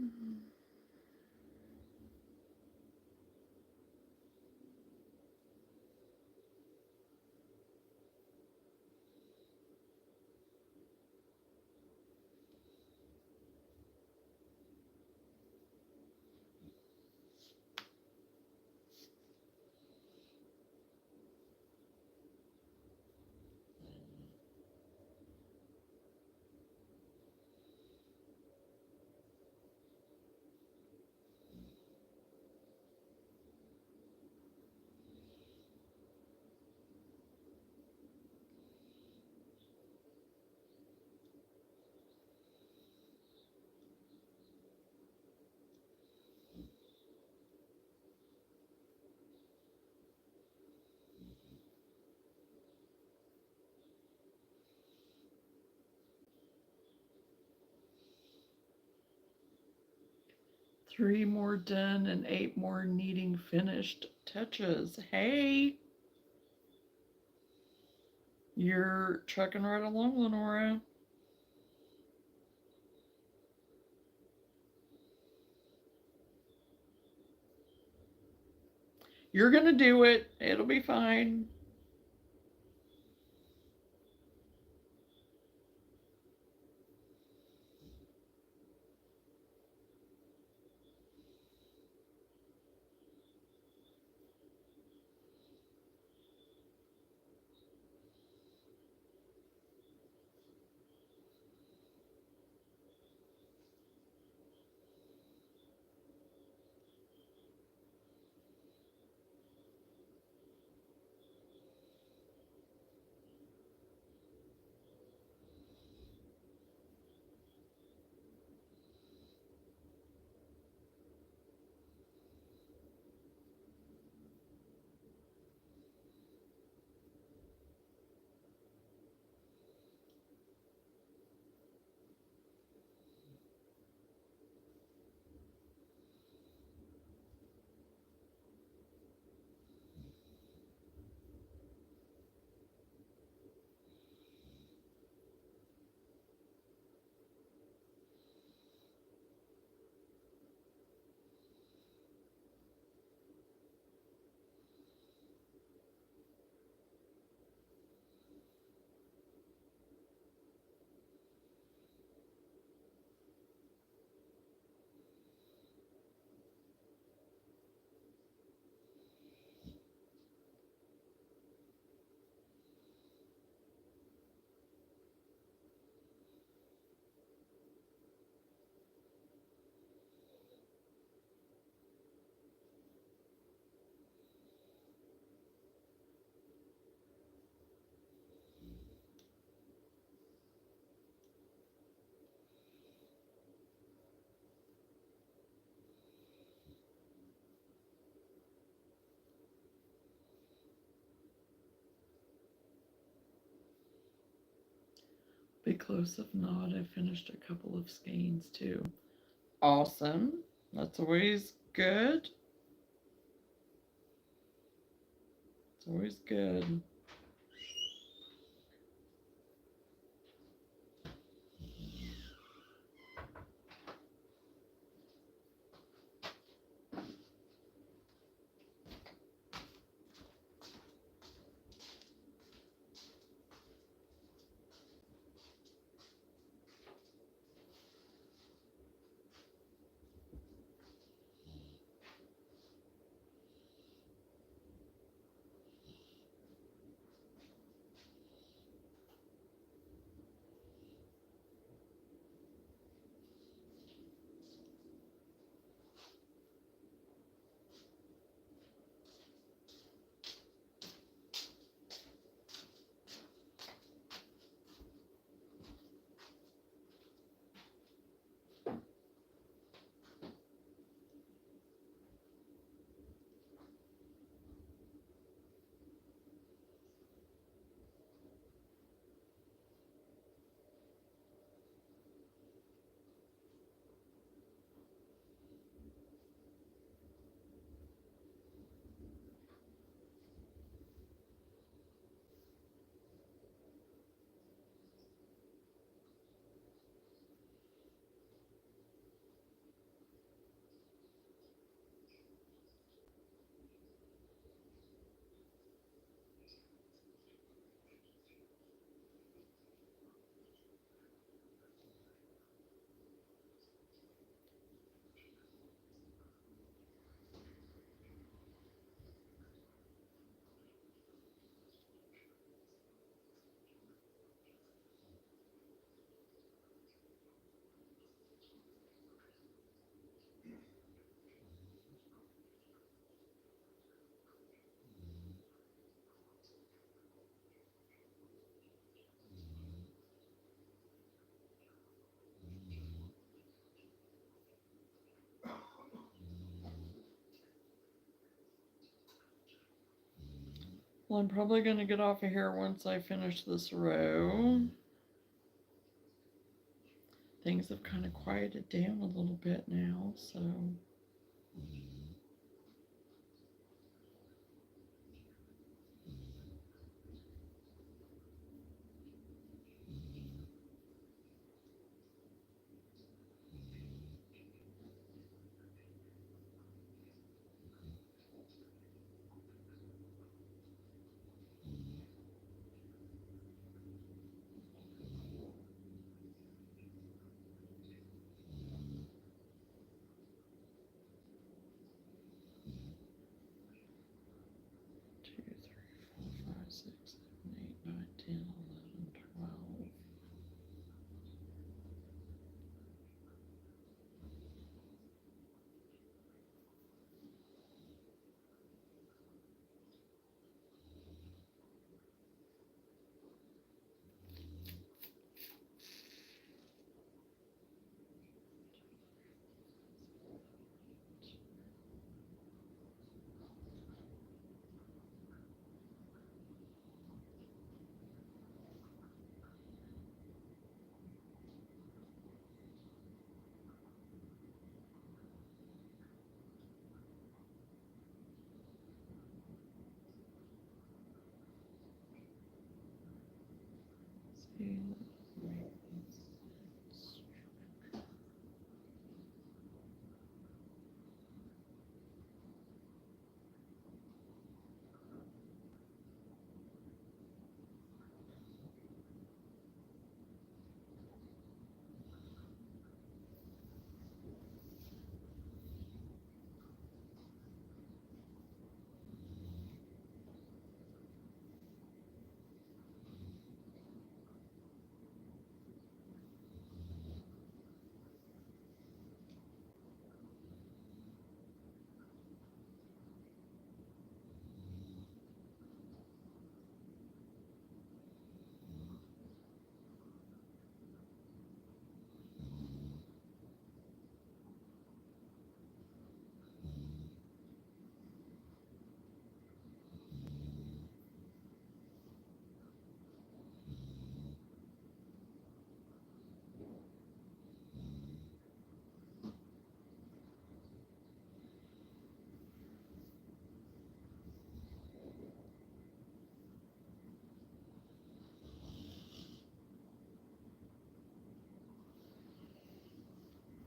Mm-hmm. 3 more done and 8 more needing finished touches. Hey, you're trucking right along, Lenora. You're gonna do it. It'll be fine. be close. If not, I finished a couple of skeins too. Awesome. That's always good. It's always good. Well, I'm probably going to get off of here once I finish this row. Things have kind of quieted down a little bit now, so.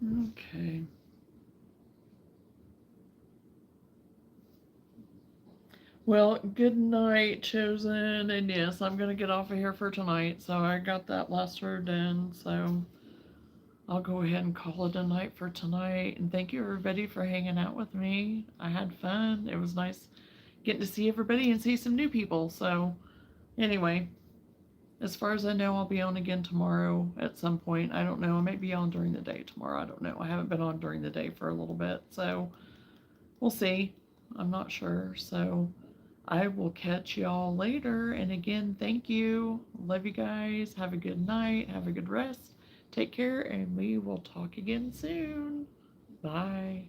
Okay. Well, good night, Chosen. And yes, I'm going to get off of here for tonight. So I got that last row done. So I'll go ahead and call it a night for tonight. And thank you, everybody, for hanging out with me. I had fun. It was nice getting to see everybody and see some new people. So, anyway, as far as I know, I'll be on again tomorrow at some point. I don't know. I may be on during the day tomorrow. I don't know. I haven't been on during the day for a little bit. So, we'll see. I'm not sure. So, I will catch y'all later. And again, thank you. Love you guys. Have a good night. Have a good rest. Take care. And we will talk again soon. Bye.